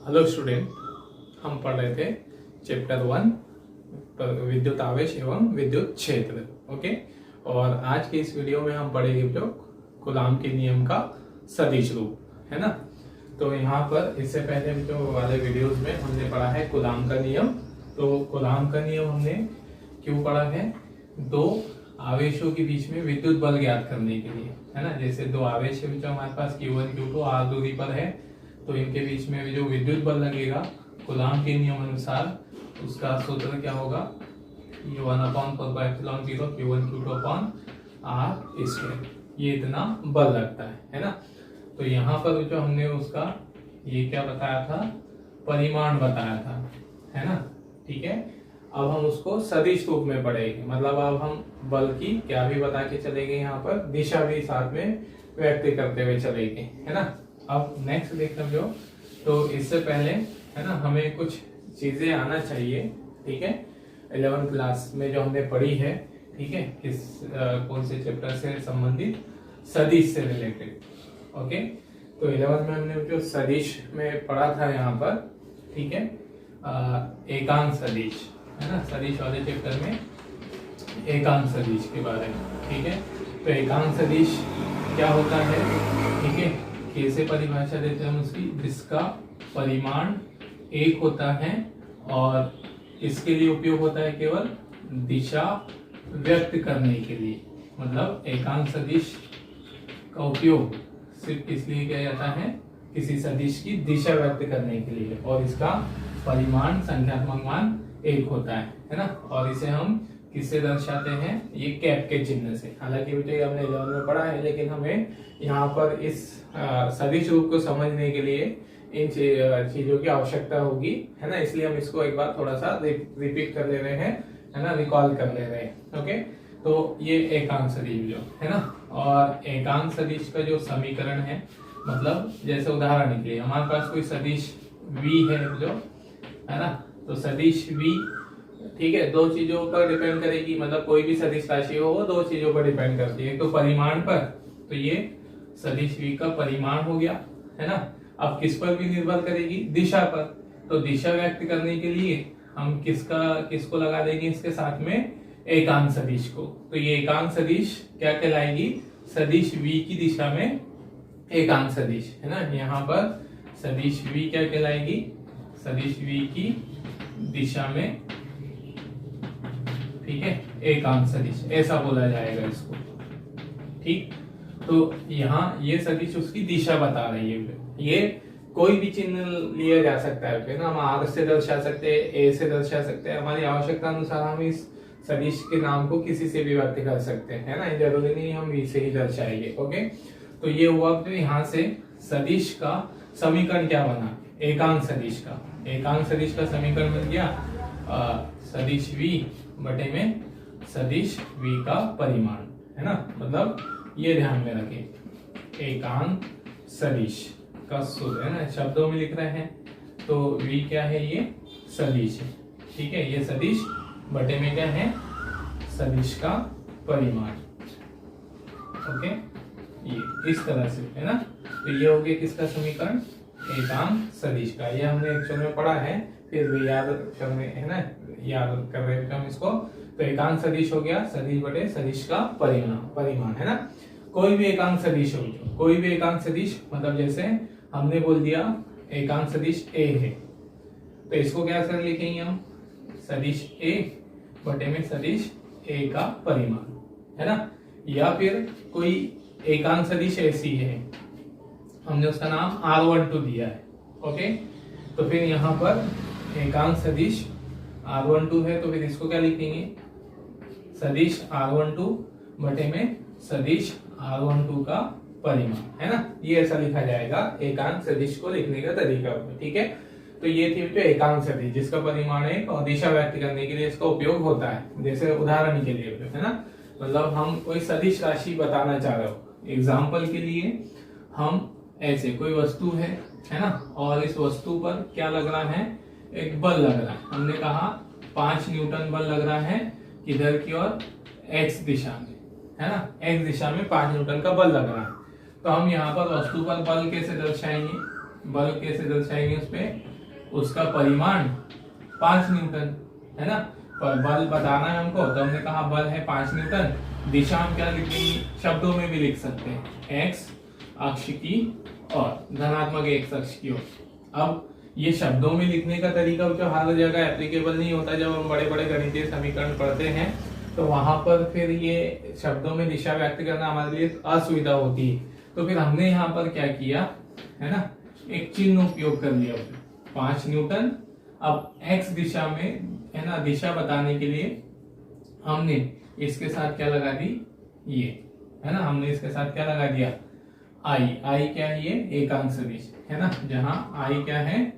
Hello student, हम पढ़ रहे थे चैप्टर 1 विद्युत आवेश एवं विद्युत क्षेत्र। ओके, और आज के इस वीडियो में हम पढ़ेंगे जो कूलाम के नियम का सदिश रूप, है ना। तो यहाँ पर इससे पहले जो वाले वीडियोस में हमने पढ़ा है कूलाम का नियम। तो कूलाम का नियम हमने क्यों पढ़ा है? दो आवेशों के बीच में विद्युत बल ज्ञात करने के लिए, है ना। जैसे दो आवेश है जो हमारे पास Q1 Q2 r दूरी पर है, तो इनके बीच में जो विद्युत बल लगेगा कूलाम के नियम अनुसार उसका सूत्र क्या होगा? ये 1/4πε0 Q1 Q2 r²। ये इतना बल लगता है ना। तो यहाँ पर जो हमने उसका ये क्या बताया था? परिमाण बताया था, है ना। ठीक है, अब हम उसको सदिश रूप में पढ़ेंगे। मतलब अब हम बल की क्या भी बता के चलेंगे, यहाँ पर दिशा भी साथ में व्यक्त करते हुए चलेंगे, है ना। अब नेक्स्ट देख लो, तो इससे पहले, है ना, हमें कुछ चीजें आना चाहिए। ठीक है, 11th क्लास में जो हमने पढ़ी है, ठीक है, किस कौन से चैप्टर से संबंधित? सदिश से रिलेटेड। ओके, तो 11th में हमने जो सदिश में पढ़ा था यहाँ पर, ठीक है, एकांक सदिश, है ना। सदिश वाले चैप्टर में एकांक सदिश के बारे में, ठीक है। तो एकांक सदिश क्या होता है? ठीक है, कैसे परिभाषा देते हैं हम उसकी? जिसका परिमाण एक होता है और इसके लिए उपयोग होता है केवल दिशा व्यक्त करने के लिए। मतलब एकांक सदिश का उपयोग सिर्फ किस लिए किया जाता है? किसी सदिश की दिशा व्यक्त करने के लिए, और इसका परिमाण संख्यात्मक मान एक होता है ना। और इसे हम किससे दर्शाते हैं? ये कैप के चिन्ह से। हालांकि बेटे हमने 11 में पढ़ा है, लेकिन हमें यहाँ पर इस सदिश रूप को समझने के लिए इन चीजों की आवश्यकता होगी, है ना। इसलिए हम इसको एक बार थोड़ा सा रिपीट कर ले रहे हैं, है ना, रिकॉल कर ले रहे हैं। ओके, तो ये एकांक सदिश जो है ना, और एकांक सदिश का जो समीकरण है, मतलब जैसे उदाहरण के लिए हमारे पास कोई सदिश v है जो, है ना। तो सदिश v, ठीक है, दो चीजों पर डिपेंड करेगी। मतलब कोई भी सदिश राशि हो वो दो चीजों पर डिपेंड करती है। तो परिमाण पर, तो ये सदिश v का परिमाण हो गया, है ना। अब किस पर भी निर्भर करेगी? दिशा पर। तो दिशा व्यक्त करने के लिए हम किसको लगा देंगे इसके साथ में? एकांक सदिश को। तो ये एकांक सदिश क्या कहलाएगी? सदिश v की दिशा में एकांक सदिश, है ना। यहाँ पर सदिश v क्या कहलाएगी? सदिश v की दिशा में, ठीक है, एकांक सदिश, ऐसा बोला जाएगा इसको। ठीक, तो यहाँ ये सदिश उसकी दिशा बता रही है। ये कोई भी चिन्ह लिया जा सकता है ना। हम आर से दर्शा सकते हैं, ए से दर्शा सकते हैं। हमारी आवश्यकता अनुसार हम इस सदिश के नाम को किसी से भी व्यक्त कर सकते हैं, है ना। जरूरी नहीं हम वी से ही दर्शाएंगे। ओके, तो ये हुआ तो यहाँ से सदिश का समीकरण क्या बना? एकांक सदिश का। एकांक सदिश का समीकरण बन गया सदिश v बटे में सदिश v का परिमाण, है ना। मतलब ये ध्यान में रखें, एकांक सदिश का सूत्र, है ना, शब्दों में लिख रहे हैं। तो v क्या है? ये सदिश है, ठीक है। ये सदिश बटे में क्या है? सदिश का परिमाण। ओके, ये इस तरह से, है ना। तो ये हो गया किसका समीकरण? एकांक सदिश का। ये हमने एक्चुअल में पढ़ा है, फिर भी याद करने, है ना, याद कर रहे हैं हम इसको। तो एकांक सदिश हो गया सदिश बटे सदिश का परिमाण, है ना। कोई भी एकांक सदिश हो, कोई भी एकांक सदिश, मतलब जैसे हमने बोल दिया एकांक सदिश a है, तो इसको क्या कर लिखेंगे हम? सदिश a बटे में सदिश a का परिमाण, है ना। या फिर कोई एकांक सदिश ऐसी है, हमने उसका नाम r12 दिया है। ओके, तो फिर यहाँ पर एकांक सदिश r12 है, तो फिर इसको क्या लिखेंगे? सदिश r12 बटे में सदिश r12 का परिमाण, है ना। ये ऐसा लिखा जाएगा एकांक सदिश को लिखने का तरीका, ठीक है। तो ये थी जो एकांक सदिश जिसका परिमाण है और दिशा व्यक्त करने के लिए इसका उपयोग होता है। जैसे उदाहरण के लिए, है ना, मतलब हम कोई सदिश राशि बताना चाह रहे हो, एग्जाम्पल के लिए हम ऐसे कोई वस्तु है ना, और इस वस्तु पर क्या लग रहा है? एक बल लग रहा है। हमने कहा 5 न्यूटन बल लग रहा है, किधर की ओर? एक्स दिशा में, है ना। एक्स दिशा में 5 न्यूटन का बल लग रहा है। तो हम यहाँ पर वस्तु पर बल कैसे दर्शाएंगे? बल कैसे दर्शाएंगे? उस पे उसका परिमाण 5 न्यूटन, है ना। पर बल बताना है हमको, तो हमने कहा बल है 5 न्यूटन। दिशा हम क्या लिखेंगे, शब्दों में भी लिख सकते हैं, x अक्ष की और धनात्मक x अक्ष की ओर। अब ये शब्दों में लिखने का तरीका जो हर जगह एप्लीकेबल नहीं होता, जब हम बड़े बड़े गणितीय समीकरण पढ़ते हैं तो वहां पर फिर ये शब्दों में दिशा व्यक्त करना हमारे लिए असुविधा होती है। तो फिर हमने यहाँ पर क्या किया, है ना, एक चिन्ह उपयोग कर लिया, 5 न्यूटन। अब x दिशा में, है ना, दिशा बताने के लिए हमने इसके साथ क्या लगा दी, ये, है ना, हमने इसके साथ क्या लगा दिया, आई क्या है, ये एकांक सदिश, है ना, जहां आई क्या है,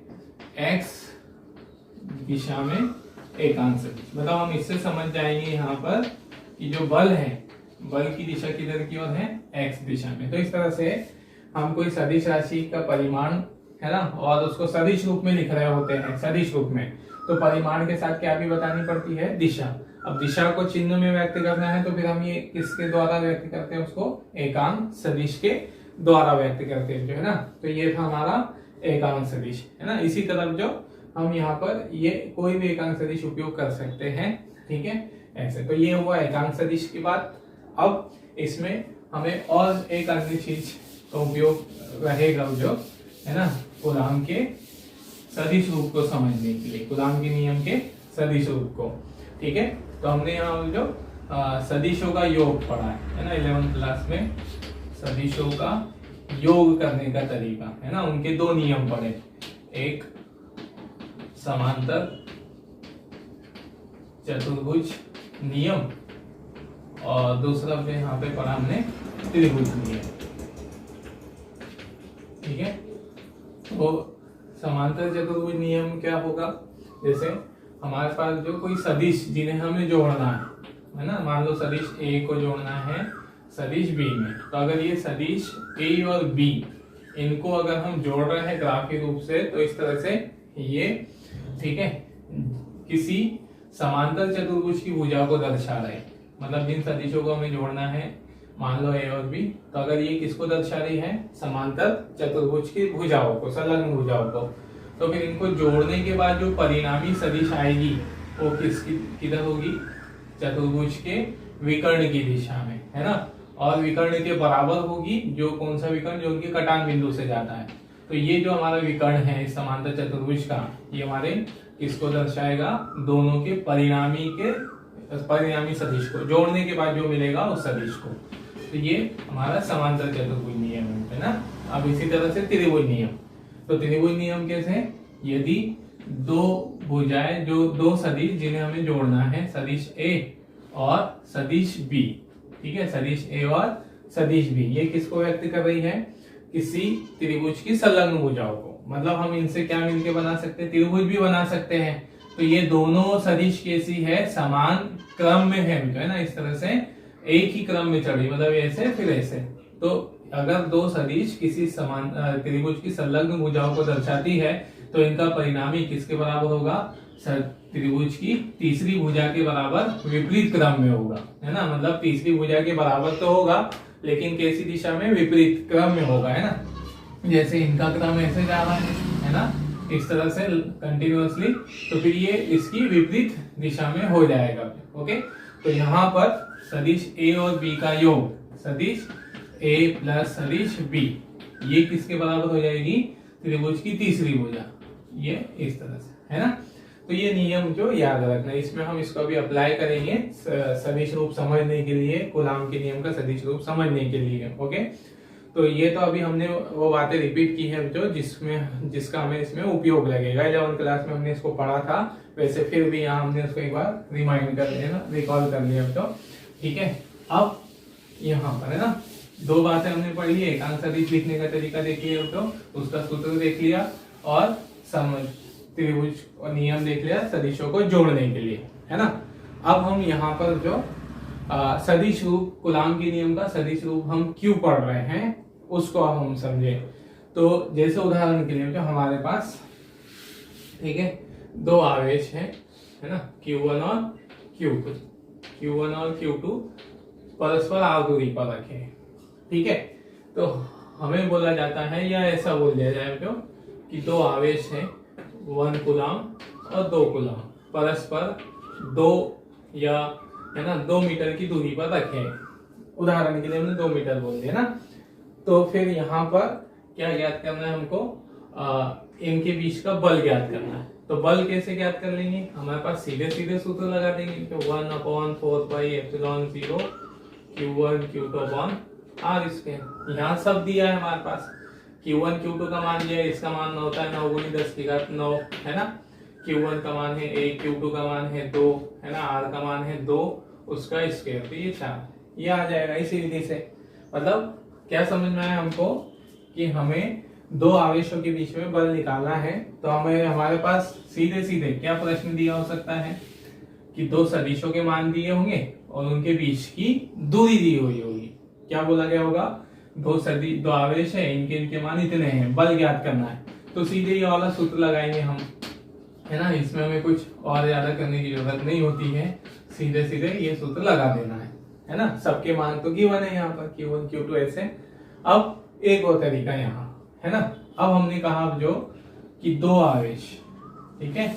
x दिशा में एकांक सदिश। मतलब हम इससे समझ जाएंगे यहाँ पर कि जो बल है, बल की दिशा किधर की ओर है, x दिशा में। तो इस तरह से हम कोई सदिश राशि का परिमाण, है ना, और उसको सदिश रूप में लिख रहे होते हैं, सदिश रूप में, तो परिमाण के साथ क्या भी बतानी पड़ती है, दिशा। अब दिशा को चिन्ह में व्यक्त करना है तो फिर हम ये किसके द्वारा व्यक्त करते हैं, उसको एकांक सदिश के द्वारा व्यक्त करते हैं, जो है ना। तो ये था हमारा एकांक सदिश, है ना। इसी तरह जो हम यहाँ पर ये कोई भी एकांक सदिश उपयोग कर सकते हैं, ठीक है, ऐसे। तो ये हुआ एकांक सदिश की बात। अब इसमें हमें और एक अन्य चीज का उपयोग रहेगा, जो है ना, कूलाम के सदिश रूप को समझने के लिए, कूलाम के नियम के सदिश रूप को, ठीक है। तो हमने यहाँ जो सदिशों का योग पढ़ा है ना, 11th क्लास में सदिशों का योग करने का तरीका, है ना, उनके 2 नियम पढ़े, एक समांतर चतुर्भुज नियम और दूसरा जो यहाँ पे पढ़ा हमने त्रिभुज नियम, ठीक है। तो समांतर चतुर्भुज नियम क्या होगा, जैसे हमारे पास जो कोई सदिश जिन्हें हमें जोड़ना है ना, मान लो सदिश ए को जोड़ना है सदिश बी में, तो अगर ये सदिश ए और बी, इनको अगर हम जोड़ रहे हैं ग्राफिक रूप से, तो इस तरह से ये, ठीक है, किसी समांतर चतुर्भुज की भुजा को दर्शा रहे। मतलब जिन सदिशों को हमें जोड़ना है, मान लो ए और बी, तो अगर ये किसको दर्शा रही है, समांतर चतुर्भुज की भुजाओं को, संलग्न भुजाओं को, तो फिर इनको जोड़ने के बाद जो परिणामी सदिश आएगी वो किसकी किधर होगी, चतुर्भुज के विकर्ण की दिशा में, है ना, और विकर्ण के बराबर होगी। जो कौन सा विकर्ण, जो उनके कटान बिंदु से जाता है। तो ये जो हमारा विकर्ण है इस समांतर चतुर्भुज का, ये हमारे किसको दर्शाएगा, दोनों के परिणामी सदिश को जोड़ने के बाद जो मिलेगा उस सदिश को। तो ये हमारा समांतर चतुर्भुज नियम है ना। अब इसी तरह से त्रिभुज नियम, तो त्रिभुज नियम कैसे, यदि दो भुजाएं, जो 2 सदिश जिन्हें हमें जोड़ना है, सदिश ए और सदिश बी, ठीक है, सदिश ए और सदिश बी, ये किसको व्यक्त कर रही है, किसी त्रिभुज की संलग्न भुजाओं को। मतलब हम इनसे क्या मिलके बना सकते हैं, त्रिभुज भी बना सकते हैं। तो ये दोनों सदिश कैसी है, समान क्रम में है ना, इस तरह से एक ही क्रम में चढ़ी, मतलब ऐसे फिर ऐसे। तो अगर 2 सदिश किसी समान त्रिभुज की संलग्न भुजाओं को दर्शाती है, तो इनका परिणामी किसके बराबर होगा, त्रिभुज की तीसरी भुजा के बराबर विपरीत क्रम में होगा, है ना। मतलब तीसरी भुजा के बराबर तो होगा, लेकिन कैसी दिशा में, विपरीत क्रम में होगा, है ना। जैसे इनका क्रम ऐसे जा रहा है ना, इस तरह से कंटिन्यूअसली, तो फिर ये इसकी विपरीत दिशा में हो जाएगा। ओके, तो यहाँ पर सदिश ए और बी का योग, सदिश ए प्लस सदिश बी, ये किसके बराबर हो जाएगी, त्रिभुज की तीसरी भुजा, ये इस तरह से, है ना। तो ये नियम जो याद रखना, इसमें हम इसको अभी अप्लाई करेंगे सदिश रूप समझने के लिए, कूलाम के नियम का सदिश रूप समझने के लिए। ओके, तो ये तो अभी हमने वो बातें रिपीट की है जो जिसका हमें इसमें उपयोग लगेगा। 11th क्लास में हमने इसको पढ़ा था, वैसे फिर भी यहाँ हमने उसको एक बार रिमाइंड कर लिया ना, रिकॉल कर लिया तो ठीक है। अब यहाँ पर है ना 2 बातें हमने पढ़ ली, एकांक सदिश लिखने का तरीका देख लिया, तो उसका सूत्र देख लिया, और त्रिभुज और नियम देख लिया सदिशों को जोड़ने के लिए, है ना। अब हम यहाँ पर जो सदिश रूप, कूलाम के नियम का सदिश रूप हम क्यों पढ़ रहे हैं उसको अब हम समझे। तो जैसे उदाहरण के लिए जो हमारे पास, ठीक है, 2 आवेश है ना, Q1 और Q2, Q1 और Q2 परस्पर आवर्ती पर रखे, ठीक है। तो हमें बोला जाता है, या ऐसा बोल दिया जाए तो कि 2 आवेश हैं 1 कूलाम और 2 कूलाम परस्पर 2 या है ना 2 मीटर की दूरी पर रखे। उदाहरण के लिए हमने 2 मीटर बोल दिया ना। तो फिर यहाँ पर क्या ज्ञात करना है हमको, इनके बीच का बल ज्ञात करना है। तो बल कैसे ज्ञात कर लेंगे, हमारे पास सीधे सीधे सूत्र लगा देंगे कि 1/4πε0 Q1 Q2 R स्क्वायर। यहाँ सब दिया है हमारे पास, Q1 Q2 का मान दिया है, इसका मान होता है 9 × 10⁹ है ना। Q1 का मान है 1, Q2 का मान है 2 है ना, R का मान है 2, उसका स्क्वायर तो ये 4, ये आ जाएगा इसी विधि से। मतलब क्या समझ में आया हमको कि हमें दो आवेशों के बीच में बल निकालना है। तो हमें हमारे पास सीधे सीधे क्या प्रश्न दिया हो सकता है कि दो सदिशों के मान दिए होंगे और उनके बीच की दूरी दी हुई होगी। क्या बोला गया होगा, दो आवेश है, इनके मान इतने हैं, बल ज्ञात करना है। तो सीधे ये वाला सूत्र लगाएंगे हम, है ना। इसमें हमें कुछ और ज्यादा करने की जरूरत नहीं होती है, सीधे सीधे ये सूत्र लगा देना है ना। सबके मान तो गिवन है यहाँ पर Q1 Q2 ऐसे। अब एक और तरीका यहाँ है ना। अब हमने कहा जो कि दो आवेश, ठीक है,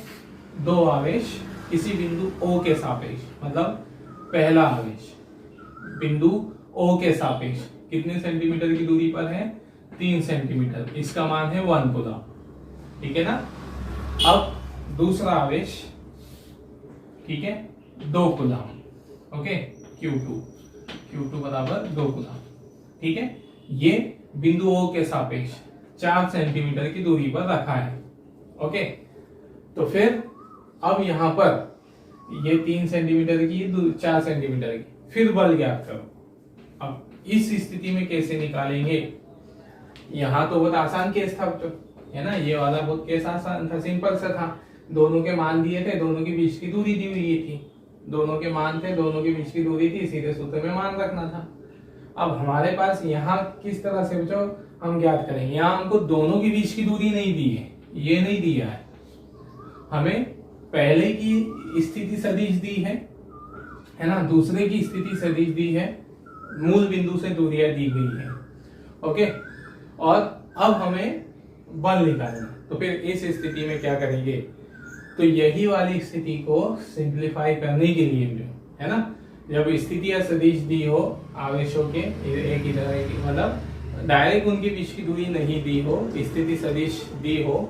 दो आवेश किसी बिंदु O के सापेक्ष, मतलब पहला आवेश बिंदु O के सापेक्ष कितने सेंटीमीटर की दूरी पर है, 3 सेंटीमीटर, इसका मान है 1 कूलम, ठीक है ना। अब दूसरा आवेश, ठीक है, 2 कूलम, ओके, Q2 बराबर 2 कूलम, ठीक है। ये बिंदु O के सापेक्ष 4 सेंटीमीटर की दूरी पर रखा है, ओके। तो फिर अब यहां पर ये 3 सेंटीमीटर की 4 सेंटीमीटर की, फिर बल ज्ञात करो। अब इस स्थिति में कैसे निकालेंगे, यहां तो बहुत आसान केस था तो, है ना। ये वाला बहुत केस आसान था, सिंपल सा था। दोनों के मान दिए थे, दोनों के बीच की दूरी दी हुई थी, दोनों के मान थे, दोनों के बीच की दूरी थी, सीधे सूत्र में मान रखना था। अब हमारे पास यहाँ किस तरह से बच्चों हम ज्ञात करेंगे, यहाँ हमको दोनों के बीच की दूरी नहीं दी है, ये नहीं दिया है, हमें पहले की स्थिति सदिश दी है ना, दूसरे की स्थिति सदिश दी है, मूल बिंदु से दूरियां दी गई है, ओके। और अब हमें बल निकालना, तो फिर इस स्थिति में क्या करेंगे, तो यही वाली स्थिति को सिंप्लीफाई करने के लिए है ना, जब स्थिति या सदिश दी हो आवेशों के एक ही तरह की, मतलब डायरेक्ट उनके बीच की दूरी नहीं दी हो, स्थिति सदिश दी हो,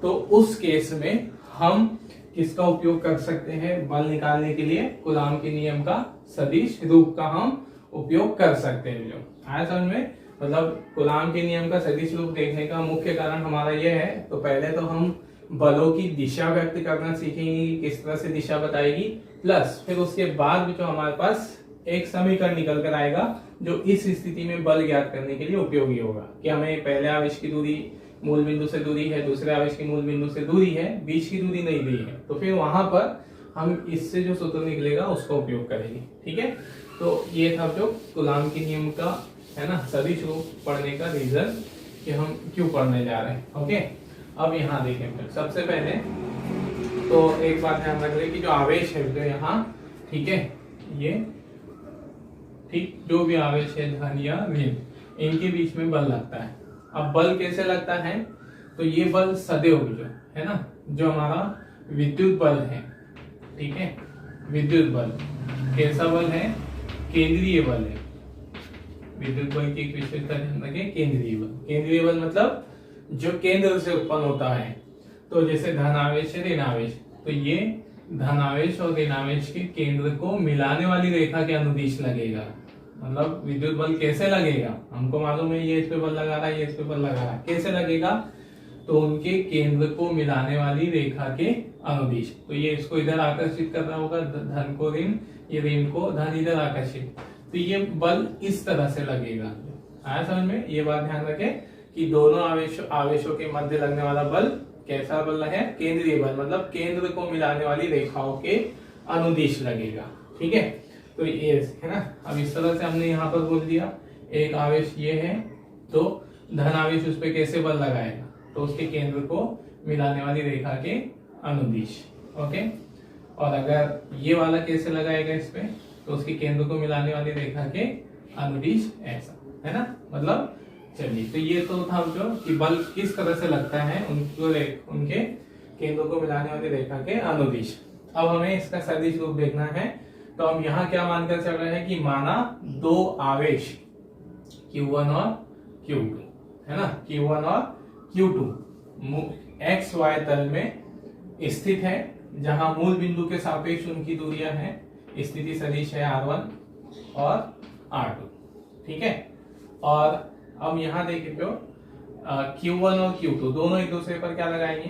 तो उस केस में हम किसका उपयोग कर सकते हैं बल निकालने के लिए, कूलाम के नियम का सदिश रूप का हम उपयोग कर सकते हैं। जो आया समझ में, मतलब कूलाम के नियम का सदिश रूप देखने का मुख्य कारण हमारा यह है, तो पहले तो हम बलों की दिशा व्यक्त करना सीखेंगे, किस तरह से दिशा बताएगी, प्लस फिर उसके बाद जो हमारे पास एक समीकरण निकल कर आएगा जो इस स्थिति में बल ज्ञात करने के लिए उपयोगी होगा, कि हमें पहले आवेश की दूरी मूल बिंदु से दूरी है, दूसरे आवेश की मूल बिंदु से दूरी है, बीच की दूरी नहीं दी है, तो फिर वहां पर हम इससे जो सूत्र निकलेगा उसका उपयोग करेंगे, ठीक है। तो ये था जो कूलाम के नियम का, है ना, सदिश रूप पढ़ने का रीजन कि हम क्यों पढ़ने जा रहे हैं, ओके। अब यहाँ देखें, सबसे पहले तो एक बात ध्यान रख रहे कि जो आवेश है जो यहाँ, ठीक है, ये ठीक जो भी आवेश है धन या ऋण, इनके बीच में बल लगता है। अब बल कैसे लगता है, तो ये बल सदैव जो है ना, जो हमारा विद्युत बल है, ठीक है, विद्युत बल कैसा बल है, केंद्रीय बल है। विद्युत बल की एक विशेषता ध्यान रखें, केंद्रीय बल। केंद्रीय बल मतलब जो केंद्र से उत्पन्न होता है, तो जैसे धन आवेश है, ऋण आवेश, तो ये धन आवेश और ऋण आवेश के केंद्र को मिलाने वाली रेखा के अनुदिश लगेगा। मतलब विद्युत बल कैसे लगेगा, हमको मालूम है, ये इस पे बल लगा रहा है, ये इस पे बल लगा रहा है, कैसे लगेगा, तो उनके केंद्र को मिलाने वाली रेखा के अनुदिश। तो ये इसको इधर आकर्षित कर रहा होगा, धन को ऋण, ये ऋण को धन इधर आकर्षित, तो ये बल इस तरह से लगेगा। आया समझ में, ये बात ध्यान रखें कि दोनों आवेशों के मध्य लगने वाला बल कैसा बल है, केंद्रीय बल, मतलब केंद्र को मिलाने वाली रेखाओं के अनुदिश लगेगा, ठीक है। तो ये है ना, अब इस तरह से हमने यहाँ पर बोल दिया, एक आवेश ये है, तो धन आवेश उस पर कैसे बल लगाएगा, तो उसके केंद्र को मिलाने वाली रेखा के अनुदिश, ओके। और अगर ये वाला कैसे लगाएगा इस पे, तो उसके केंद्र को मिलाने वाली रेखा के अनुदिश ऐसा, है ना। मतलब चलिए, तो ये तो था जो कि बल किस तरह से लगता है उनके केंद्रों को मिलाने वाली रेखा के अनुदिश। अब हमें इसका सदिश रूप देखना है, तो हम यहाँ क्या मानकर चल रहे हैं कि माना दो आवेश Q1 और Q2 है ना, Q1 और Q2 एक्स वाई तल में स्थित है, जहां मूल बिंदु के सापेक्ष उनकी दूरियां हैं। स्थिति सदिश है R1 और R2, ठीक है। और अब यहाँ देखिए तो Q1 और Q2 दोनों एक दूसरे पर क्या लगाएंगे,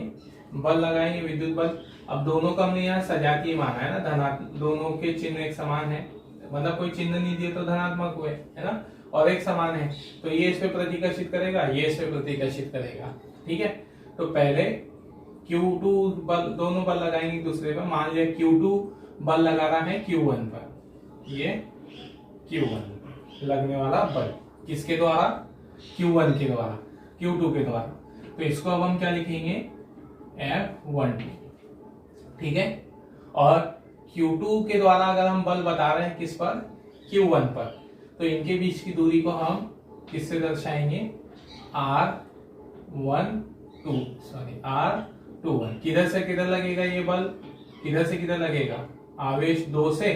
बल लगाएंगे, विद्युत बल। अब दोनों का हमने यहाँ सजातीय माना है ना, धनात्मक, दोनों के चिन्ह एक समान है, मतलब कोई चिन्ह नहीं दिए तो धनात्मक हुए है ना, और एक समान है, तो ये इस पे प्रतिकर्षित करेगा, ये इस पे प्रतिकर्षित करेगा, ठीक है। तो पहले Q2 बल, दोनों बल लगाएंगे दूसरे पर। मान लिया Q2 बल लगा रहा है Q1 पर, ये Q1 लगने वाला बल किसके द्वारा, Q1 के द्वारा, Q2 के द्वारा। तो इसको अब हम क्या लिखेंगे, F12, ठीक है। और Q2 के द्वारा अगर हम बल बता रहे हैं किस पर, Q1 पर, तो इनके बीच की दूरी को हम किससे दर्शाएंगे, R21, किधर से किधर लगेगा ये बल, किधर से किधर लगेगा, आवेश 2 से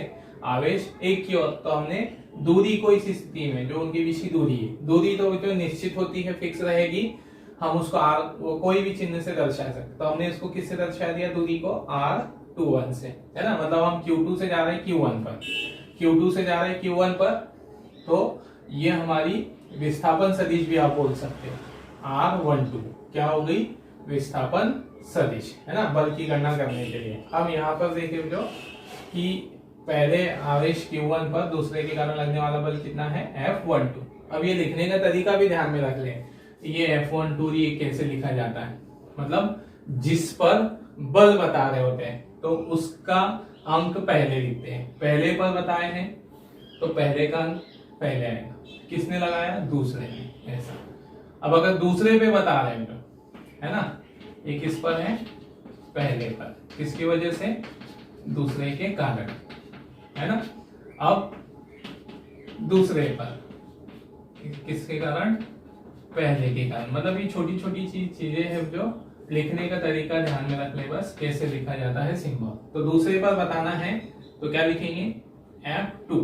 आवेश 1 की ओर। तो हमने दूरी को इस स्थिति में, जो उनके बीच की दूरी है, दूरी तो निश्चित होती है, फिक्स रहेगी, हम उसको R कोई भी चिन्ह से दर्शा सकते। तो हमने इसको किससे दर्शा दिया, दूरी को R21 से, है ना। मतलब हम Q2 से जा रहे हैं Q1 पर, Q2 से जा रहे हैं Q1 पर, तो ये हमारी विस्थापन सदिश भी आप बोल सकते हो, R12 क्या हो गई, विस्थापन सदिश, है ना, बल की गणना करने के लिए। अब यहाँ पर देखिए जो कि पहले आवेश Q1 पर दूसरे के कारण लगने वाला बल कितना है, F12। अब ये लिखने का तरीका भी ध्यान में रख लें, ये F12 ये कैसे लिखा जाता है, मतलब जिस पर बल बता रहे होते हैं तो उसका अंक पहले लिखते हैं। पहले पर बताए हैं तो पहले का अंक पहले आएगा, किसने लगाया, दूसरे ने, ऐसा। अब अगर दूसरे पे बता रहे हैं तो, है ना, ये किस पर है, पहले पर, किसकी वजह से, दूसरे के कारण, है ना। अब दूसरे पर किसके कारण, पहले के कारण। मतलब ये छोटी छोटी चीजें हैं जो लिखने का तरीका ध्यान में रख ले, बस कैसे लिखा जाता है सिंबल। तो दूसरे पर बताना है तो क्या लिखेंगे, F2,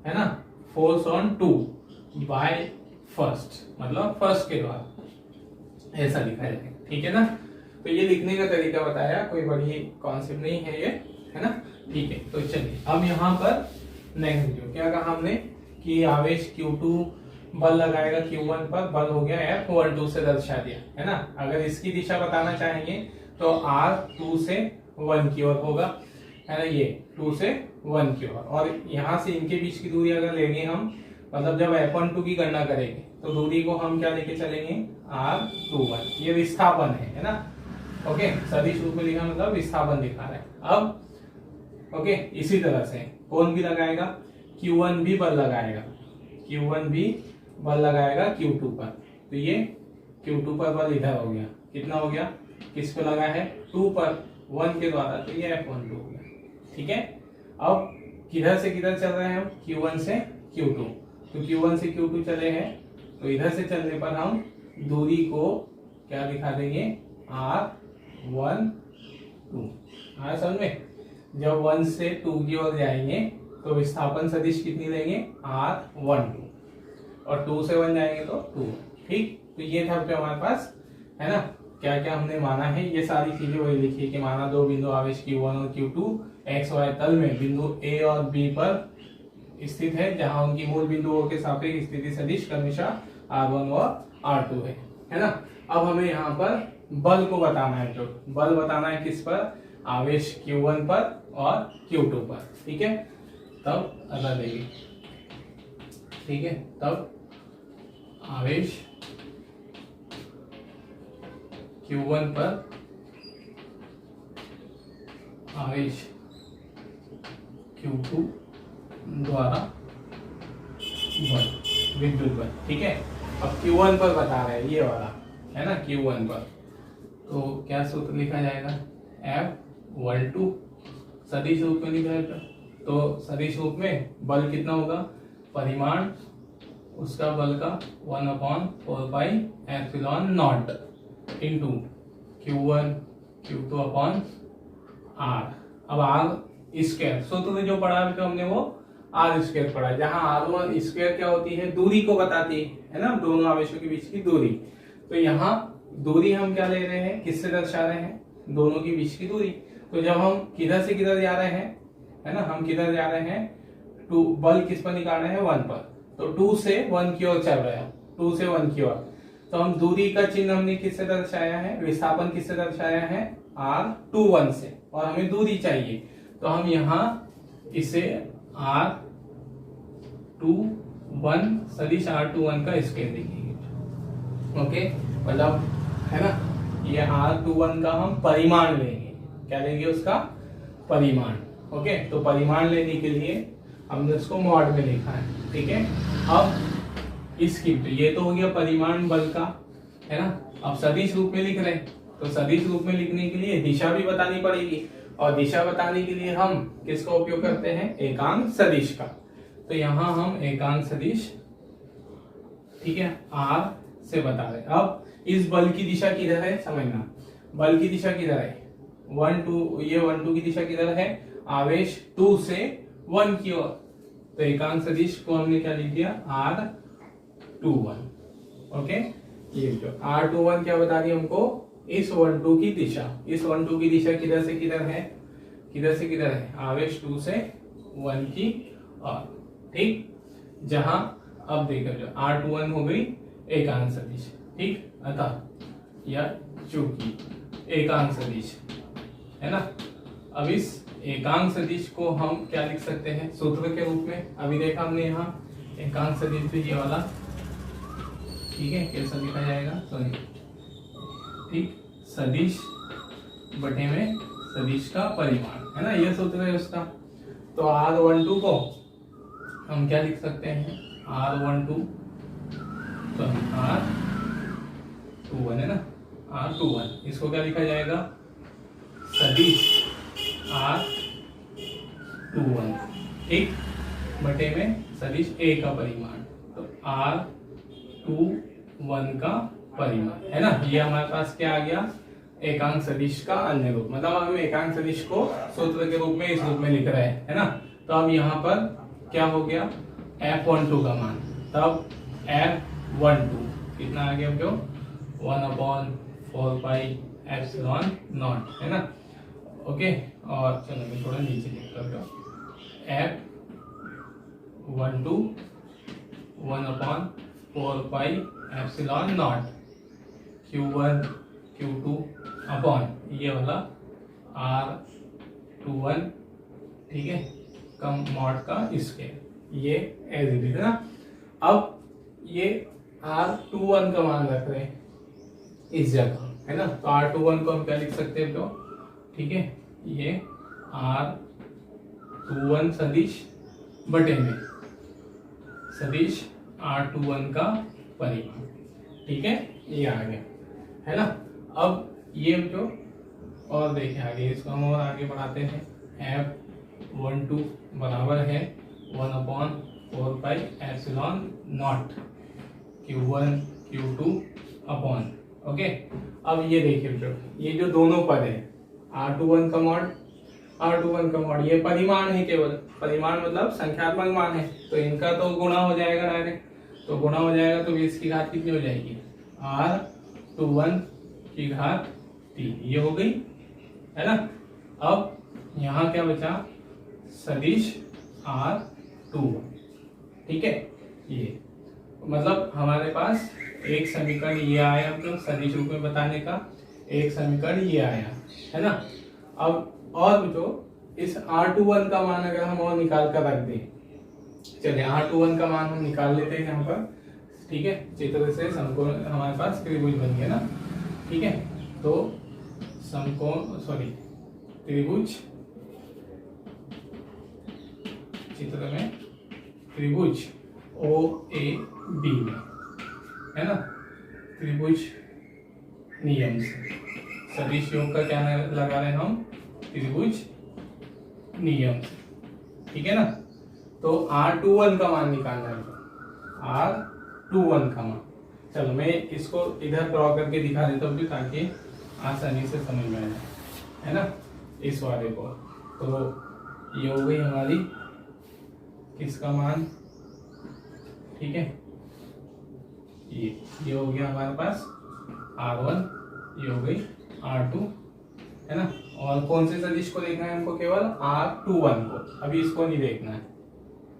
है ना, फोर्स ऑन 2 बाय फर्स्ट, मतलब फर्स्ट के द्वारा, ऐसा लिखा जाएगा, ठीक है ना। तो ये लिखने का तरीका बताया, कोई बड़ी कॉन्सेप्ट नहीं है ये, है ना, ठीक है। तो चलिए अब यहाँ पर नेक्स्ट वीडियो क्या कहा हमने कि आवेश Q2 बल लगाएगा Q1 पर, बल हो गया F12 से दर्शा दिया, है ना। अगर इसकी दिशा बताना चाहेंगे तो R2 से 1 की ओर होगा, है ना, ये 2 से 1 की ओर। और यहाँ से इनके बीच की दूरी अगर लेंगे हम, मतलब जब F12 की गणना करेंगे तो दूरी को हम क्या लेके चलेंगे, R21। ये विस्थापन है ना, ओके, सदिश रूप में लिखा मतलब विस्थापन दिखा रहा है। अब ओके, इसी तरह से कौन भी लगाएगा, Q1 भी बल लगाएगा, Q1 भी बल लगाएगा Q2 पर। तो ये Q2 पर बल इधर हो गया, कितना हो गया, किस पे लगा है, 2 पर, 1 के द्वारा, तो ये F12 हो गया, ठीक है। अब किधर से किधर चल रहे हैं हम, Q1 से Q2, तो Q1 से Q2 चले हैं, तो इधर से चलने पर हम दूरी को क्या दिखा देंगे, R12। आया समझ में, जब 1 से 2 की ओर जाएंगे तो विस्थापन सदिश कितनी लेंगे, R12, और 2 से 1 जाएंगे तो 2, ठीक। तो ये था जो हमारे पास, है ना, क्या क्या हमने माना है, ये सारी चीजें वही लिखी है कि माना दो बिंदु आवेश Q1 और Q2 एक्स वाई तल में बिंदु A और B पर स्थित है, जहां उनकी मूल बिंदुओं के सापेक्ष स्थिति सदिश क्रमशः R1 और R2 है ना। अब हमें यहाँ पर बल को बताना है, जो बल बताना है किस पर, आवेश Q1 पर और Q2 पर, ठीक है। तब अगर देंगे, ठीक है, तब आवेश Q1 पर, आवेश Q2 द्वारा बल, विद्युत बल, ठीक है। अब Q1 पर बता रहे हैं, ये वाला है ना, Q1 पर, तो क्या सूत्र लिखा जाएगा, F12 सदिश रूप में लिखा जाएगा। तो सदिश रूप में बल कितना होगा, परिमाण उसका बल का 1/4 pi epsilon not into Q1 Q2 upon R। अब R स्क्वायर सूत्र जो पढ़ा तो हमने वो R स्क्वायर पढ़ा, जहां R1 स्क्वायर क्या होती है, दूरी को बताती है ना, दोनों आवेशों के बीच की दूरी। तो यहाँ दूरी हम क्या ले रहे हैं, किससे दर्शा रहे हैं, दोनों के बीच की दूरी। तो जब हम किधर से किधर जा रहे हैं, है ना, हम किधर जा रहे हैं, टू, बल किस पर निकाल रहे हैं, 1 पर। तो 2 से 1 की ओर चल रहे हैं, 2 से 1 की ओर। तो हम दूरी का चिन्ह हमने किससे दर्शाया है, विस्थापन किससे दर्शाया है, R21 से, और हमें दूरी चाहिए। तो हम यहाँ इसे R21 सदिश R21 का स्केल देखेंगे। ओके, मतलब है ना, ये R21 का हम परिमाण लेंगे। क्या लेंगे, उसका परिमाण। ओके, तो परिमाण लेने के लिए हमने उसको मॉड में लिखा है। ठीक है, अब इसकी ये तो हो गया परिमाण बल का, है ना। अब सदिश रूप में लिख रहे हैं, तो सदिश रूप में लिखने के लिए दिशा भी बतानी पड़ेगी, और दिशा बताने के लिए हम किसका उपयोग करते हैं, एकांक सदिश का। तो यहां हम एकांक सदिश, ठीक है, R से बता रहे। अब इस बल की दिशा किधर है, समझना, बल की दिशा किधर है, 1 2, ये 1 2 की दिशा किधर है, आवेश 2 से 1 की ओर। तो एकांक सदिश को हमने क्या लिख दिया, R21। ओके, ये जो R21 क्या बता रही हमको, इस 1 2 की दिशा, इस 1 2 की दिशा किधर से किधर है, किधर से किधर है, आवेश 2 से 1 की ओर। ठीक, जहां अब देखो जो R21 हो गई एकांक सदिश। ठीक, अतः या चूंकि एकांक सदिश है ना, अब इस एकांक सदिश को हम क्या लिख सकते हैं, सूत्र के रूप में। अभी देखा हमने यहाँ एकांक सदिश ये वाला, ठीक है, कैसा लिखा जाएगा, सॉरी, ठीक, सदिश बटे में सदिश का परिमाण, है ना, ये सूत्र है उसका। तो R12 को हम क्या लिख सकते हैं, R12, तो R21 है ना, R21, इसको क्या लिखा जाएगा, सदिश R21, ठीक, बटे में सदिश A का परिमाण। तो R21 का परिमाण, है ना, ये हमारे पास क्या आ गया, एकांक सदिश का अन्य रूप। मतलब हम एकांक सदिश को सूत्र के रूप में इस रूप में लिख रहे हैं, है ना। तो अब यहाँ पर क्या हो गया, F12 का मान, तब F12 कितना आ गया, जो 1/4 पाई एप्सिलॉन नॉट, है ना। ओके, और चलो मैं थोड़ा नीचे लिख करता हूँ, F12 1/4 pi epsilon not Q1 Q2 upon ये वाला R21, ठीक है, कम मॉड का स्केल, ये एज इट इज है ना। अब ये R21 का मान रख रहे हैं इस जगह, है ना। तो R21 को हम क्या लिख सकते हैं, तो ठीक है, ये R21 सदिश बटे में सदिश R21 का परिमाण, ठीक है, ये आ गया, है ना। अब ये जो और देखें आगे, इसको हम और आगे बढ़ाते हैं, F12 बराबर है 1/4 pi epsilon not Q1 Q2 upon, okay. अब ये देखिए, ये जो दोनों पद है, R21 का मॉड, R21 का मॉड, ये परिमाण है, केवल परिमाण मतलब संख्यात्मक मान है, तो इनका तो गुणा हो जाएगा डायरेक्ट। तो गुणा हो जाएगा तो 20 की घात कितनी हो जाएगी, R21 की घात 3, ये हो गई, है ना। अब यहाँ क्या बचा, सदिश R21, ठीक है। ये मतलब हमारे पास एक समीकरण ये आया, मतलब सदिश रूप में बताने का एक समीकरण ये आया, है ना। अब और जो इस R21 का मान अगर हम और निकाल कर रख दें, चलिए R21 का मान हम निकाल लेते हैं यहाँ पर, ठीक है। चित्र से समकोण हमारे पास त्रिभुज बन गया ना, ठीक है। तो समकोण, सॉरी, त्रिभुज, चित्र में त्रिभुज OAB में, है ना, त्रिभुज नियम से सदिश योग का क्या लगा रहे हैं हम, त्रिभुज नियम से, ठीक है ना। तो R21 का मान निकालना है, R21 का मान। चलो मैं इसको इधर ड्रॉ करके दिखा देता हूँ ताकि आसानी से समझ में आ जाए। है ना, इस वाले को। तो ये हो गई हमारी किसका मान, ठीक है, ये हो गया हमारे पास R1, ये हो गई R2, है ना। और कौन से सदिश को देखना है हमको, केवल R21 को, अभी इसको नहीं देखना है।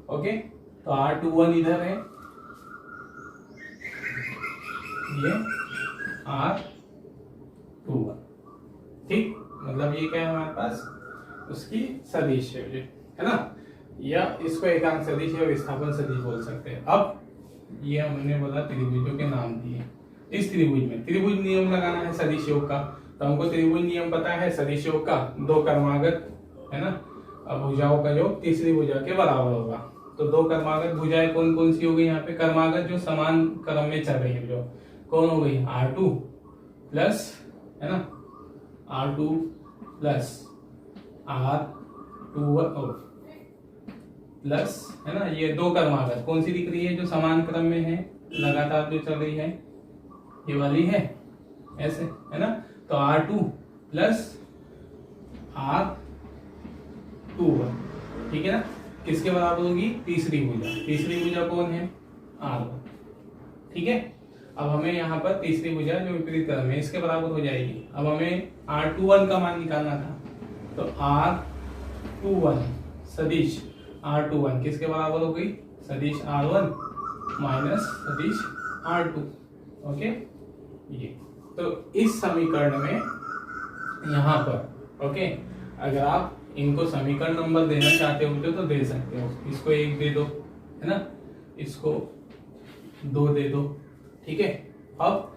ओके, तो R21 इधर है, ये R21, ठीक, मतलब ये क्या है हमारे पास, उसकी सदिश है ना, या इसको एकांक सदिश या विस्थापन सदिश बोल सकते हैं। अब ये हमने बोला त्रिभुजों के नाम दिए। इस त्रिभुज में त्रिभुज नियम लगाना है सदिश योग का, तो हमको त्रिभुज नियम पता है सदिश योग का, दो कर्मागत, है ना, अब भुजाओं का योग तीसरी भुजा के बराबर होगा। तो दो कर्मागत भुजाएं कौन कौन सी हो गई यहाँ पे, कर्मागत जो समान क्रम में चल रही है, जो कौन हो गई, R2 प्लस, है ना, R2 प्लस R21 प्लस, है ना, ये दो कर्मागत कौन सी दिख रही है, जो समान क्रम में है, लगातार जो चल रही है, ये वाली है, ऐसे, है ना। तो R2 प्लस R21, ठीक है ना, किसके बराबर होगी, तीसरी भुजा। तीसरी भुजा कौन है, R1, ठीक है। अब हमें यहाँ पर तीसरी भुजा जो विपरीत क्रम में, इसके बराबर हो जाएगी। अब हमें R21 का मान निकालना था, तो R21 सदिश R21 किसके बराबर हो गई, सदिश R1 माइनस सदिश R2, ओके। ये तो इस समीकरण में यहाँ पर, ओके, अगर आप इनको समीकरण नंबर देना चाहते हो तो दे सकते हो। इसको 1 दे दो, है ना, इसको 2 दे दो, ठीक है। अब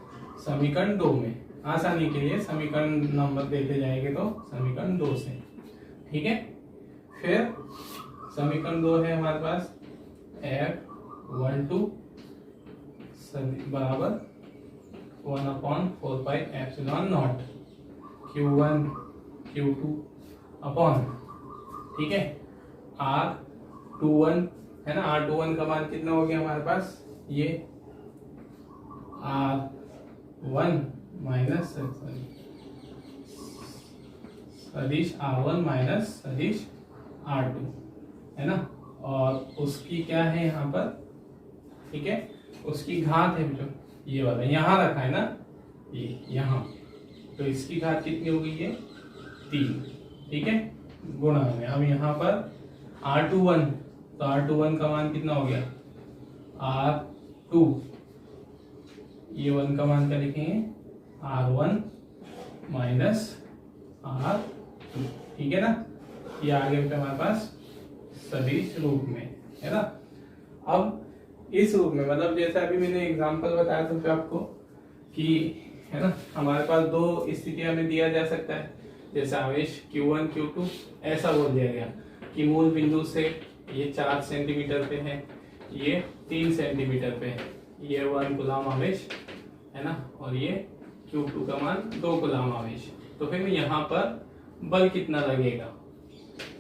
समीकरण 2 में आसानी के लिए समीकरण नंबर देते जाएंगे, तो समीकरण 2 से, ठीक है। फिर समीकरण 2 है हमारे पास F12 बराबर 1/4πε0 Q1 Q2 अपॉन, ठीक है, R21, है ना, R21 का मान कितना हो गया हमारे पास, ये R1 माइनस सदिश R1 माइनस सदिश R2, है ना, और उसकी क्या है यहाँ पर, ठीक है, उसकी घात है जो ये वाला यहाँ रखा है ना, ये यहाँ, तो इसकी घात कितनी हो गई है, 3, ठीक है, गुणा में। अब यहाँ पर R21, तो R21 का मान कितना हो गया, R2, ये 1 का मान क्या लिखेंगे, R1 माइनस R2, ठीक है ना। ये आ गया हमारे पास सदिश रूप में, है ना। अब इस रूप में, मतलब जैसा अभी मैंने एग्जांपल बताया था आपको कि, है ना, हमारे पास दो स्थितियां में दिया जा सकता है, जैसे आवेश Q1 Q2 ऐसा बोल दिया गया कि मूल बिंदु से ये 4 सेंटीमीटर पे है, ये 3 सेंटीमीटर पे है, ये 1 कूलाम आवेश, है ना, और ये Q2 का मान 2 कूलाम आवेश। तो फिर यहाँ पर बल कितना लगेगा,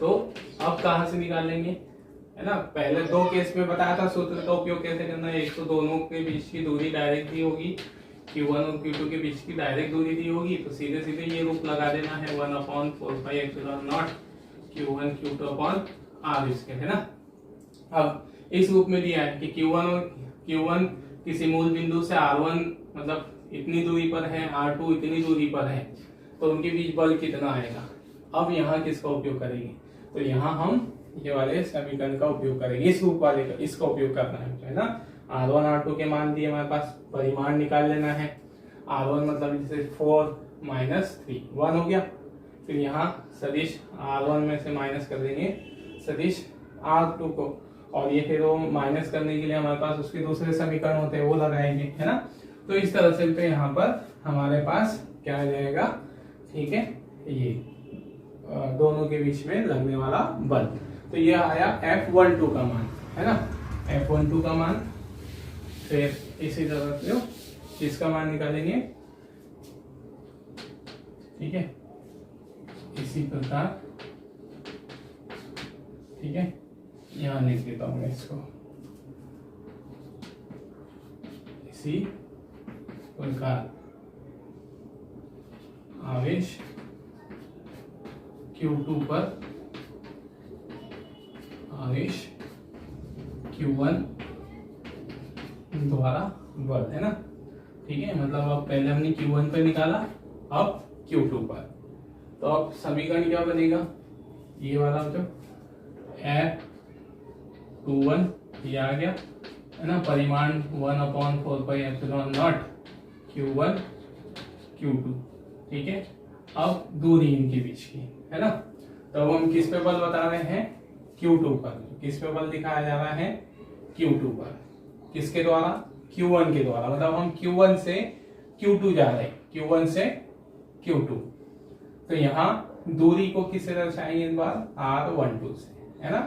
तो अब कहाँ से निकाल लेंगे, है ना। पहले 2 केस में बताया था सूत्र का उपयोग कैसे करना है। एक तो दोनों के बीच की दूरी डायरेक्ट दी होगी, Q1 और Q2 के बीच की डायरेक्ट दूरी दी होगी, तो सीधे सीधे ये रूप लगा देना है 1/4πε0 Q1 Q2 अपॉन R इसके, है ना। अब इस रूप में दिया है कि Q1 किसी मूल बिंदु से R1 मतलब इतनी दूरी पर है, R2 इतनी दूरी पर है, तो उनके बीच बल कितना आएगा। अब यहाँ किसका उपयोग करेंगे, तो यहाँ हम ये वाले समीकरण का उपयोग करेंगे, इस रूप वाले का, इसका उपयोग करना है ना। R1 R2 के मान दिए हमारे पास, परिमाण निकाल लेना है। R1 मतलब जैसे 4 माइनस 3 1 हो गया। फिर यहाँ सदिश R1 में से माइनस कर देंगे सदिश R2 को, और ये फिर वो माइनस करने के लिए हमारे पास उसके दूसरे समीकरण होते हैं वो लगाएंगे, है ना। तो इस तरह से तो यहाँ पर हमारे पास क्या आ जाएगा, ठीक है, ये दोनों के बीच में लगने वाला बल। तो ये आया F12 का मान, है ना, F12 का मान। फिर इसी तरह से इसका मान निकालेंगे, ठीक है, इसी प्रकार, ठीक है, यहां लिख देता हूं मैं इसको, इसी प्रकार आवेश Q2 पर आवेश Q1 द्वारा बल, है ना। ठीक है, मतलब अब पहले हमने Q1 पर निकाला, अब Q2 पर। तो अब समीकरण क्या बनेगा, ये वाला जो F21 ये आ गया, है ना, परिमाण 1/4πε0 Q1 Q2। ठीक है, अब दूरी इनके बीच की, है ना। तो अब हम किस पे बल बता रहे हैं, Q2 पर। किस पे बल दिखाया जा रहा है, Q2 पर। किसके द्वारा, Q1 के द्वारा। मतलब हम Q1 से Q2 जा रहे हैं, Q1 से Q2। तो यहाँ दूरी को किससे दर्शाएंगे इस बार, R12 से, है ना।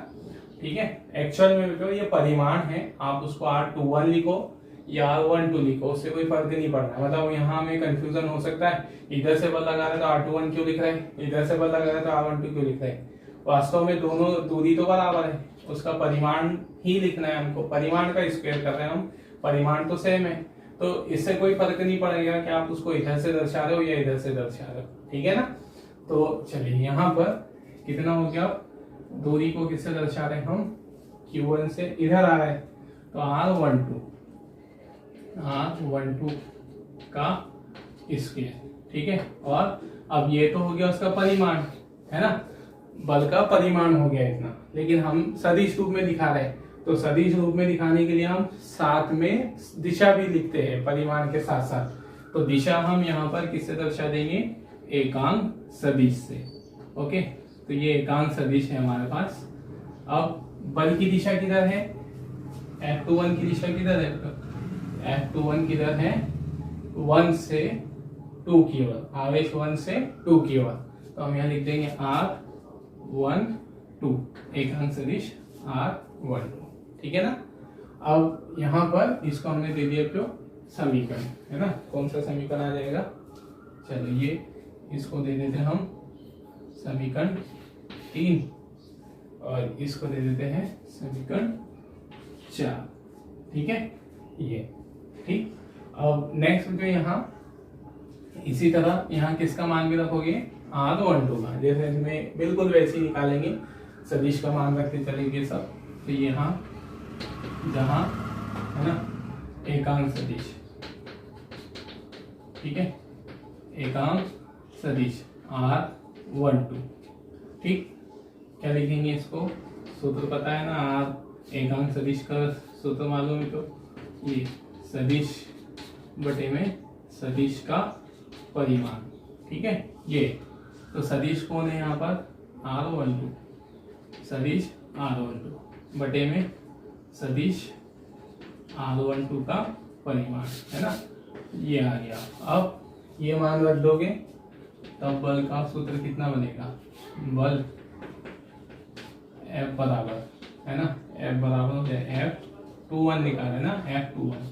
ठीक है, एक्चुअल में जो ये परिमाण है, आप उसको R21 लिखो या R12 लिखो, उससे कोई फर्क नहीं पड़ता। मतलब यहाँ हमें कंफ्यूजन हो सकता है, इधर से बल लगा रहे तो R21 क्यों लिख रहे हैं, इधर से बल लगा रहे तो R12 क्यों लिख रहे हैं। वास्तव में दोनों दूरी तो बराबर है, उसका परिमाण ही लिखना है हमको, परिमाण का स्क्वायर कर रहे हैं हम, परिमाण तो सेम है। तो इससे कोई फर्क नहीं पड़ेगा कि आप उसको इधर से दर्शा रहे हो या इधर से दर्शा रहे हो। ठीक है ना। तो चलिए यहाँ पर कितना हो गया, दूरी को किससे दर्शा रहे हैं हम, Q1 से इधर आ रहा है तो R12 का स्क्वायर। ठीक है, और अब ये तो हो गया उसका परिमाण, है ना, बल का परिमाण हो गया इतना। लेकिन हम सदिश रूप में दिखा रहे हैं, तो सदिश रूप में दिखाने के लिए हम साथ में दिशा भी लिखते हैं परिमाण के साथ साथ। तो दिशा हम यहाँ पर किससे दर्शा देंगे, एकांक सदिश से। ओके, तो ये एकांक सदिश है हमारे पास। अब बल की दिशा किधर है, F21 की दिशा किधर है, F21 किधर है, 1 से 2 की ओर, आवेश 1 से 2 की ओर। तो हम यहाँ लिख देंगे R12, एकांक सदिश R12। ठीक है ना। अब यहाँ पर इसको हमने दे दिया जो समीकरण, है ना। कौन सा समीकरण आ जाएगा, चलिए इसको दे देते हैं हम समीकरण 3 और इसको दे देते हैं समीकरण 4। ठीक है, ये ठीक। अब नेक्स्ट जो यहाँ इसी तरह यहाँ किसका मान भी रखोगे, R12 का, जैसे इसमें बिल्कुल वैसे ही निकालेंगे, सदिश का मान रखते चलेंगे सब। तो यहाँ जहाँ, है ना, एकांक सदिश, ठीक है, एकांक सदिश R12। ठीक, क्या लिखेंगे इसको, सूत्र पता है ना, R एकांक सदिश का सूत्र मालूम है, तो ये सदिश बटे में सदिश का परिमाण। ठीक है, ये तो सदिश कौन है यहाँ पर, R12, सदिश R12 बटे में सदिश R12 का परिमाण, है ना, ये आ गया। अब ये मान रख दोगे तब बल का सूत्र कितना बनेगा, बल F बराबर, है ना, F बराबर हो जाए F21 निकाले ना, F21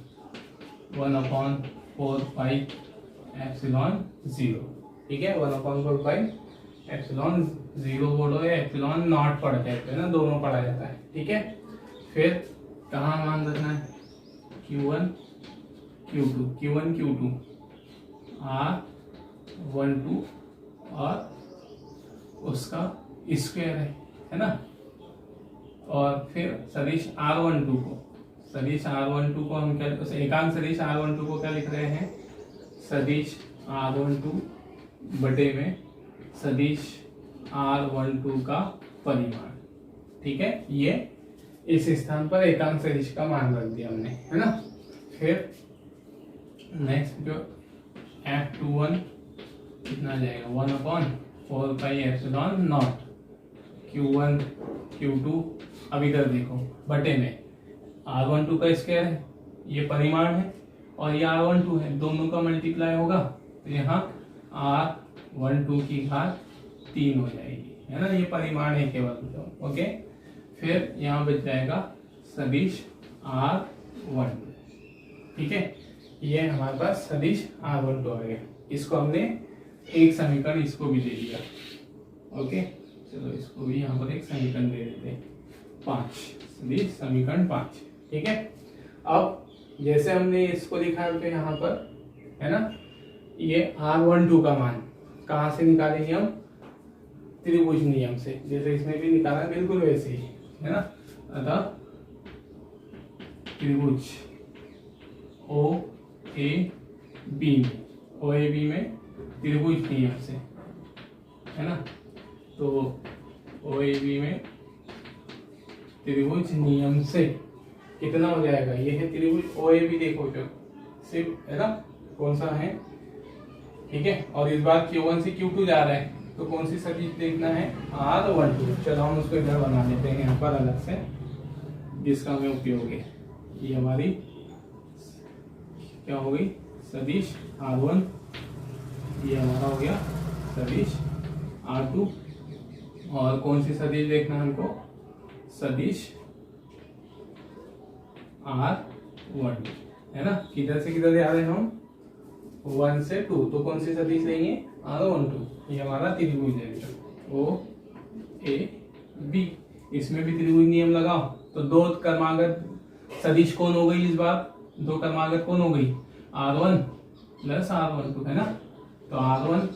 1/4πε0। ठीक है, 1/4πε0 बोलो या एप्सिलॉन नॉट पढ़ जाते हैं ना, दोनों पढ़ा जाता है। ठीक है, फिर कहाँ मान रखना है, Q1 Q2 R12 और उसका स्क्वायर है ना। और फिर सदिश R12 को हम क्या, एकांक सदिश R12 को क्या लिख रहे हैं, सदिश R12 बटे में सदिश R12 का परिमाण। ठीक है, ये इस स्थान पर एकांक सदिश का मान रख दिया हमने, है ना। फिर नेक्स्ट जो F21 कितना जाएगा, 1/4πε0 Q1 Q2। अब इधर देखो बटे में R12 का स्क्वायर है, ये परिमाण है, और ये R12 है, दोनों का मल्टीप्लाई होगा तो यहाँ R12 की घात 3 हो जाएगी, है ना, ये परिमाण है केवल। ओके, फिर यहाँ बच जाएगा सदिश R12। ठीक है, ये हमारे पास सदिश R12 आ गया। इसको हमने एक समीकरण इसको भी दे दिया। ओके, चलो इसको भी यहाँ पर एक समीकरण दे देते हैं 5, सदिश समीकरण 5। ठीक है, अब जैसे हमने इसको लिखा है तो यहाँ पर, है ना, ये R12 का मान कहाँ से निकालेंगे हम, त्रिभुज नियम से, जैसे इसमें भी निकाला बिल्कुल वैसे ही, है ना। अतः त्रिभुज ओ ए बी में, ओ ए बी में त्रिभुज नियम से, है ना। तो ओ ए बी में त्रिभुज नियम से कितना हो जाएगा, ये है त्रिभुज ओ ए बी, देखो जो सिर्फ, है ना, कौन सा है, ठीक है। और इस बार Q1 से Q2 जा रहा है, तो कौन सी सदिश देखना है, R12। चलो हम उसको इधर बना लेते हैं यहाँ पर अलग से, जिसका हमें उपयोग है। ये हमारी क्या हो गई, सदिश R1, ये हमारा हो गया सदिश R2। और कौन सी सदिश देखना है हमको, सदिश R1, है ना। किधर से किधर जा रहे हैं हम, 1 से 2, तो कौन सी सदिश लेंगे, R12। ये हमारा त्रिभुज है ओ ए बी, इसमें भी त्रिभुज नियम लगाओ। तो दो क्रमागत सदिश कौन हो गई इस बार, दो क्रमागत कौन हो गई, R1 प्लस R12, है ना। तो R1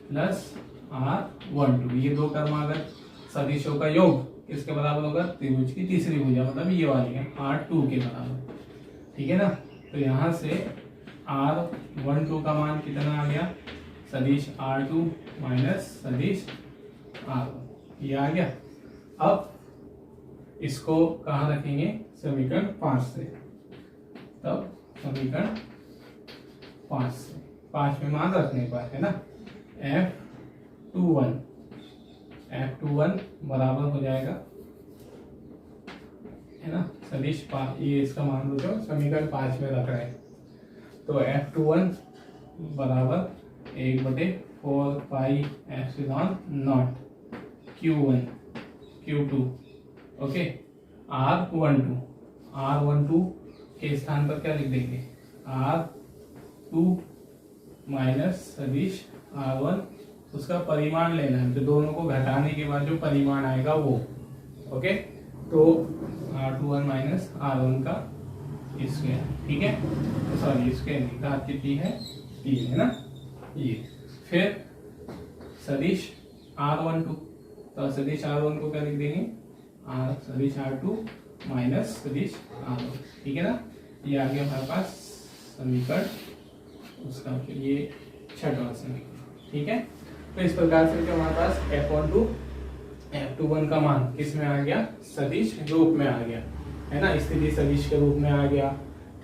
प्लस R12, ये दो क्रमागत सदिशों का योग किसके बराबर होगा, त्रिभुज की तीसरी भुजा, मतलब ये वाली है R2 के बराबर, ठीक है ना। तो यहाँ से R12 का मान कितना आ गया, सदिश R2 माइनस सदिश R1, ये आ गया। अब इसको कहाँ रखेंगे, समीकरण 5 से, तब समीकरण 5 से, 5 में मान रखने पर, है ना, F21 बराबर हो जाएगा, है ना, सदिश ये इसका मान दो जो समीकरण 5 में रख रहे हैं। तो F21 बराबर 1/4 pi epsilon not Q1 Q2, okay. R12 के स्थान पर क्या लिख देंगे, R2 माइनस सदिश R1, उसका परिमाण लेना है, तो दोनों को घटाने के बाद जो परिमाण आएगा वो, ओके। तो R21 माइनस R1 का स्क्वायर, ठीक है, सॉरी स्क्वायर नहीं, घात कितनी है, 3, है ना। ये फिर सदिश R12, तो सदिश R1 को क्या लिख देंगे, सदिश R2 माइनस सदिश R1, ठीक है ना। ये आ गया हमारे पास समीकरण उसका, फिर ये छठवां समीकरण, ठीक है। तो इस प्रकार से जो हमारे पास F12 F21 का मान किस में आ गया, सदिश रूप में आ गया, है ना, स्थिति सदिश के रूप में आ गया,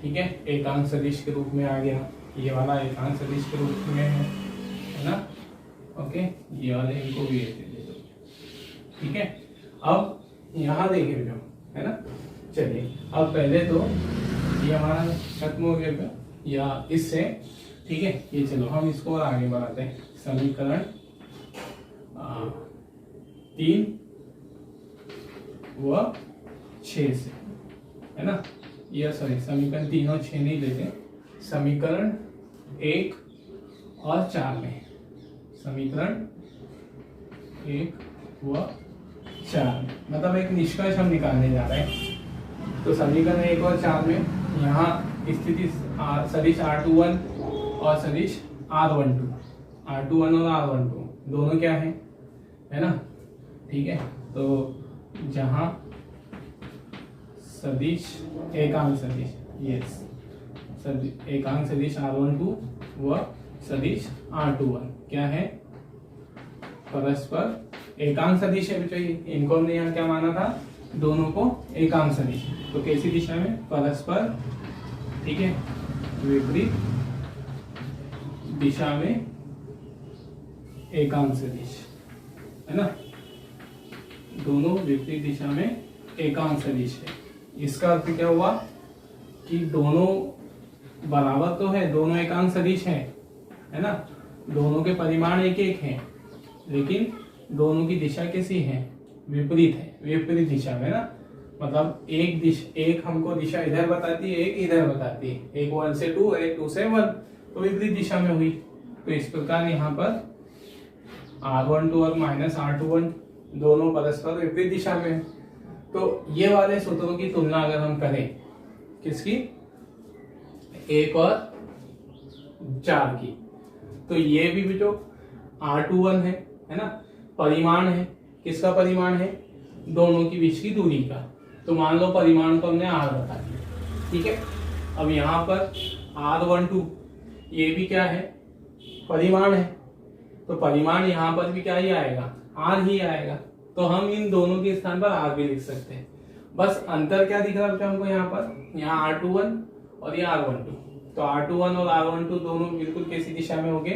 ठीक है, एकांक सदिश के रूप में आ गया, ये वाला एकांक सदिश के रूप में है ना, ओके। ये वाले इनको भी ऐसे दे दो, ठीक है। अब यहाँ देखिए जो, है ना, चलिए अब पहले तो ये हमारा खत्म हो गया या इससे, ठीक है। ये चलो हम इसको और आगे बढ़ाते हैं, समीकरण 3 व 6 से, है ना, या सॉरी समीकरण 3 और 6 नहीं लेते, समीकरण 1 और 4 में, समीकरण 1 व 4 में, मतलब एक निष्कर्ष हम निकालने जा रहे हैं। तो समीकरण 1 और 4 में यहाँ स्थिति सदिश R21 और सदिश R12 और R12 दोनों क्या है ना, ठीक है। तो जहाँ सदिश एकांक सदिश, यस, एकांक सदिश R12 व सदिश R21 क्या है, परस्पर एकांक सदिश है बच्चों। इनको हमने यहाँ क्या माना था, दोनों को एकांक सदिश, तो कैसी दिशा में, परस्पर, ठीक है, विपरीत दिशा में एकांक सदिश, है ना, दोनों विपरीत दिशा में एकांक सदिश है। इसका अर्थ क्या हुआ कि दोनों बराबर तो है, दोनों एकांक सदिश है ना, दोनों के परिमाण एक एक हैं, लेकिन दोनों की दिशा कैसी है, विपरीत है, विपरीत दिशा में ना, मतलब एक हमको दिशा इधर बताती है, एक इधर बताती है, एक 1 से 2 और एक 2 से 1, तो विपरीत दिशा में हुई। तो इस प्रकार यहाँ पर R12 और माइनस R21 दोनों परस्पर विपरीत दिशा में है। तो ये वाले सूत्रों की तुलना अगर हम करें, किसकी, 1 और 4 की, तो ये भी जो R21 है ना, परिमाण है, किसका परिमाण है, दोनों के बीच की दूरी का। तो मान लो परिमाण को हमने R बता दिया, ठीक है। अब यहाँ पर R12 ये भी क्या है, परिमाण है, तो परिमाण यहाँ पर भी क्या ही आएगा, R ही आएगा। तो हम इन दोनों के स्थान पर R भी लिख सकते हैं। बस अंतर क्या दिख रहा है हमको यहाँ पर, यहाँ R21 और ये R12। तो R21 और R12 दोनों बिल्कुल कैसी दिशा में होंगे,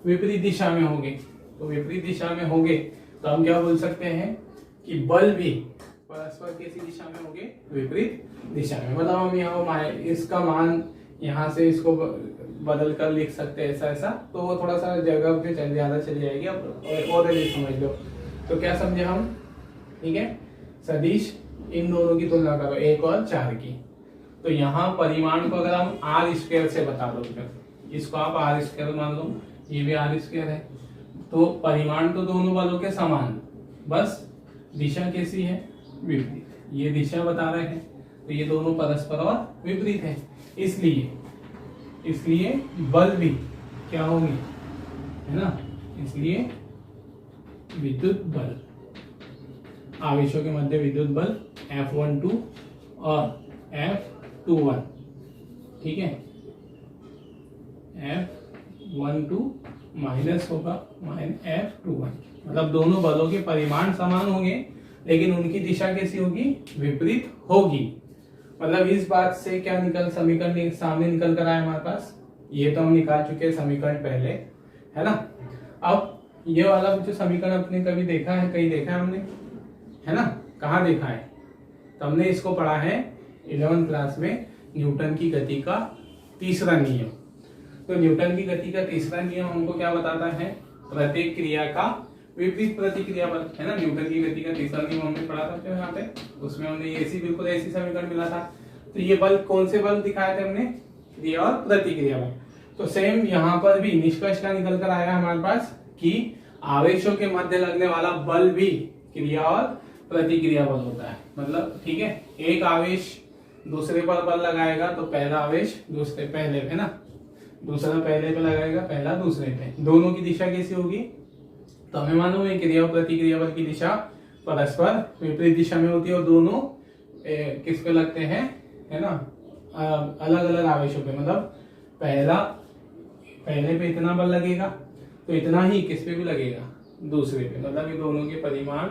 विपरीत दिशा में होंगे। तो विपरीत दिशा में होंगे तो हम क्या बोल सकते हैं कि बल भी परस्पर कैसी दिशा में होंगे, विपरीत दिशा में। मतलब हम यहाँ इसका मान यहाँ से इसको बदल कर लिख सकते हैं ऐसा ऐसा, तो वो थोड़ा सा जगह पे ज्यादा चली जाएगी। अब और समझ लो तो क्या समझे हम, ठीक है। सदिश इन दोनों की तुलना करो, 1 और 4 की। तो यहाँ परिमाण को अगर हम R स्क्वायर से बता दो, फिर इसको आप R स्क्वायर मान लो, ये भी R स्क्वायर है। तो परिमाण तो दोनों बलों के समान, बस दिशा कैसी है, विपरीत। ये दिशा बता रहे हैं, तो ये दोनों परस्पर और विपरीत है। इसलिए बल भी क्या होंगे, है ना। इसलिए विद्युत बल, आवेशों के मध्य विद्युत बल F12 और F21, ठीक है। F12 माइनस होगा F21, मतलब दोनों बलों के परिमाण समान होंगे, लेकिन उनकी दिशा कैसी होगी, विपरीत होगी। मतलब इस बात से क्या समीकरण सामने निकल कर आया हमारे पास, ये तो हम निकाल चुके हैं समीकरण पहले, है ना। अब ये वाला जो समीकरण अपने कभी देखा है, कहीं देखा है हमने, है ना, कहाँ देखा है, तो हमने इसको पढ़ा है 11वीं क्लास में, न्यूटन की गति का तीसरा नियम। तो न्यूटन की गति का तीसरा नियम हमको क्या बताता है, प्रत्येक क्रिया का विपरीत प्रतिक्रिया बल, है ना। न्यूटन की गति का तीसरा नियम हमने पढ़ा था यहाँ पे, उसमें हमने बिल्कुल ऐसी समीकरण मिला था। तो ये बल कौन से बल दिखाए थे हमने, क्रिया और प्रतिक्रिया बल। तो सेम यहाँ पर भी निष्कर्ष क्या निकल कर आया हमारे पास कि आवेशों के मध्य लगने वाला बल भी क्रिया और प्रतिक्रिया बल होता है। मतलब ठीक है, एक आवेश दूसरे पर बल लगाएगा तो पहला आवेश दूसरे पहले पे ना, दूसरा पहले पे लगाएगा, पहला दूसरे पे। दोनों की दिशा कैसी होगी, तो हमें मालूम है क्रिया और प्रतिक्रिया बल की दिशा परस्पर विपरीत दिशा में होती है, और दोनों किस पे लगते हैं, है ना, अलग अलग आवेशों पे। मतलब पहले पे इतना बल लगेगा तो इतना ही किस पे भी लगेगा, दूसरे पे। मतलब ये दोनों के परिमाण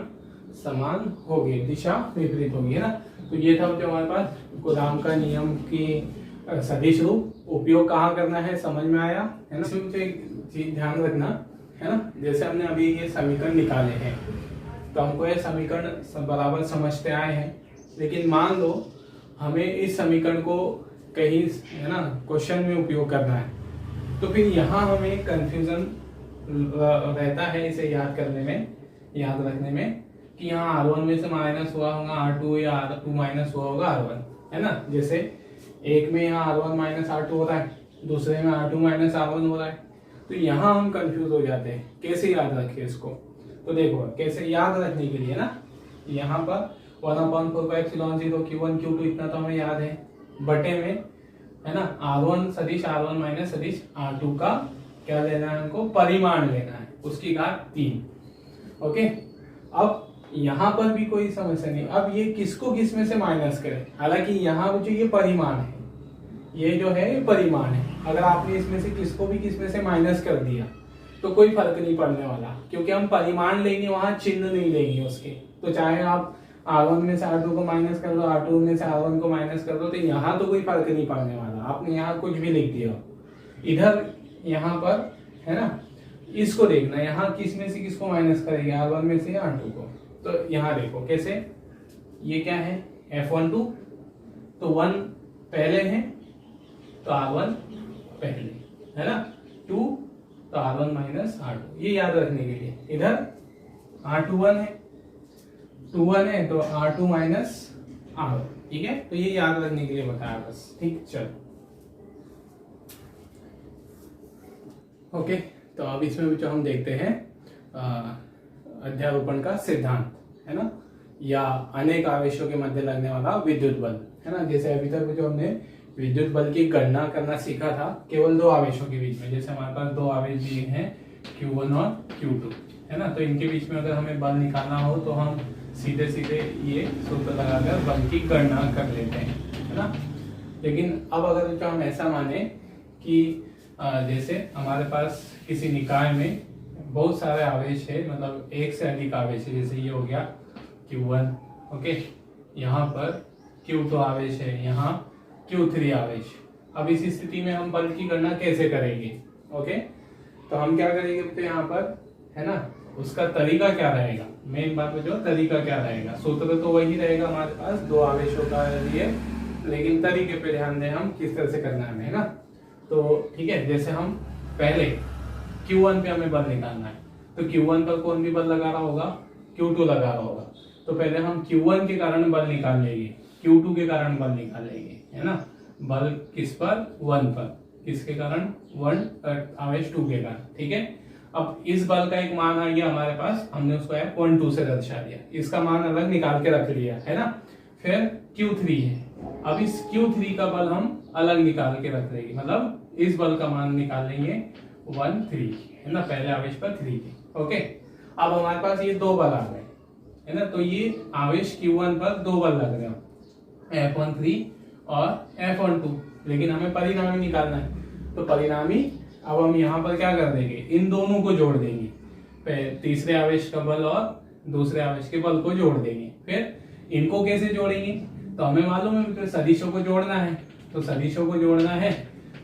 समान होंगे, दिशा विपरीत होगी, है ना। तो ये था जो हमारे पास कूलॉम का नियम की सदिश रूप उपयोग कहाँ करना है, समझ में आया, है ना। इसमें मुझे एक चीज ध्यान रखना, है ना, जैसे हमने अभी ये समीकरण निकाले हैं तो हमको ये समीकरण बराबर समझते आए हैं, लेकिन मान लो हमें इस समीकरण को कहीं, है ना, क्वेश्चन में उपयोग करना है, तो फिर यहाँ हमें कंफ्यूजन रहता है इसे याद करने में, याद रखने में, कि यहाँ R1 में से माइनस हुआ होगा R2 या R2 माइनस हुआ होगा R1, है ना। जैसे एक में यहाँ R1 माइनस R2 हो रहा है, दूसरे में R2 माइनस R1 हो रहा है, तो यहाँ हम कंफ्यूज हो जाते हैं, कैसे याद रखें इसको। तो देखो कैसे याद रखने के लिए ना, यहाँ पर 1/4πε0 Q1 Q2 इतना तो हमें याद है, बटे में, है ना, R1 सदिश R1 माइनस सदिश R2 का क्या लेना है, हमको परिमाण लेना है, उसकी घात 3। ओके, अब यहाँ पर भी कोई समस्या नहीं। अब ये किसको किस में से माइनस करें, हालांकि यहाँ जो ये परिमाण है, ये जो है ये परिमाण है, अगर आपने इसमें से किसको भी किस में से माइनस कर दिया तो कोई फर्क नहीं पड़ने वाला, क्योंकि हम परिमाण लेंगे, वहां चिन्ह नहीं लेंगे उसके। तो चाहे आप R1 में से R2 को माइनस कर दो, R2 में से R1 को माइनस कर दो, तो यहाँ तो कोई फर्क नहीं पड़ने वाला। आपने यहाँ कुछ भी लिख दिया, इधर यहाँ पर, है ना, इसको देखना, यहाँ किस में से किसको माइनस करेंगे, R1 में से R2 को। तो यहाँ देखो कैसे, ये क्या है F12, तो 1 पहले है तो R1 पहले, है ना, 2 तो R1 माइनस R2, ये याद रखने के लिए। इधर R21 है, 2 है तो R2 माइनस R1, ठीक है। तो ये याद रखने के लिए बताया बस, ठीक। चलो ओके, तो अब इसमें जो हम देखते हैं अध्यारोपण का सिद्धांत, है ना, या अनेक आवेशों के मध्य लगने वाला विद्युत बल, है ना। जैसे अभी तक जो हमने विद्युत बल की गणना करना सीखा था केवल 2 आवेशों के बीच में, जैसे हमारे पास 2 आवेश दिए हैं Q1 और Q2, है ना। तो इनके बीच में अगर हमें बल निकालना हो तो हम सीधे सीधे ये सूत्र लगाकर बल की गणना कर लेते हैं, है ना। लेकिन अब अगर जो हम ऐसा माने कि जैसे हमारे पास किसी निकाय में बहुत सारे आवेश है, मतलब एक से अधिक आवेश है, जैसे ये हो गया Q1, ओके, यहाँ पर Q2 आवेश है, यहाँ Q3 आवेश। अब इस स्थिति में हम बल की गणना कैसे करेंगे, ओके। तो हम क्या करेंगे, तो यहाँ पर, है ना, उसका तरीका क्या रहेगा, मेन बात में जो तरीका क्या रहेगा, सूत्र तो वही रहेगा हमारे पास दो आवेशों का लिए, लेकिन तरीके पे ध्यान दें हम किस तरह से करना है ना। तो ठीक है, जैसे हम पहले Q1 पे हमें बल निकालना है, तो Q1 पर कौन भी बल लगा रहा होगा, Q2 लगा रहा होगा। तो पहले हम Q1 के कारण बल निकाल लेंगे, Q2 के कारण बल निकाल लेंगे, है ना। बल किस पर, 1 पर, किसके कारण, 1 आवेश 2 के कारण, ठीक है। अब इस बल का एक मान आ गया हमारे पास, हमने उसको F12 से दर्शा दिया, इसका मान अलग निकाल के रख लिया, है ना। फिर Q3 है, अब इस Q3 का बल हम अलग निकाल के रख लेंगे, मतलब इस बल का मान निकाल लेंगे 1 3, है ना, पहले आवेश पर 3 के, ओके। अब हमारे पास ये दो बल आ गए, है ना। तो ये आवेश Q1 पर दो बल लग रहे हैं, F13 और F12, लेकिन हमें परिणामी निकालना है। तो परिणामी अब हम यहाँ पर क्या कर देंगे, इन दोनों को जोड़ देंगे, तीसरे आवेश का बल और दूसरे आवेश के बल को जोड़ देंगे। फिर इनको कैसे जोड़ेंगे, तो हमें मालूम है कि सदिशों को जोड़ना है, तो सदिशों को जोड़ना है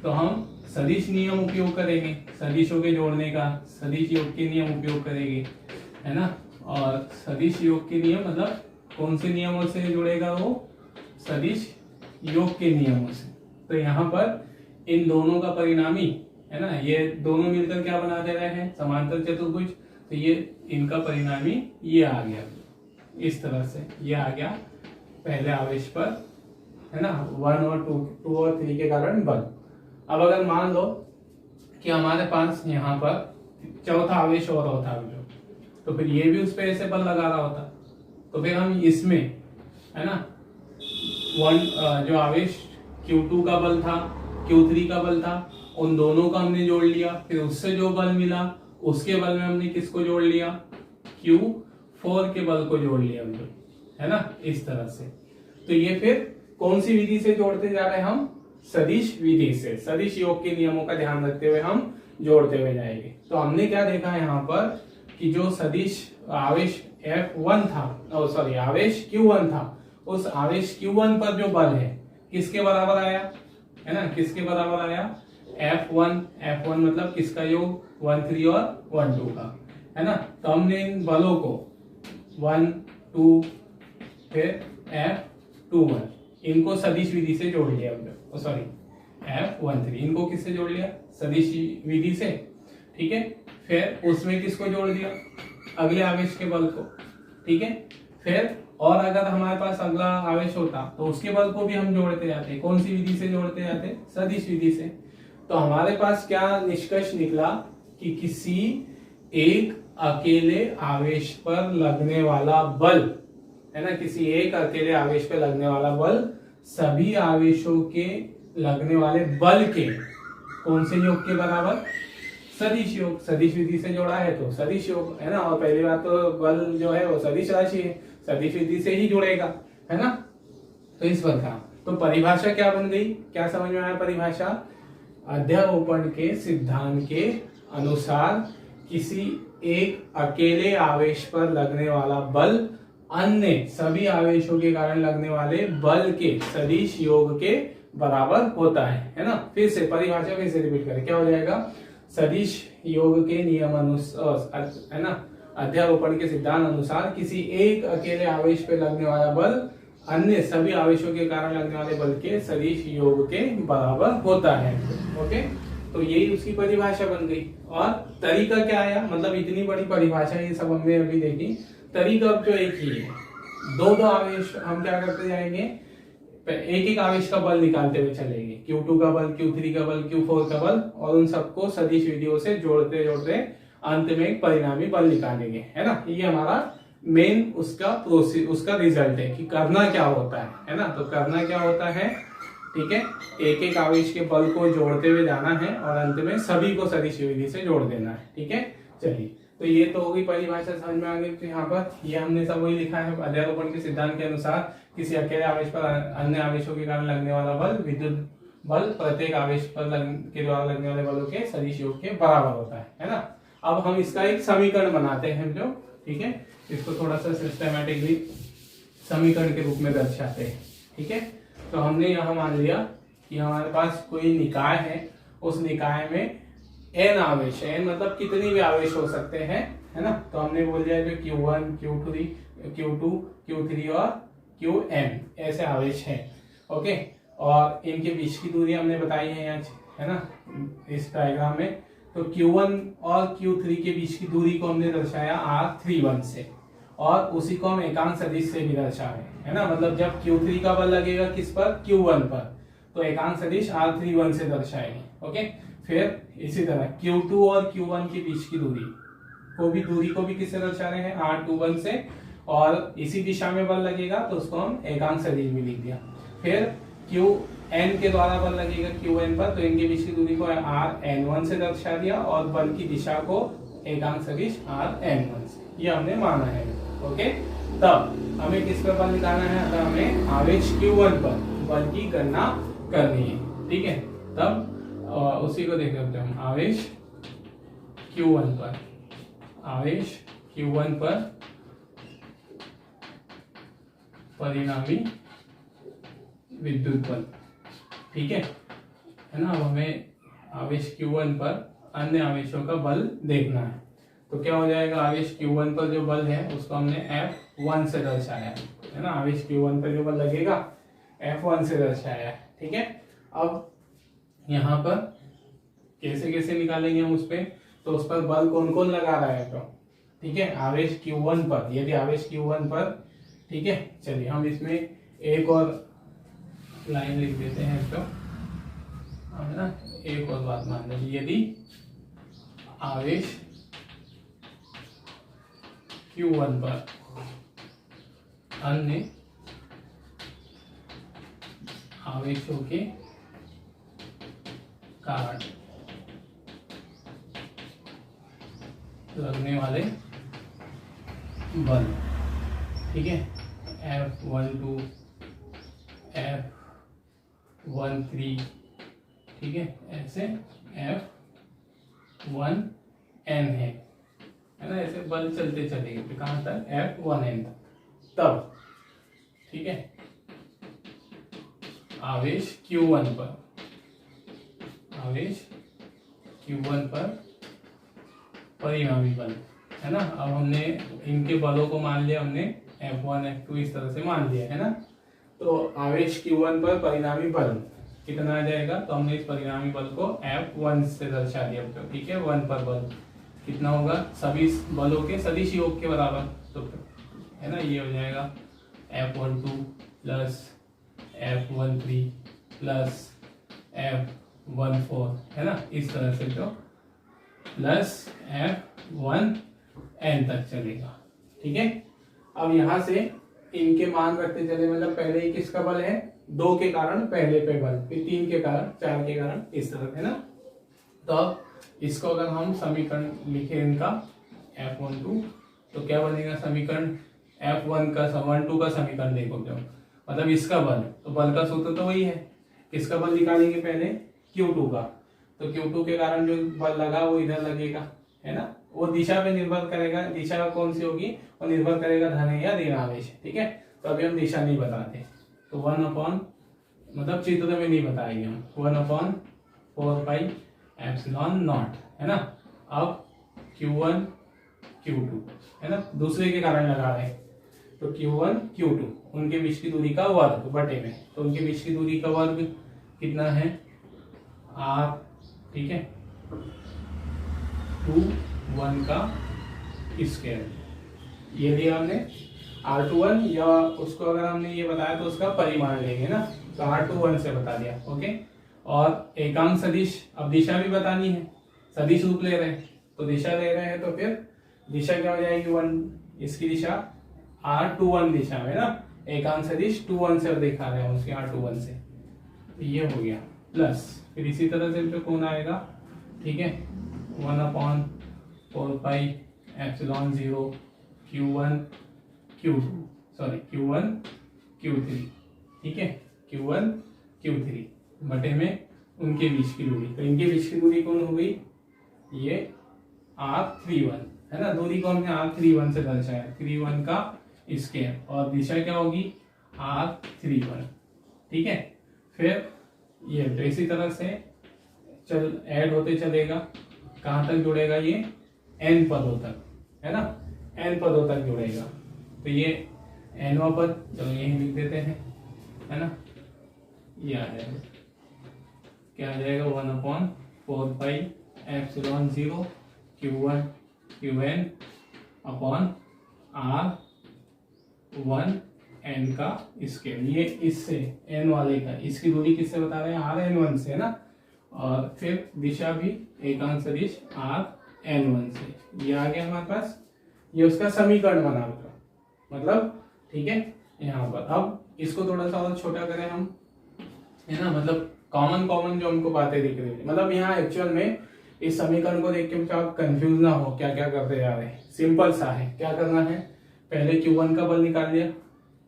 तो हम सदिश नियम उपयोग करेंगे, सदिशों के जोड़ने का सदिश योग के नियम उपयोग करेंगे, है ना। और सदिश योग के नियम मतलब कौन से नियमों से जुड़ेगा, वो सदिश योग के नियमों से। तो यहाँ पर इन दोनों का परिणामी, है ना, ये दोनों मिलकर क्या बना दे रहे हैं, समांतर चतुर्भुज। तो ये इनका परिणामी ये आ गया, इस तरह से ये आ गया पहले आवेश पर, है ना, 1 और 2 और 3 के कारण बल। अब अगर मान लो कि हमारे पास यहाँ पर चौथा आवेश और होता है, तो फिर ये भी उस पर ऐसे बल लगा रहा होता, तो फिर हम इसमें, है ना, जो आवेश Q2 का बल था, Q3 का बल था, उन दोनों का हमने जोड़ लिया, फिर उससे जो बल मिला उसके बल में हमने किसको जोड़ लिया, Q4 के बल को जोड़ लिया हमने, है ना, इस तरह से। तो ये फिर कौन सी विधि से जोड़ते जा रहे हैं हम, सदिश विधि से, सदिश योग के नियमों का ध्यान रखते हुए हम जोड़ते हुए जाएंगे। तो हमने क्या देखा है यहाँ पर कि जो सदिश आवेश F1 था, सॉरी आवेश Q1 था, उस आवेश Q1 पर जो बल है किसके बराबर आया, है ना, किसके बराबर आया, F1 मतलब किसका योग, 1 3 और 1 2 का, है ना। तो हमने इन बलों को 1 2 फिर F21 इनको सदिश विधि से जोड़ लिया, सॉरी F13 इनको किससे जोड़ लिया, सदिश विधि से, ठीक है। फिर उसमें किसको जोड़ दिया, अगले आवेश के बल को, ठीक है। फिर और अगर हमारे पास अगला आवेश होता तो उसके बल को भी हम जोड़ते जाते, कौन सी विधि से जोड़ते जाते, सदिश विधि से। तो हमारे पास क्या निष्कर्ष निकला कि किसी एक अकेले आवेश पर लगने वाला बल, है ना, किसी एक अकेले आवेश पर लगने वाला बल सभी आवेशों के लगने वाले बल के कौन से योग के बराबर, सदिश योग, सदिश विधि से जोड़ा है तो सदिश योग, है ना। और पहली बात तो बल जो है वो सदिश राशि है, सदिश विधि से ही जुड़ेगा, है ना। तो इस प्रकार तो परिभाषा क्या बन गई, क्या समझ में आया परिभाषा, अध्यारोपण के सिद्धांत के अनुसार किसी एक अकेले आवेश पर लगने वाला बल अन्य सभी आवेशों के कारण लगने वाले बल के सदिश योग के बराबर होता है ना। फिर से परिभाषा फिर से रिपीट करें, क्या हो जाएगा, सदिश योग के नियम अनुसार, है ना, अध्यारोपण के सिद्धांत अनुसार किसी एक अकेले आवेश पे लगने वाला बल अन्य सभी आवेशों के कारण लगने वाले बल के सदिश योग के बराबर होता है, ओके। तो यही उसकी परिभाषा बन गई। और तरीका क्या आया, मतलब इतनी बड़ी परिभाषा ये सब हमने अभी देखी, तरीका अब जो एक ही है, दो आवेश हम क्या करते जाएंगे, एक एक आवेश का बल निकालते हुए चलेंगे, Q2 का बल, Q3 का बल, Q4 का बल, और उन सबको सदिश विधियों से जोड़ते जोड़ते अंत में एक परिणामी बल निकालेंगे, है ना। ये हमारा मेन उसका रिजल्ट है कि करना क्या होता है ना। तो करना क्या होता है, ठीक है। एक एक आवेश के बल को जोड़ते हुए जाना है और अंत में सभी को सदिश विधि से जोड़ देना है। ठीक है, चलिए तो ये तो होगी परिभाषा समझ में आ गई। तो यहाँ पर ये हमने सब वही लिखा है, अध्यारोपण के सिद्धांत के अनुसार किसी अकेले आवेश पर अन्य आवेशों के कारण लगने वाला बल विद्युत बल प्रत्येक आवेश पर के द्वारा लगने वाले बलों के सदिश योग के बराबर होता है ना। अब हम इसका एक समीकरण बनाते हैं जो, ठीक है, इसको थोड़ा सा सिस्टमैटिकली समीकरण के रूप में दर्शाते हैं। ठीक है, तो हमने यहाँ मान लिया कि हमारे पास कोई निकाय है, उस निकाय में n आवेश है, n मतलब कितनी भी आवेश हो सकते हैं, है ना। तो हमने बोल दिया जो Q1, Q2, Q3 और Qn ऐसे आवेश हैं। ओके, और इनके बीच की दूरी हमने बताई है यहाँ, है ना, इस डायग्राम में। तो Q1 और Q3 के बीच की दूरी को हमने दर्शाया R31 से, और उसी को हम एकांक सदिश से भी दर्शाए, है ना। मतलब जब Q3 का बल लगेगा किस पर, Q1 पर, तो एकांक सदिश R31 से दर्शाएंगे। ओके, फिर इसी तरह Q2 और Q1 के बीच की दूरी को भी किससे दर्शा रहे हैं, R21 से, और इसी दिशा में बल लगेगा तो उसको हम एकांक सदिश भी लिख दिया। फिर Qn के द्वारा बल लगेगा Qn पर, तो इनके बीच की दूरी को Rn1 से दर्शा दिया और बल की दिशा को एकांक सदिश Rn1 से, ये हमने माना है। ओके, तब हमें किस पर बल निकालना है, अगर हमें आवेश Q1 पर बल की गणना करनी है। ठीक है, तब उसी को देख सकते हम, आवेश Q1 पर परिणामी विद्युत बल। ठीक है ना। अब हमें आवेश Q1 पर अन्य आवेशों का बल देखना है, तो क्या हो जाएगा, आवेश Q1 पर जो बल है उसको हमने F1 से दर्शाया है ना। आवेश Q1 पर जो बल लगेगा F1 से दर्शाया है। ठीक है, अब यहाँ पर कैसे कैसे निकालेंगे हम उस पे, तो उस पर बल कौन कौन लगा रहा है, तो ठीक है, आवेश Q1 पर, यदि आवेश Q1 पर, ठीक है, चलिए हम इसमें एक और लाइन लिख देते हैं, तो है ना, एक और बात मान लीजिए, यदि आवेश Q1 पर अन्य आवेशों के कारण लगने वाले बल, ठीक है, F12, F13, ठीक है, ऐसे F1n है ना, ऐसे बल चलते चलेंगे कहाँ तक, F1n तक। तब ठीक है, आवेश Q1 पर परिणामी बल, है ना। अब हमने इनके बलों को मान लिया, हमने F1, F2 इस तरह से मान लिया, है ना। तो आवेश Q1 पर परिणामी बल कितना आ जाएगा, तो हमने इस परिणामी बल को F1 से दर्शा दिया, ठीक है। 1 पर बल कितना होगा, सभी बलों के सदिश योग के बराबर, तो है ना, ये हो जाएगा F12 plus F13 plus F14, है ना, इस तरह से, तो प्लस F1n तक चलेगा। ठीक है, अब यहां से इनके मान रखते चले, मतलब पहले ही किसका बल है, 2 के कारण पहले पे बल, फिर 3 के कारण, 4 के कारण, इस तरह, है ना। तो अब इसको अगर हम समीकरण लिखे इनका F12, तो क्या बनेगा समीकरण, F1 का 1-2 का समीकरण देखो, क्या मतलब इसका बल, तो बल का सूत्र तो वही है, किसका बल निकालेंगे पहले, Q2 का, तो Q2 के कारण जो बल लगा वो इधर लगेगा, है ना। वो दिशा पे निर्भर करेगा, दिशा कौन सी होगी, वो निर्भर करेगा धन या ऋण आवेश, ठीक है। तो अभी हम दिशा नहीं बताते, तो 1/, मतलब चित्र में नहीं बताएंगे हम, 1/4πε0, है ना। अब Q1 Q2, है ना, दूसरे के कारण लगा रहे हैं, तो Q1 Q2 उनके बीच की दूरी का वर्ग बटे में, तो उनके बीच की दूरी का वर्ग कितना है, R, ठीक है, 2 1 का स्क्वायर। ये दिया हमने R21, या उसको अगर हमने ये बताया तो उसका परिमाण लेंगे ना, तो R21 से बता दिया। ओके, और एकांक सदिश, अब दिशा भी बतानी है, सदिश रूप ले रहे हैं तो दिशा ले रहे हैं, तो फिर दिशा क्या हो जाएगी, 1, इसकी दिशा R21 दिशा में ना, एकांक सदिश 21 से दिखा रहे हैं उसके R21 से, ये हो गया प्लस, फिर इसी तरह से जो कौन आएगा, ठीक है, 1/4πε0 Q1 Q2 sorry Q1 Q3, ठीक है, Q1 Q3 बटे में उनके बीच की दूरी। तो इनके बीच की दूरी कौन हो गई, ये R31 है ना, दूरी को हमने R31 से दर्शाया, 31 का स्क्वायर, और दिशा क्या होगी R31, ठीक है। फिर ये तो इसी तरह से चल ऐड होते चलेगा, कहाँ तक जुड़ेगा, ये n पदों तक, है ना, n पदों तक जुड़ेगा। तो ये nवां पद, चलो यही लिख देते हैं, है ना, ये आ जाएगा, क्या आ जाएगा, 1/4πε0 Q1 Qn upon R1 n का स्केल, ये इससे n वाले का, इसकी दूरी किससे बता रहे हैं, Rn1 से, है ना, और फिर दिशा भी एकांक सदिश Rn1 से, ये आ गया हमारे पास, ये उसका समीकरण बना होगा, मतलब ठीक है। यहाँ पर अब इसको थोड़ा सा और छोटा करें हम, है ना, मतलब कॉमन जो हमको बातें दिख रही है, मतलब यहाँ एक्चुअल में इस समीकरण को देख के आप कंफ्यूज ना हो क्या क्या करते जा रहे हैं, सिंपल सा है। क्या करना है, पहले Q1 का बल निकाल लिया,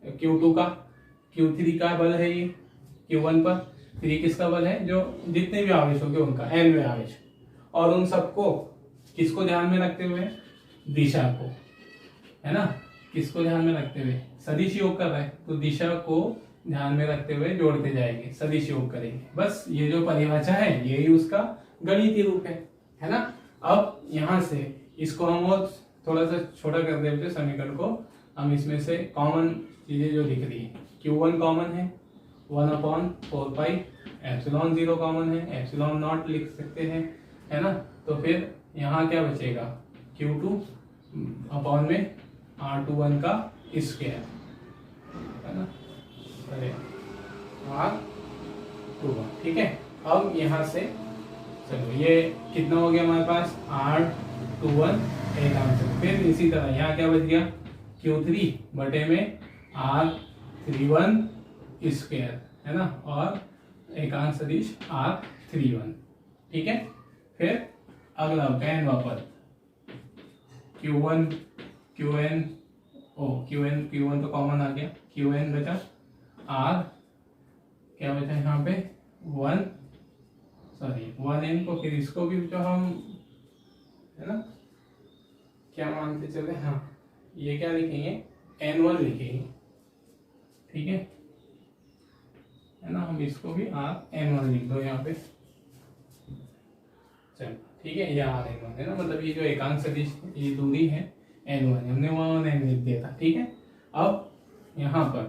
Q2 का, Q3 का बल है ये Q1 पर, फिर ये किसका बल है, जो जितने भी आवेश होंगे उनका, n में आवेश, और उन सबको किसको ध्यान में रखते हुए, दिशा को, है ना, किसको ध्यान में रखते हुए, सदिश योग कर रहे हैं तो दिशा को ध्यान में रखते हुए जोड़ते जाएंगे, सदिश योग करेंगे। बस ये जो परिभाषा है यही उसका गणितीय रूप है ना। अब यहाँ से इसको हम और थोड़ा सा छोटा कर देते समीकरण को, हम इसमें से कॉमन चीजें जो दिख रही है, Q1 कॉमन है, 1/4πε0 कॉमन है, एप्सिलॉन नॉट लिख सकते हैं, है ना। तो फिर यहाँ क्या बचेगा, Q2 अपॉन में R21 का स्क्वायर, है ना, अरे R21, ठीक है। अब यहाँ से चलो ये कितना हो गया हमारे पास, R21 एक आंसर। फिर इसी तरह यहाँ क्या बच गया, Q3 बटे में R31 स्क्वायर, है ना, और एकांक सदिश R31, ठीक है। फिर अगला n वापस Q1 Qn Q1 तो कॉमन आ गया, Qn बचा, R क्या बचा यहाँ पे 1n को, फिर इसको भी जो हम, है ना, क्या मानते चले, हाँ ये क्या लिखेंगे, n1 लिखेंगे, ठीक है ना, हम इसको भी Rn1 लिख दो यहाँ पे, चलो ठीक है, ये Rn1 है ना, मतलब ये जो एकांक सदिश ये दूरी है n1, हमने 1n लिख दिया था, ठीक है। अब यहाँ पर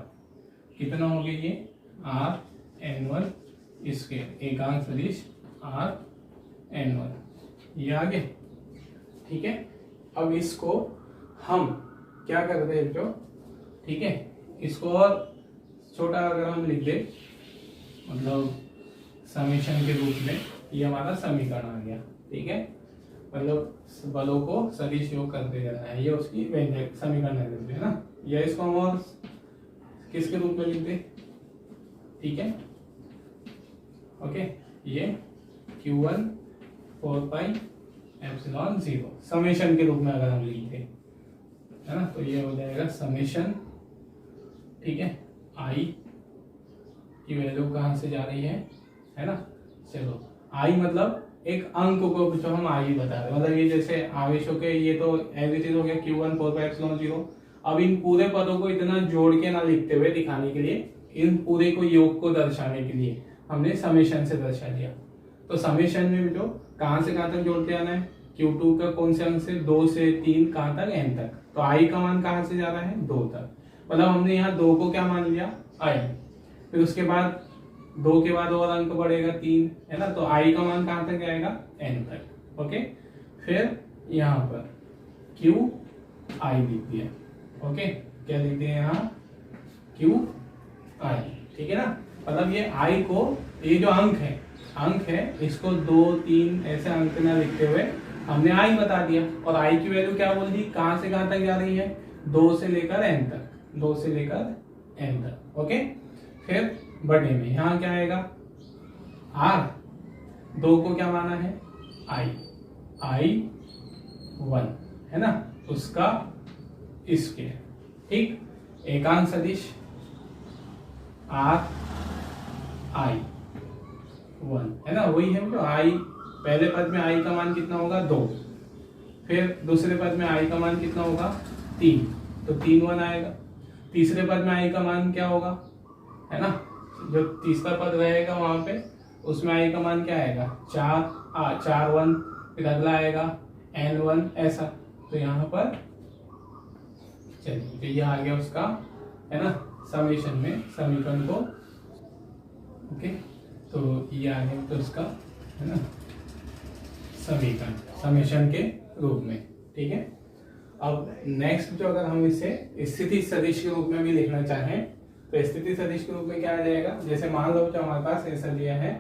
कितना हो गया, ये Rn1 स्क्वायर एकांक सदिश Rn1, ये आ गया, ठीक है। अब इसको हम क्या करते हैं जो, ठीक है, इसको और छोटा अगर हम लिख दे, मतलब समीशन के रूप में, ये हमारा समीकरण आ गया, ठीक है, मतलब बलों को सदिश योग करते जाना है, ये उसकी व्यंजक समीकरण है ना। या इसको हम और किसके रूप में लिख दे, ठीक है, ओके, ये Q1 4πε0 समेशन के रूप में अगर हम लिखते, है ना, तो ये हो जाएगा समेशन, ठीक है, आई की वैल्यू कहाँ से जा रही है ना, चलो आई मतलब एक अंक को जो हम आई बता रहे हैं, मतलब ये जैसे आवेशों के, ये तो एज इट इज हो गया Q1 4πε0। अब इन पूरे पदों को इतना जोड़ के ना लिखते हुए दिखाने के लिए, इन पूरे को योग को दर्शाने के लिए हमने समेशन से दर्शा दिया। तो समेशन में जो कहां से कहां तक जोड़ते आना है, Q2 का कौन से अंक से, 2 से 3 कहां तक, n तक। तो आई का मान कहां से जा रहा है, 2 तक, मतलब हमने यहाँ 2 को क्या मान लिया, आई। फिर उसके बाद 2 के बाद और अंक बढ़ेगा 3, है ना, तो आई का मान कहां तक जाएगा, n तक, ओके। फिर यहाँ पर Q आई लिख दिया, ओके, क्या लिख दिया यहाँ, Q आई, ठीक है ना। मतलब ये आई को, ये जो अंक है इसको 2 3 ऐसे अंक ना लिखते हुए हमने आई बता दिया, और आई की वैल्यू क्या बोल दी, कहां से कहां तक जा रही है, 2 से लेकर n तक, 2 से लेकर n तक, ओके। फिर बटे में यहाँ क्या आएगा, आर, 2 को क्या माना है आई 1 है ना, उसका स्क्वायर। ठीक, एकांक सदिश आर आई 1 है ना, वही है। तो आई पहले पद में आई का मान कितना होगा 2, फिर दूसरे पद में आई का मान कितना होगा 3, तो 3 1 आएगा। तीसरे पद में आई का मान क्या होगा, है ना, जो तीसरा पद रहेगा वहां पे उसमें आई का मान क्या आएगा 4 1, फिर अगला आएगा n1 ऐसा। तो यहाँ पर चलिए, तो ये आ गया उसका, है ना, समेशन में समीकरण को। ओके, तो ये आ गया तो उसका, है ना, समीकरण समेशन के रूप में। ठीक है, अब नेक्स्ट जो अगर हम इसे स्थिति सदिश के रूप में भी लिखना चाहें तो स्थिति सदिश के रूप में क्या आ जाएगा, जैसे मान लो जो हमारे पास ऐसा दिया है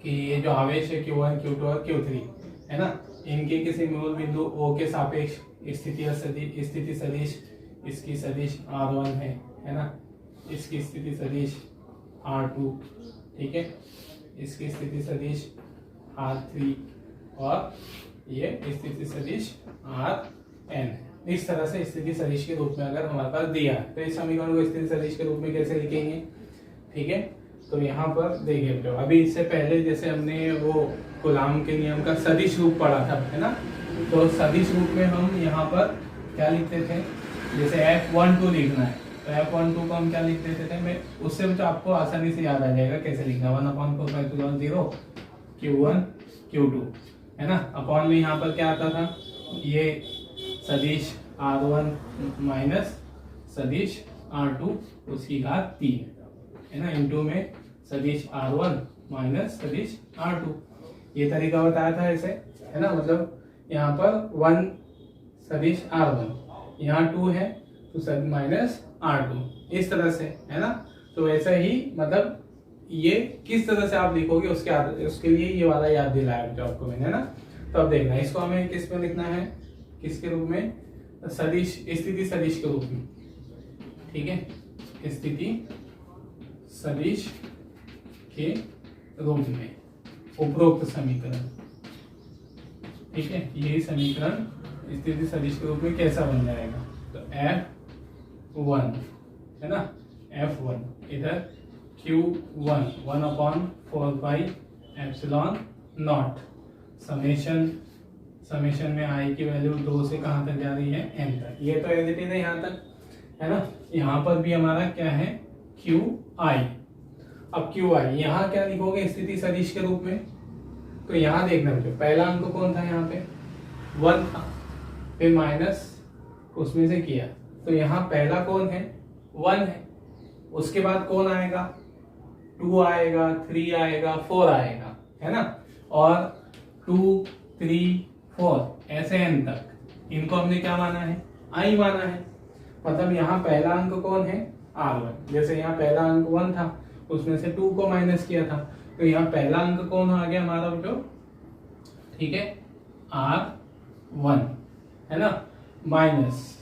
कि ये जो आवेश है Q1 Q2 और Q3 है ना, इनके किसी मूल बिंदु O के सापेक्ष स्थिति सदिश, इसकी सदिश R1 है ना, इसकी स्थिति सदिश R2, ठीक है, इसकी स्थिति सदिश R3 और ये स्थिति सदिश Rn। इस तरह से स्थिति सदिश के रूप में अगर हमारे पास दिया है तो इस समीकरण को स्थिति सदिश के रूप में कैसे लिखेंगे। ठीक है, तो यहाँ पर देखिए, तो अभी इससे पहले जैसे हमने वो कूलाम के नियम का सदिश रूप पढ़ा था, है ना, तो सदिश रूप में हम यहाँ पर क्या लिखते थे, जैसे F12 लिखना है तो F12 को हम क्या लिख देते थे, मैं उससे तो आपको आसानी से याद आ जाएगा कैसे लिखना, 1/4 Q1 Q2 है ना, अपॉन में यहाँ पर क्या आता था, ये सदिश R1 माइनस सदिश R2 उसकी घात 3 है ना, इनटू में सदिश R1 माइनस सदिश R2। ये तरीका बताया था ऐसे, है ना, मतलब यहाँ पर 1 सदिश R1, यहाँ 2 है तो सदिश माइनस R2, इस तरह से, है ना। तो ऐसा ही मतलब ये किस तरह से आप लिखोगे उसके लिए ये वाला याद दिलाया जो आपको मैंने, है ना। तो अब देखना इसको हमें किस में लिखना है, किसके रूप में, सदिश स्थिति सदिश के रूप में। ठीक है, स्थिति सदिश के रूप में उपरोक्त समीकरण। ठीक है, यही समीकरण स्थिति सदिश के रूप में कैसा बन जाएगा, तो F1 है ना, F1 इधर Q1 1/4πε0 समेशन में आई की वैल्यू 2 से कहां तक जा रही है n तक, ये तो एज इट इज है यहाँ तक, है ना। यहाँ पर भी हमारा क्या है QI। अब QI यहाँ क्या लिखोगे स्थिति सदिश के रूप में, तो यहाँ देखना मुझे पहला अंक कौन था, यहाँ पे 1 था, फिर माइनस उसमें से किया, तो यहाँ पहला कौन है 1 है, उसके बाद कौन आएगा 2 आएगा, 3 आएगा, 4 आएगा, है ना, और 2 3 4 ऐसे n तक, इनको हमने क्या माना है I माना है। मतलब यहाँ पहला अंक कौन है R1, जैसे यहाँ पहला अंक 1 था उसमें से 2 को माइनस किया था, तो यहाँ पहला अंक कौन आ गया हमारा जो, ठीक है, R1 है ना, माइनस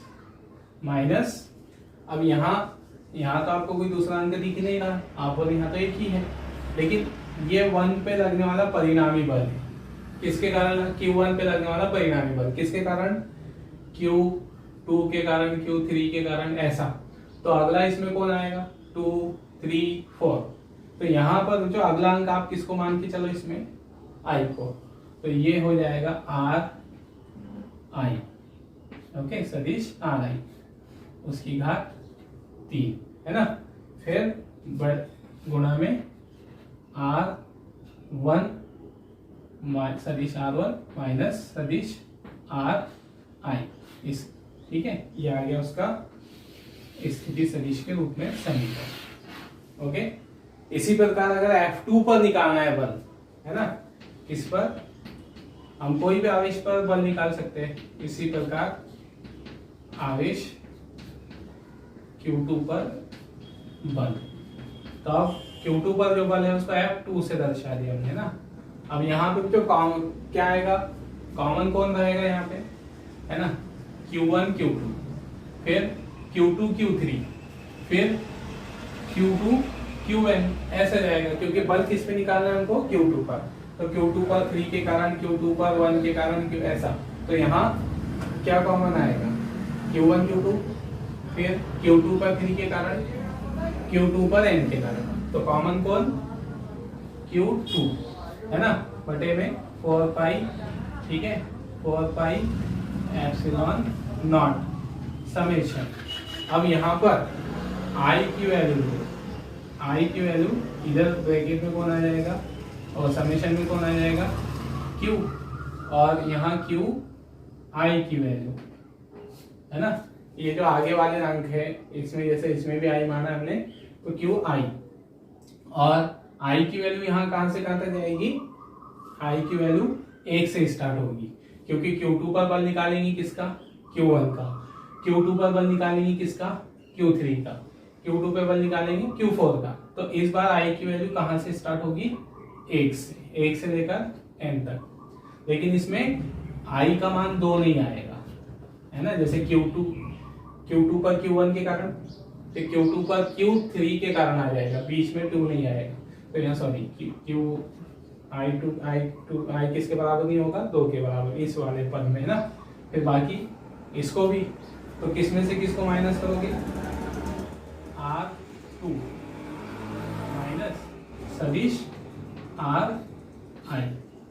अब यहाँ तो आपको कोई दूसरा अंक दिख नहीं रहा, आप बोले यहाँ तो एक ही है, लेकिन ये 1 पे लगने वाला परिणामी बल है, किसके कारण, Q1 पे लगने वाला परिणामी बल किसके कारण, Q2 के कारण, Q3 के कारण, ऐसा। तो अगला इसमें कौन आएगा 2 3 4, तो यहाँ पर जो अगला अंक आप किसको मान के चलो इसमें I को, तो ये हो जाएगा RI, ओके, सदिश RI उसकी घात 3 है ना, फिर गुणा में R1 सदिश R1 माइनस सदिश RI, इस, ठीक है, ये आ गया उसका स्थिति सदिश के रूप में समीकरण। ओके, इसी प्रकार अगर F2 पर निकालना है बल, है ना, इस पर हम कोई भी आवेश पर बल निकाल सकते हैं, इसी प्रकार आवेश Q2 पर बल, तो अब Q2 पर जो बल है उसको F2 से दर्शा दिया हमने ना। अब यहाँ पे जो क्या आएगा, कॉमन कौन रहेगा यहाँ पे, है ना, Q1 Q2, फिर Q2 Q3, फिर Q2 Qn ऐसा जाएगा, क्योंकि बल किस पे निकालना है हमको, Q2 पर। तो Q2 पर 3 के कारण, Q2 पर 1 के कारण, Q ऐसा। तो यहाँ क्या कॉमन आएगा, Q1 Q2, फिर Q2 पर 3 के कारण, Q2 पर n के कारण। तो कॉमन कौन, Q2 है ना, बटे में 4 पाई, ठीक है, 4 पाई एप्सिलॉन नॉट समेशन। अब यहाँ पर I की वैल्यू इधर ब्रैकेट में कौन आ जाएगा और समेशन में कौन आ जाएगा, Q, और यहाँ Q I की वैल्यू है ना, ये जो आगे वाले अंक है इसमें, जैसे इसमें भी I माना हमने, तो Q I, और I की वैल्यू यहाँ कहाँ से कहाँ तक जाएगी, I की वैल्यू 1 से स्टार्ट होगी, क्योंकि Q2 पर बल निकालेंगे किसका, Q1 का, Q2 पर बल निकालेंगे किसका, Q3 का, Q2 पे बल निकालेंगे Q4 का। तो इस बार I की वैल्यू कहाँ से स्टार्ट होगी, 1 से लेकर n तक। लेकिन इसमें I का मान 2 नहीं आएगा, है ना, जैसे Q2 पर Q1 के कारण, तो Q2 पर Q3 के कारण आ जाएगा, बीच में 2 नहीं आएगा। तो यहाँ सॉरी, I किसके बराबर नहीं होगा, 2 के बराबर, इस वाले पद में, है ना। फिर बाकी इसको भी, तो किसमें से किसको माइनस करोगे, R2 माइनस सदिश RI,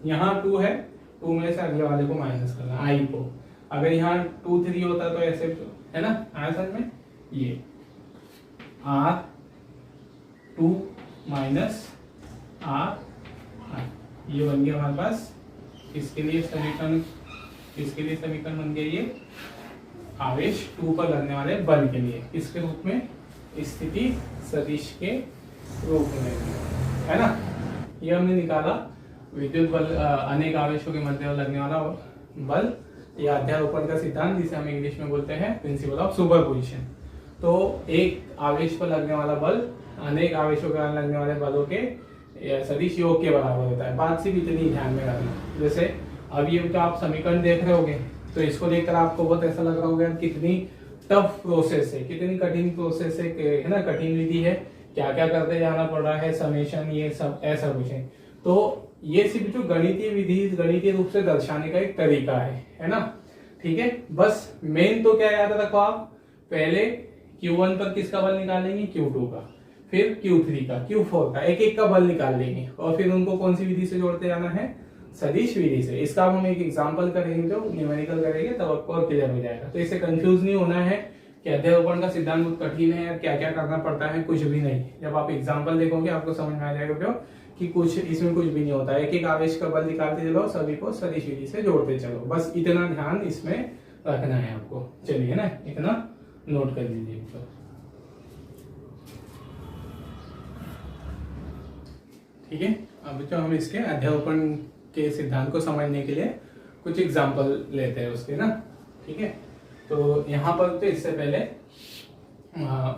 यहाँ 2 है, 2 में से अगले वाले को माइनस करना, I को। अगर यहाँ 2 3 होता तो ऐसे, है ना, आंसर में ये R2 माइनस RI, ये बन गया हमारे पास इसके लिए समीकरण, इसके लिए समीकरण बन गया ये आवेश 2 पर लगने वाले बल के लिए, किसके रूप में, स्थिति सदिश के रूप में, है ना। ये हमने निकाला विद्युत बल, अनेक आवेशों के मध्य लगने वाला बल, या अध्यारोपण का सिद्धांत, जिसे हम इंग्लिश में बोलते हैं प्रिंसिपल ऑफ सुपरपोजिशन। तो एक आवेश पर लगने वाला बल अनेक आवेशों के कारण लगने वाले बलों के सदिश योग के बराबर होता है। बात सिर्फ इतनी ध्यान में रखना, जैसे अब ये जो आप समीकरण देख रहे होगे, तो इसको देखकर आपको बहुत ऐसा लग रहा होगा कितनी टफ प्रोसेस है, कितनी कठिन प्रोसेस है ना, कठिन विधि है, क्या क्या करते जाना पड़ रहा है, समेशन, ये सब ऐसा कुछ है। तो ये सिर्फ जो गणितीय विधि, गणितीय रूप से दर्शाने का एक तरीका है ना, ठीक है। बस मेन तो क्या याद रखो आप, पहले Q1 पर किसका बल निकालेंगे, Q2 का, फिर Q3 का, Q4 का, एक एक का बल निकाल लेंगे, और फिर उनको कौन सी विधि से जोड़ते जाना है, सदिश विधि से। इसका हम एक एग्जांपल करेंगे, जो न्यूमेरिकल करेंगे, तब आपको और क्लियर हो जाएगा। तो इससे कंफ्यूज नहीं होना है कि अध्यारोपण का सिद्धांत बहुत कठिन है या क्या क्या करना पड़ता है, कुछ भी नहीं। जब आप एग्जांपल देखोगे आपको समझ में आ जाएगा क्यों कि कुछ इसमें कुछ भी नहीं होता, एक एक आवेश का बल निकालते चलो, सभी को सदिश विधि से जोड़ते चलो, बस इतना ध्यान इसमें रखना है आपको। चलिए ना, इतना नोट कर लीजिए। ठीक है, अब जो हम इसके अध्यारोपण के सिद्धांत को समझने के लिए कुछ एग्जांपल लेते हैं उसके ना, ठीक है। तो यहाँ पर तो इससे पहले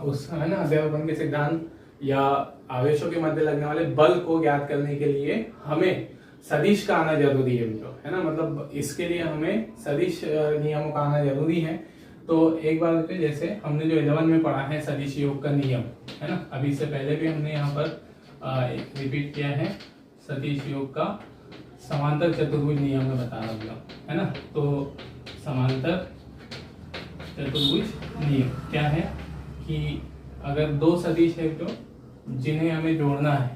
उस, है ना, अध्यारोपण के सिद्धांत या आवेशों के मध्य लगने वाले बल को ज्ञात करने के लिए हमें सदिश का आना जरूरी है, है ना, मतलब इसके लिए हमें सदिश नियमों का आना जरूरी है। तो एक बार जैसे हमने जो 11 में पढ़ा है सदिश योग का नियम, है ना, अभी इससे पहले भी हमने यहाँ पर रिपीट किया है, सदिश योग का समांतर चतुर्भुज नियम में बता रहा हूँ, है ना। तो समांतर चतुर्भुज नियम क्या है कि अगर दो सदिश है जो जिन्हें हमें जोड़ना है,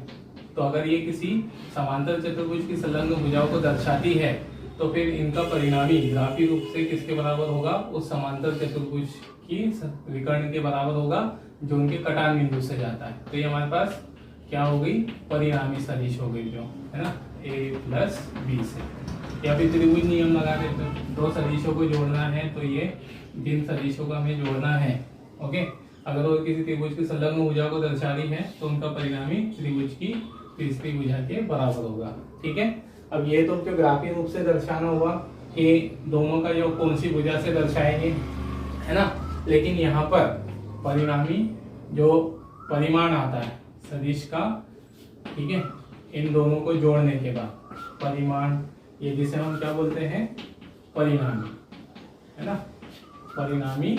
तो अगर ये किसी समांतर चतुर्भुज की संलग्न भुजाओं को दर्शाती है, तो फिर इनका परिणामी ग्राफी रूप से किसके बराबर होगा, उस समांतर चतुर्भुज की विकर्ण के बराबर होगा जो उनके कटान बिंदु से जाता है। तो ये हमारे पास क्या हो गई, परिणामी सदिश हो गई, जो है ना a प्लस बी से। या फिर त्रिभुज नियम लगा देते हैं, दो सदिशों को जोड़ना है तो ये जिन सदिशों को हमें जोड़ना है, ओके, अगर वो किसी त्रिभुज की संलग्न भुजा को दर्शा रही है तो उनका परिणामी त्रिभुज की तीसरी भुजा के बराबर होगा, ठीक है। अब ये तो जो ग्राफीय रूप से दर्शाना हुआ कि दोनों का जो कौन सी भुजा से दर्शाएंगे, है ना, लेकिन यहाँ पर परिणामी जो परिमाण आता है सदिश का, ठीक है, इन दोनों को जोड़ने के बाद परिमाण, ये जिसे हम क्या बोलते हैं, परिणामी, है ना, परिणामी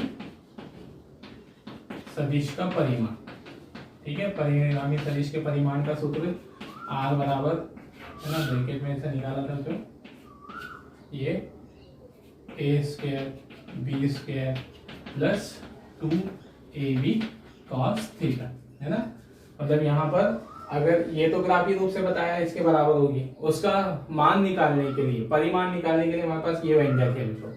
सदिश का परिमाण, ठीक है। परिणामी सदिश के परिमाण का सूत्र R बराबर, है ना, ब्रैकेट में से निकाला था जो ये a² b² plus 2ab cos theta, है ना। मतलब यहाँ पर अगर ये तो ग्राफिक रूप से बताया इसके बराबर होगी, उसका मान निकालने के लिए, परिमाण निकालने के लिए हमारे पास ये व्यंजक है। तो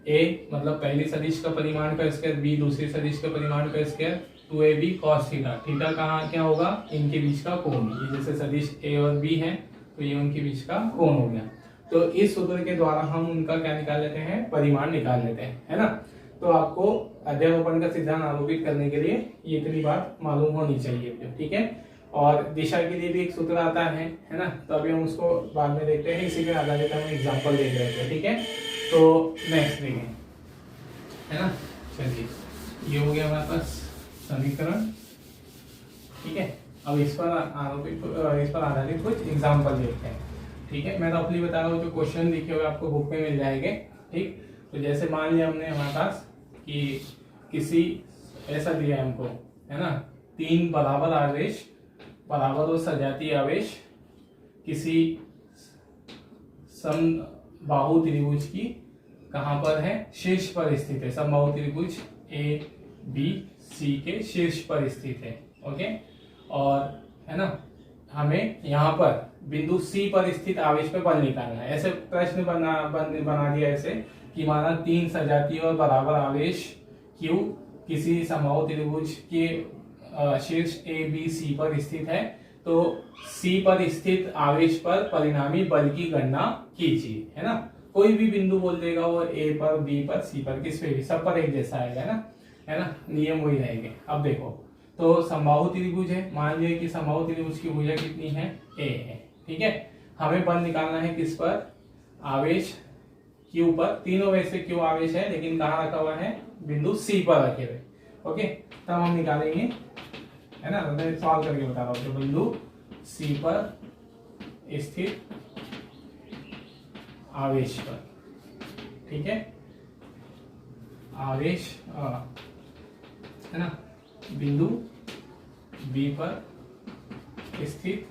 a मतलब पहली सदिश का परिमाण का स्क्वायर, b दूसरी सदिश का परिमाण का square, 2ab cos theta. Theta कहाँ क्या होगा, इनके बीच का कोण। ये जैसे सदिश a और b है तो ये उनके बीच का कोण हो गया। तो इस सूत्र के द्वारा हम उनका क्या निकाल लेते हैं, परिमाण निकाल लेते हैं, है ना। तो आपको अध्यारोपण का सिद्धांत आरोपित करने के लिए ये इतनी बात मालूम होनी चाहिए, ठीक है। और दिशा के लिए भी एक सूत्र आता है ना। तो अभी हम उसको बाद में देखते हैं, इसी के आधारित हम एग्जांपल देख रहे थे, ठीक है। तो नेक्स्ट देखें, है ना। चलिए ये हो गया हमारे पास समीकरण, ठीक है। अब इस पर आधारित कुछ एग्जाम्पल देखते हैं, ठीक है। मैं तो अपनी बता रहा हूँ, जो क्वेश्चन लिखे हुए आपको बुक में मिल जाएंगे, ठीक। तो जैसे मान लिया हमने हमारे पास कि किसी ऐसा दिया है हमको, है ना, 3 बराबर आवेश, बराबर और सजातीय आवेश किसी समबाहु त्रिभुज की कहां पर है, शीर्ष पर स्थित है। समबाहु त्रिभुज ए बी सी के शीर्ष पर स्थित है, ओके। और है ना, हमें यहाँ पर बिंदु सी पर स्थित आवेश पे बल निकालना है। ऐसे प्रश्न बना दिया ऐसे कि माना 3 सजातीय और बराबर आवेश Q किसी समबाहु त्रिभुज के शीर्ष ए बी सी पर स्थित है, तो सी पर स्थित आवेश पर परिणामी बल की गणना कीजिए, है ना। कोई भी बिंदु बोल देगा वो, ए पर, बी पर, सी पर, किस पे भी, सब पर एक जैसा आएगा, है ना, नियम वही रहेंगे। अब देखो, तो समबाहु त्रिभुज है, मान लिया कि समबाहु त्रिभुज की भुजा कितनी है, ए है, ठीक है। हमें बल निकालना है किस पर, आवेश क्यू पर। तीनों वैसे क्यू आवेश है, लेकिन कहाँ रखा हुआ है, बिंदु सी पर रखे हुए, ओके। तब हम निकालेंगे, है ना, मैं सॉल्व करके बता रहा हूँ। तो बिंदु सी पर स्थित आवेश पर, ठीक है, आवेश है ना, बिंदु बी पर स्थित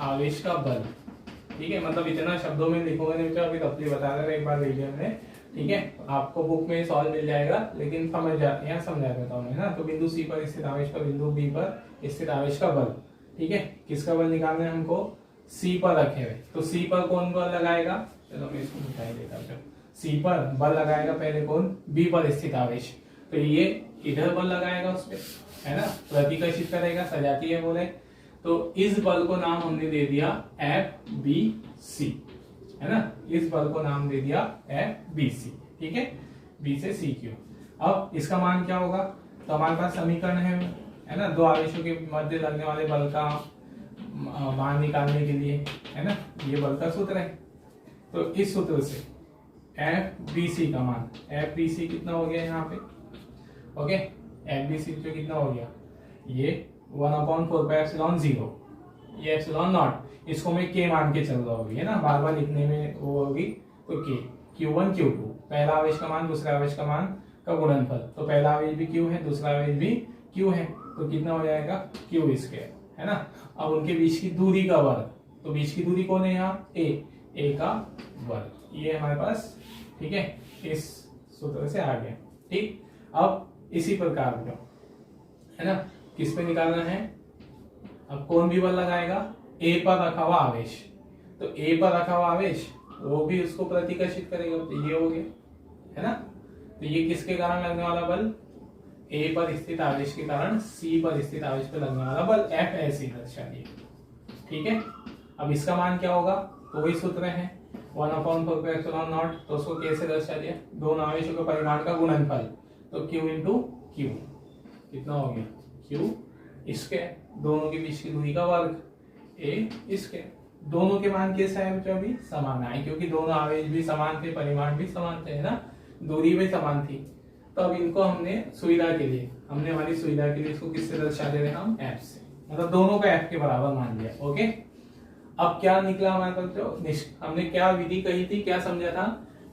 आवेश का बल, ठीक है। मतलब इतना शब्दों में लिखोगे नहीं, अभी तफसील बता रहे एक बार वीडियो में, ठीक है। आपको बुक में सॉल्व मिल जाएगा, लेकिन यहाँ समझा देता हूँ, है ना। तो बिंदु सी पर स्थित आवेश पर बिंदु बी पर स्थित आवेश का बल, ठीक है। किसका बल निकालना है हमको, सी पर रखे हुए। तो सी पर कौन बल लगाएगा, चलो मैं इसको मिटाई देता हूँ। सी पर बल लगाएगा पहले कौन, बी पर स्थित आवेश। तो ये इधर बल लगाएगा उस पर, है ना, प्रतिकर्षित करेगा, सजातीय बोले। तो इस बल को नाम हमने दे दिया एफ बी सी, है ना। इस बल को नाम दे दिया एफ बी सी, ठीक है, बी से सी क्यू। अब इसका मान क्या होगा, तो हमारे पास समीकरण है ना, 2 आवेशों के मध्य लगने वाले बल का मान निकालने के लिए, है ना, ये बल का सूत्र है। तो इस सूत्र से एफ बी सी का मान, एफ बी सी कितना हो गया यहाँ पे, ओके। एफ बी सी जो कितना हो गया, ये 1/4πε0, ये एप्सिलॉन नॉट, इसको मैं के मान के चल रहा होगी, है ना, बार बार लिखने में वो होगी। तो के Q1 Q2, पहला आवेश का मान दूसरा आवेश का मान का गुणनफल। तो पहला आवेश भी Q है, दूसरा आवेश भी Q है, तो कितना हो जाएगा, Q², है ना। अब उनके बीच की दूरी का वर्ग, तो बीच की दूरी कौन है यहाँ, ए का वर्ग, ये हमारे पास, ठीक है, इस सूत्र से आ गया, ठीक। अब इसी प्रकार का, है ना, किस पे निकालना है, अब कौन भी बल लगाएगा, ए पर रखा हुआ आवेश। तो ए पर रखा हुआ आवेश वो भी उसको प्रतिकर्षित करेगा, तो ये हो गया, है ना। तो ये किसके कारण लगने वाला बल, ए पर स्थित आवेश के कारण सी पर स्थित आवेश पर लगने वाला बल, एफ ऐसी दर्शा दिए, ठीक है। अब इसका मान क्या होगा, तो वही सूत्र है 1/4πε0, तो उसको कैसे दर्शा दिया, दोनों आवेशों के परिमाण का गुणनफल। तो Q इंटू Q कितना हो गया, Q इसके, दोनों के बीच की दूरी का वर्ग, ए इसके। दोनों के मान कैसा है बच्चों, अभी समान आए, क्योंकि दोनों आवेश भी समान थे, परिमाण भी समान थे, है ना, दूरी भी समान थी। तो अब इनको हमने सुविधा के लिए, हमने हमारी सुविधा के लिए इसको किससे दर्शा दे रहे हैं हम, एफ से, मतलब दोनों का एफ के बराबर मान लिया, ओके। अब क्या निकला हमारे पास, जो हमने क्या विधि कही थी, क्या समझा था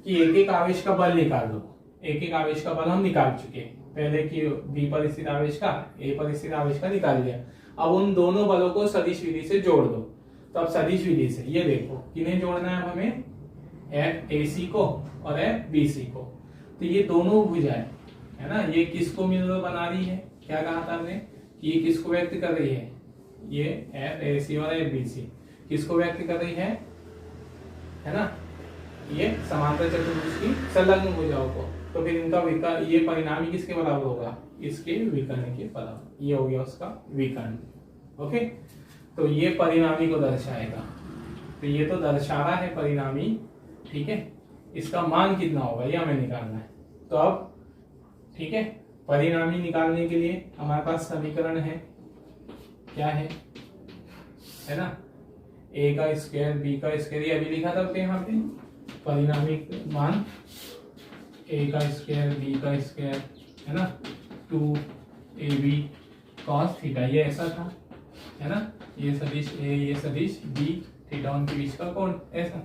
कि एक एक आवेश का बल निकाल दो, एक एक आवेश का बल हम निकाल चुके हैं, पहले की बी पर स्थित आवेश का ए पर स्थित आवेश का निकाल लिया। अब उन दोनों बलों को सदिश विधि से जोड़ दो। तो अब सदिश विधि से ये देखो किन्हें जोड़ना है हमें, एफ ए सी को और एफ बी सी को। तो ये दोनों भुजाएं है ना, ये किसको मिलकर बना रही है, क्या कहा था हमने कि ये किसको व्यक्त कर रही है, ये एफ ए सी और एफ बी सी किसको व्यक्त कर रही है ना, ये समांतर चतुर्भुज की संलग्न भुजाओं को। तो फिर इनका विकर्ण, ये परिणामी किसके बराबर होगा, इसके विकर्ण के बराबर। ये हो गया उसका विकर्ण। ओके, तो ये परिणामी को दर्शाएगा। तो ये तो दर्शा रहा है परिणामी, ठीक है। इसका मान कितना होगा ये हमें निकालना है। तो अब ठीक है, परिणामी निकालने के लिए हमारे पास समीकरण है, क्या है ना, ए का स्क्वायर बी का स्क्वायर, ये अभी लिखा था यहाँ पे परिणामी मान ए का स्क्वायर बी का स्क्वायर है ना 2ab cos थीटा, ये ऐसा था है ना, ये सदिश ए ये सदिश बी, थीटा उनके बीच का कोण ऐसा।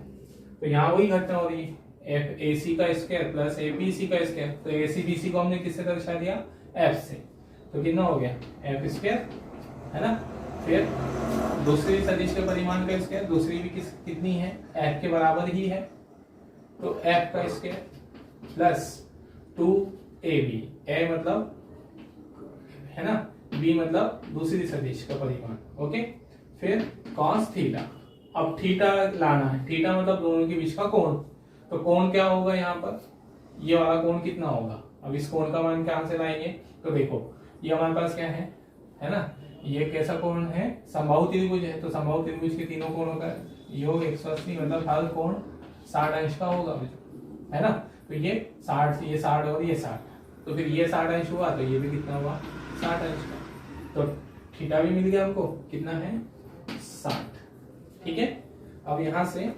तो यहाँ वही घटना हो रही है, एफ ए सी का square plus A B C का स्क्वायर। तो ए सी बी सी को हमने किससे दर्शा दिया, एफ से। तो कितना हो गया एफ स्क्वायर है ना। फिर दूसरी सदिश के परिमाण का स्क्वायर, दूसरी भी कितनी है, एफ के बराबर ही है। तो एफ का स्क्वायर प्लस 2ab, ए मतलब है ना, बी मतलब दूसरी सदिश का परिमाण। ओके, फिर cos थीटा। अब थीटा लाना है, थीटा मतलब दोनों के बीच का कोण। तो कोण क्या होगा यहाँ पर, ये वाला कोण कितना होगा। अब इस कोण का मान कहाँ से लाएंगे, तो देखो ये हमारे पास क्या है ना, ये कैसा कोण है, समबाहु त्रिभुज है। तो समबाहु त्रिभुज के तीनों कोणों का योग 180, मतलब हर कोण 60 अंश का होगा है ना। तो ये 60 ये 60 और ये 60, तो फिर ये 60 अंश हुआ, तो ये भी कितना हुआ 60 अंश का। तो थीटा भी मिल गया हमको, कितना है 60। ठीक है, अब यहां से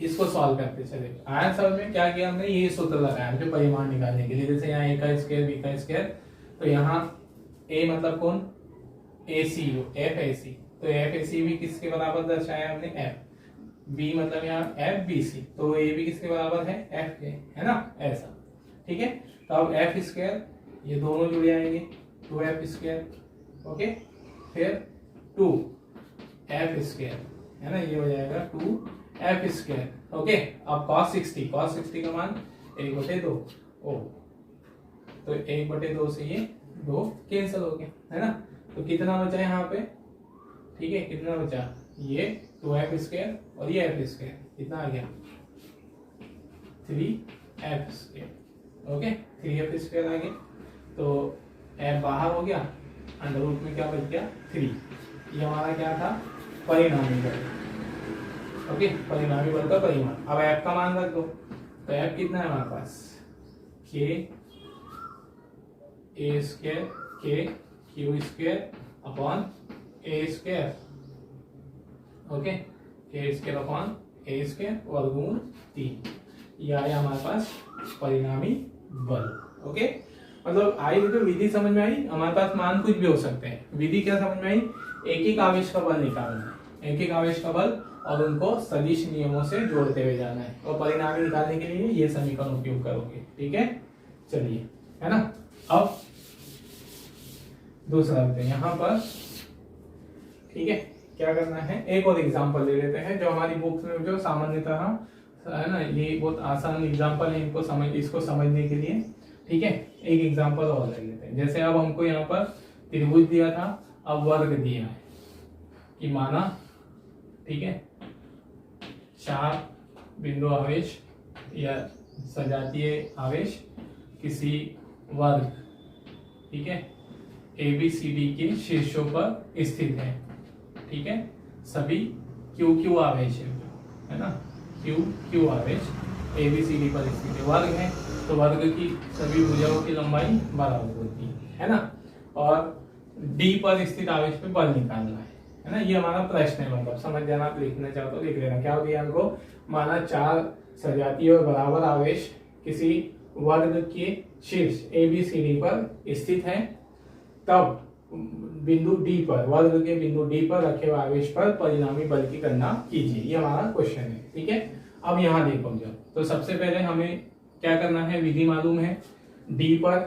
इसको सॉल्व करते चले। आया समझ में, क्या किया हमने, ये सूत्र लगाया जो परिमाण निकालने के लिए। जैसे यहाँ ए का स्क्वायर बी का स्क्वायर, तो यहाँ ए मतलब कौन, ए सी, एफ ए सी। तो एफ ए सी भी किसके बराबर दर्शाया हमने, एफ। बी मतलब यहाँ एफ बी सी, तो ए भी किसके बराबर है, एफ के, है ना, ऐसा। ठीक है, तो अब एफ स्क्वायर ये दोनों जुड़ जाएंगे, 2f स्क्वायर। ओके, फिर 2f स्क्वायर है ना, ये हो जाएगा 2f स्क्वायर। ओके, अब cos 60 का मान 1/2 ओ, तो 1/2 से ये 2 कैंसिल हो गया है ना। तो कितना बचा यहाँ पे, ठीक है, कितना बचा, ये 2f स्क्वायर और ये f स्क्वायर, कितना आ गया 3f square. Okay, 3f square आ गया। तो f बाहर हो गया, अंडर रूट में क्या बच गया 3। ये हमारा क्या था, परिणामी बल। ओके, परिणामी बल का परिमाण। अब f का मान रख दो, तो f कितना है हमारे पास, k a square k q square upon a square. Okay, k square upon a square वर्गमूल 3। ये आया हमारे पास परिणामी बल। ओके, मतलब आई तो विधि समझ में आई, हमारे पास मान कुछ भी हो सकते हैं। विधि क्या समझ में आई, एक एक आवेश का बल निकालना है, एक एक आवेश का बल, और उनको सदिश नियमों से जोड़ते हुए जाना है। और परिणामी निकालने के लिए ये समीकरण उपयोग करोगे। ठीक है, चलिए, है ना। अब दूसरा यहाँ पर, ठीक है, क्या करना है, एक और एग्जाम्पल ले लेते हैं जो हमारी बुक में जो सामान्यतः है ना, ये बहुत आसान एग्जाम्पल है इसको समझने के लिए। ठीक है, एक एग्जांपल और ले लेते हैं। जैसे अब हमको यहाँ पर त्रिभुज दिया था, अब वर्ग दिया है कि माना, ठीक है, 4 बिंदु आवेश या सजातीय आवेश किसी वर्ग, ठीक है, ABCD के शीर्षों पर स्थित है। ठीक है, सभी QQ आवेश है ना, QQ आवेश ABCD पर स्थित है, वर्ग है। तो वर्ग की सभी भुजाओं की लंबाई बराबर होती है ना। और D पर स्थित आवेश पे बल निकालना है ना। ये हमारा प्रश्न है, मतलब समझ जाना, आप लिखना चाहो तो लिख लेना। क्या हो गया हमको, माना 4 सजातीय और बराबर आवेश किसी वर्ग के शीर्ष ABCD पर स्थित है, तब बिंदु D पर, वर्ग के बिंदु D पर रखे हुए आवेश पर परिणामी बल की गणना कीजिए। ये हमारा क्वेश्चन है। ठीक है, अब यहाँ देखो जब, तो सबसे पहले हमें क्या करना है, विधि मालूम है, D पर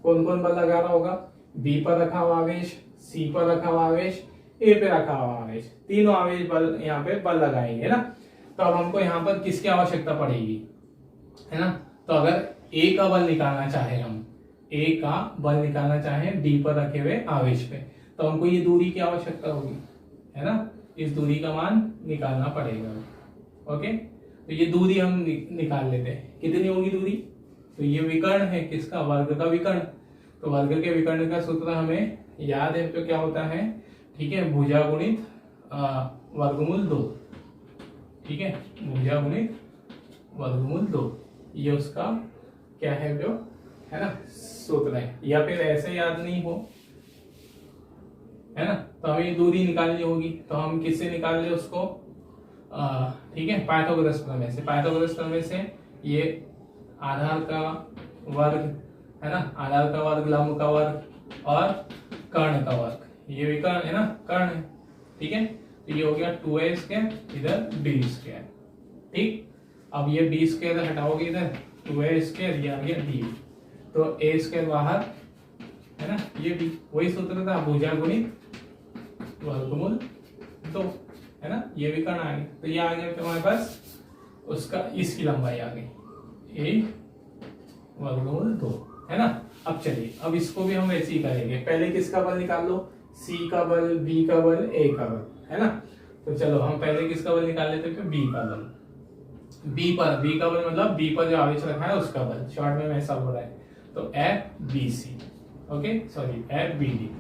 कौन कौन बल लगा रहा होगा? बी पर रखा हुआ आवेश, सी पर रखा हुआ आवेश, ए पे रखा हुआ आवेश, तीनों आवेश बल यहाँ पे बल लगाएंगे ना। तो अब हमको यहाँ पर किसकी आवश्यकता पड़ेगी, है ना? तो अगर ए का बल निकालना चाहे, हम ए का बल निकालना चाहे डी पर रखे हुए आवेश पे, तो हमको ये दूरी की आवश्यकता होगी, है ना? इस दूरी का मान निकालना पड़ेगा। ओके, तो ये दूरी हम निकाल लेते हैं। कितनी होगी दूरी? तो ये विकर्ण है किसका? वर्ग का विकर्ण। तो वर्ग के विकर्ण का सूत्र हमें याद है, तो क्या होता है? ठीक है, भुजा गुणित वर्गमूल 2। ठीक है, भुजा गुणित वर्गमूल 2, ये उसका क्या है जो, है ना, सूत्र है। या फिर ऐसे याद नहीं हो, है ना, तो हमें ये दूरी निकालनी होगी। तो हम किससे निकाल ले उसको? ठीक है, पाइथागोरस प्रमेय से। पाइथागोरस प्रमेय से ये आधार का वर्ग, है ना, आधार का वर्ग, लंब का वर्ग और कर्ण का वर्ग, ये भी कर्ण है ना, कर्ण है। ठीक है, तो ये हो गया 2a स्क्वायर, इधर b स्क्वायर। ठीक, अब ये b स्क्वायर हटाओगे इधर, 2a स्क्वायर, ये आ गया d, तो a स्क्वायर बाहर, है ना, ये भी वही सूत्र था, भुजा गुणित वर्गमूल 2, है ना, ये भी करना आ गया। तो ये आ गया हमारे पास उसका, इसकी लंबाई आ गई 1 वर्गमूल 2, है ना। अब चलिए, अब इसको भी हम ऐसे ही करेंगे। पहले किसका बल निकाल लो? सी का बल, बी का बल, ए का बल, है ना। तो चलो हम पहले किसका बल निकाल लेते हैं? बी का बल। बी का बल मतलब बी पर जो आवेश रखा है उसका बल, शॉर्ट में ऐसा हो रहा है। तो F B C, okay, sorry F B D,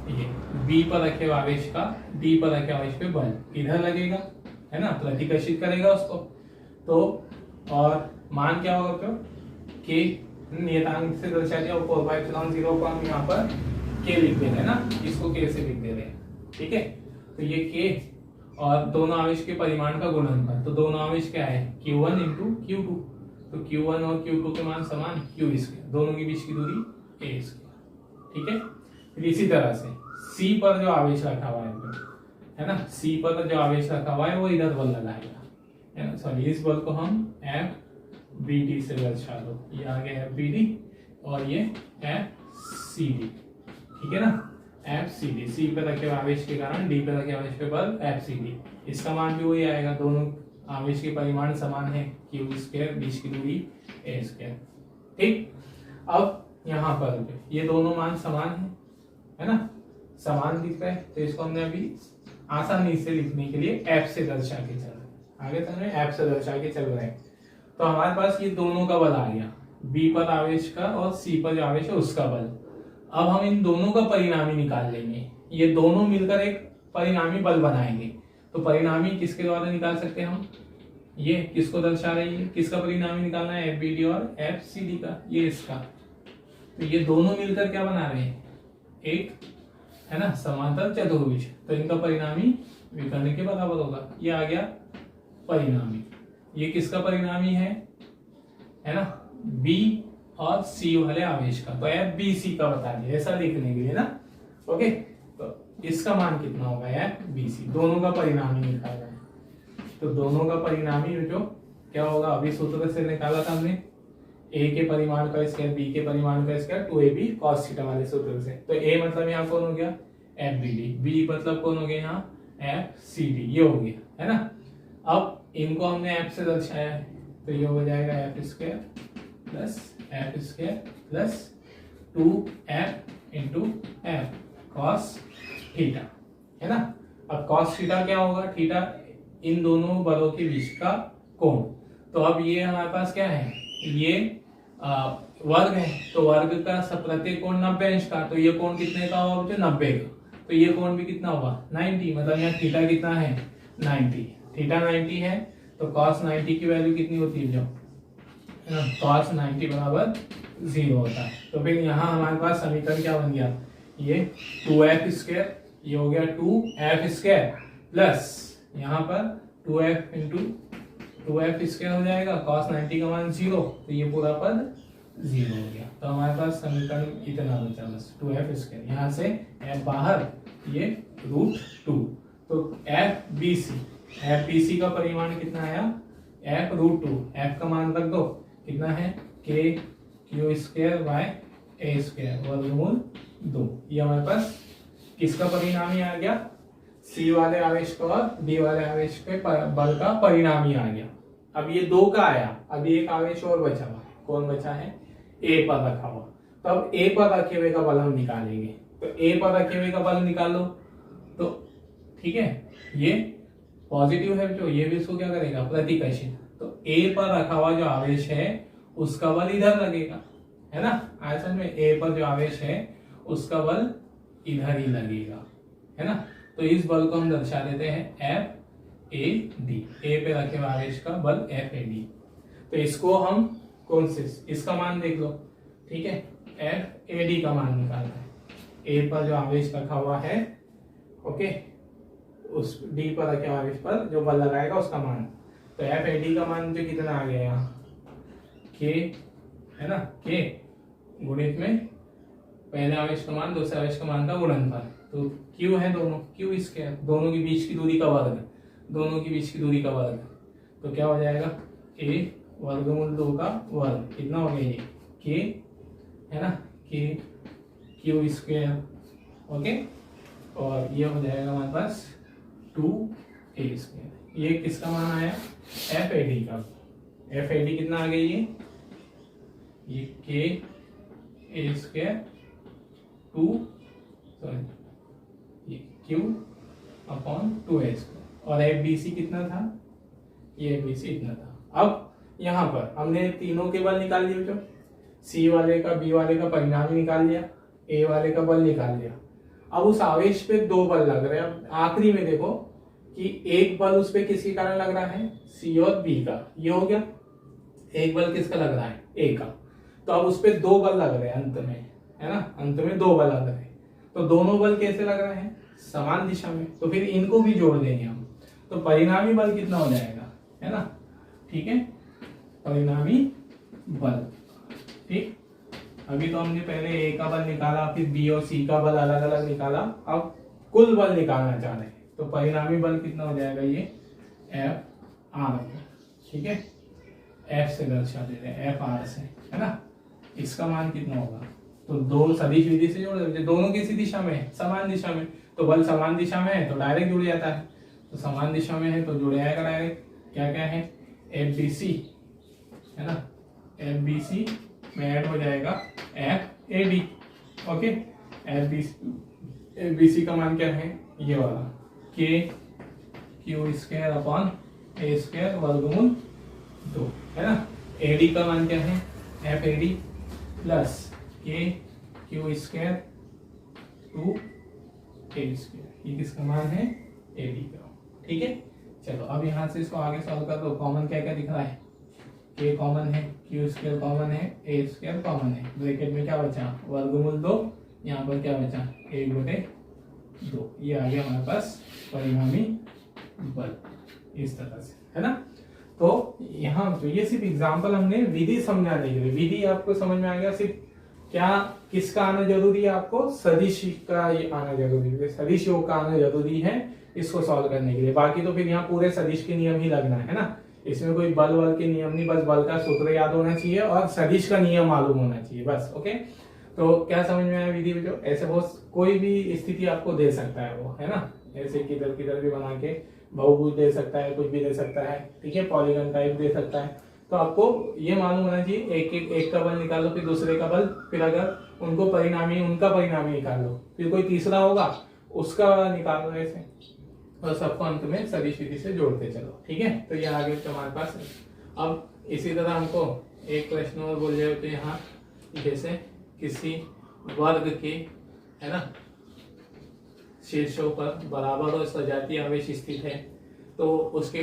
ये बी पर रखे हुए आवेश का डी पर रखे आवेश पे बल इधर लगेगा, है ना, प्रतिकर्षित करेगा उसको। तो और मान क्या होगा? तो के नियतांक से दर्शा दिया, 4/0 को हम यहाँ पर के लिख दे रहे हैं ना, इसको के से लिख दे रहे हैं। ठीक है, तो ये के और दोनों आवेश के परिमाण का गुणनफल, तो दोनों आवेश क्या है? Q1 इंटू Q2, तो Q1 और Q2 के मान समान, Q स्क्वायर, दोनों के बीच की दूरी a स्क्वायर। ठीक है, फिर इसी तरह से C पर जो आवेश रखा हुआ है ना, C पर जो आवेश रखा हुआ है वो इधर बल लगाएगा, है ना। सॉरी, इस बल को हम एफ बी डी से दर्शा दो, ये आ गया एफ बी डी और ये एफ सी डी। ठीक है ना, एफ सी डी, सी पे रखे आवेश के कारण डी पे रखे आवेश पे बल एफ सी डी, इसका मान भी वही आएगा। दोनों आवेश के परिमाण समान है, क्यू स्क्वायर, बीच की दूरी ए स्क्वायर। ठीक, अब यहाँ पर ये दोनों मान समान है ना, समान दिख रहा है, तो इसको हमने अभी आसानी से लिखने के लिए एफ से दर्शा के चल रहे हैं। आगे तक एफ से दर्शा के चल रहे हैं। तो हमारे पास ये दोनों का बल आ गया, बी पर आवेश का और सी पर जो आवेश है उसका बल। अब हम इन दोनों का परिणामी निकाल लेंगे, ये दोनों मिलकर एक परिणामी बल बनाएंगे। तो परिणामी किसके द्वारा निकाल सकते हैं हम? ये किसको दर्शा रही है, किसका परिणामी निकालना है? एफ बी डी और एफ सी डी का, ये इसका। तो ये दोनों मिलकर क्या बना रहे हैं? एक, है ना, समांतर चतुर्भुज। तो इनका परिणामी विकर्ण के बराबर होगा, ये आ गया परिणामी। ये किसका परिणामी है ना, बी और सी वाले आवेश का। तो एफ बी सी का बता दिया, ऐसा लिखने के लिए ना। ओके, तो इसका मान कितना होगा? एफ बी सी, दोनों का परिणामी निकालना है। तो दोनों का परिणामी जो क्या होगा, अभी सूत्र से निकाला था हमने, ए के परिमाण का स्क्वायर, बी के परिमाण का स्क्वायर, 2ab cos थीटा वाले सूत्र से। तो ए मतलब यहाँ कौन हो गया? एफ बी डी, बी मतलब कौन हो गया यहाँ? एफ सी डी, ये हो गया, है ना। अब इनको हमने एफ से दर्शाया है, तो ये हो जाएगा F square plus F square plus 2f into F cos theta, है ना। अब कॉस थीटा क्या होगा? थीटा इन दोनों बलों के बीच का कोण। तो अब ये हमारे पास क्या है? ये वर्ग है, तो वर्ग का प्रत्येक कोण 90 अंश का, तो ये कोण कितने का होगा? 90 का। तो ये कोण भी कितना होगा? 90, मतलब यहाँ थीटा कितना है? 90, थीटा 90 है। तो cos 90 की वैल्यू कितनी होती है? जो cos 90 बराबर 0 होता है। तो फिर यहाँ हमारे पास समीकरण क्या बन गया? ये 2f स्क्वायर, ये हो गया 2f स्क्वायर प्लस यहाँ पर 2f इंटू 2f स्क्वायर हो जाएगा, cos 90 का मान 0, तो ये पूरा पद 0 हो गया। तो हमारे पास समीकरण इतना बचा बस, 2f स्क्वायर, यहाँ से f बाहर, ये √2। तो एफ बी सी का परिमाण कितना आया? f √2, f का मान रख दो, कितना है? k Q square by A square वर्गमूल 2। ये हमारे पास किसका परिणाम ही आ गया, सी वाले आवेश का और डी वाले आवेश के बल का परिणाम ही आ गया। अब ये 2 का आया, अभी एक आवेश और बचा हुआ है, कौन बचा है, ए पर रखा हुआ। तो अब ए पर रखे हुए का बल हम निकालेंगे, तो ए पर रखे हुए का बल निकालो। तो ठीक है, ये पॉजिटिव है जो, ये भी इसको क्या करेगा, प्रतिकर्षित। तो ए पर रखा हुआ जो आवेश है उसका बल इधर लगेगा, है ना। आयतन में ए पर जो आवेश है उसका बल इधर ही लगेगा, है ना। तो इस बल को हम दर्शा देते हैं एफ ए डी, ए पे रखे हुए आवेश का बल एफ ए डी। तो इसको हम कौन से, इसका मान देख लो, ठीक है, एफ ए डी का मान निकालना है। ए पर जो आवेश रखा हुआ है, ओके, उस डी पर रखे आवेश पर जो बल लगाएगा उसका मान। तो एफ ए डी का मान जो कितना आ गया यहाँ, के, है ना, के गुणित में पहले आवेश का मान दूसरे आवेश का मान का गुणनफल। तो क्यू है दोनों, क्यू स्क्वायर, दोनों के बीच की दूरी का वर्ग, दोनों के बीच की दूरी का वर्ग। तो क्या हो जाएगा, ए वर्गमूल 2 का वर्ग, कितना हो गया ये, के, है ना, के क्यू स्क्वायर, ओके। और ये हो जाएगा हमारे पास 2a स्क्वायर। ये किसका मान आया, एफ ए डी का। एफ ए डी कितना आ गया, ये के ए स्क्वायर 2, सॉरी, ये क्यू अपॉन 2a स्क्वायर। और एफ बी सी कितना था, ये एफ बी सी इतना था। अब यहाँ पर हमने तीनों के बल निकाल लिए, जो सी वाले का, बी वाले का परिणाम निकाल लिया, ए वाले का बल निकाल लिया। अब उस आवेश पे 2 बल लग रहे हैं। अब आखिरी में देखो कि एक बल उस पे किसके कारण लग रहा है, सी और बी का, ये हो गया। एक बल किसका लग रहा है, ए का। तो अब उस पे 2 बल लग रहे हैं अंत में, है ना, अंत में 2 बल लग रहे हैं। तो दोनों बल कैसे लग रहे हैं, समान दिशा में। तो फिर इनको भी जोड़ देंगे हम, तो परिणामी बल कितना हो जाएगा, है ना, ठीक है, परिणामी बल। ठीक, अभी तो हमने पहले ए का बल निकाला, फिर बी और सी का बल अलग अलग निकाला, अब कुल बल निकालना चाह रहे हैं। तो परिणामी बल कितना हो जाएगा, ये एफ आर, ठीक है, एफ से दर्शा देते हैं, एफ आर से, है ना। इसका मान कितना होगा, तो 2 सदिश विधि से जोड़ देते, दोनों किसी दिशा में है, समान दिशा में। तो बल समान दिशा में है तो डायरेक्ट जुड़ जाता है, तो समान दिशा में है तो जुड़ जाएगा डायरेक्ट। क्या क्या है, एफ बी सी, है ना, एफ बी सी में ऐड हो जाएगा F A D, okay. F B C का मान क्या है, ये वाला, K Q square upon A square वर्गमूल 2, है ना। ए डी का मान क्या है, एफ ए डी प्लस के क्यू स्क्वायर 2a स्क्वायर। ये किसका मान है, ए डी का, ठीक है। चलो अब यहाँ से इसको आगे सॉल्व कर दो। कॉमन क्या क्या दिख रहा है, के कॉमन है, क्यू स्क्वायर कॉमन है, ए स्क्वायर कॉमन है। ब्रैकेट में क्या बचा, वर्गमूल 2, यहाँ पर क्या बचा, 1/2। ये आ गया हमारे पास परिणामी बल, इस तरह से, है ना। तो यहाँ जो ये सिर्फ एग्जाम्पल हमने विधि समझाने के लिए, विधि आपको समझ में आ गया। सिर्फ क्या किसका आना जरूरी है, आपको सदिश का आना जरूरी है, सदिश योग का आना जरूरी है इसको सॉल्व करने के लिए। बाकी तो फिर यहाँ पूरे सदिश के नियम ही लगना है ना, इसमें कोई बल वल के नियम नहीं, बस बल का सूत्र याद होना चाहिए और सदिश का नियम मालूम होना चाहिए, बस। ओके, तो क्या समझ में आया विधि में, जो ऐसे बहुत कोई भी स्थिति आपको दे सकता है वो, है ना, ऐसे किधर किधर भी बना के बहुभुज दे सकता है, कुछ भी दे सकता है, ठीक है, पॉलीगन टाइप दे सकता है। तो आपको ये मालूम होना चाहिए, एक का बल निकालो, फिर दूसरे का बल, फिर अगर उनको परिणामी, उनका परिणामी निकालो, फिर कोई तीसरा होगा उसका निकालो, ऐसे, और सबको अंत में सदिश विधि से जोड़ते चलो, ठीक है। तो ये आगे तो हमारे पास। अब इसी तरह हमको एक प्रश्न और बोल जाए तो यहाँ, जैसे किसी वर्ग के, है ना, शीर्षों पर बराबर और सजातीय आवेश स्थित है, तो उसके,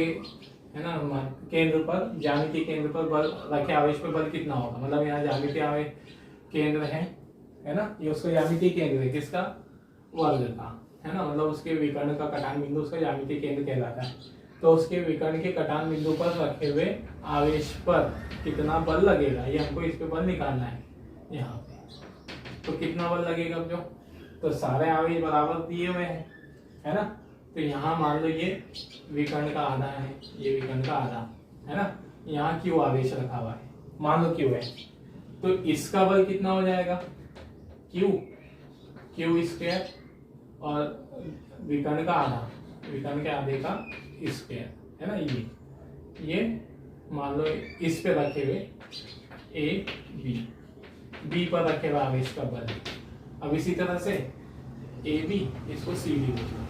है ना, केंद्र पर, ज्यामितीय केंद्र पर बल रखे आवेश पर बल कितना होगा। मतलब यहाँ ज्यामितीय आवेश केंद्र है ना, ये उसका ज्यामितीय केंद्र है, किसका, वर्ग का, है ना, मतलब उसके विकर्ण का कटान बिंदु उसका ज्यामितीय केंद्र कहलाता है। तो उसके विकर्ण के कटान बिंदु पर रखे हुए आवेश पर कितना बल लगेगा, ये हमको इस पे बल निकालना है यहाँ पे। तो कितना बल लगेगा जो, तो सारे आवेश बराबर दिए हुए हैं, है ना। तो यहाँ मान लो ये विकर्ण का आधा है, ये विकर्ण का आधा, है ना, यहाँ क्यू आवेश रखा हुआ है, मान लो क्यू है, तो इसका बल कितना हो जाएगा, क्यू स्क्वायर और विकर्ण का आधा, विकर्ण के आधे का स्क्वायर, है ना। ये मान लो इस पे रखे हुए ए बी पर रखे हुए आवेश का बल। अब इसी तरह से ए बी, इसको सी डी बोलो,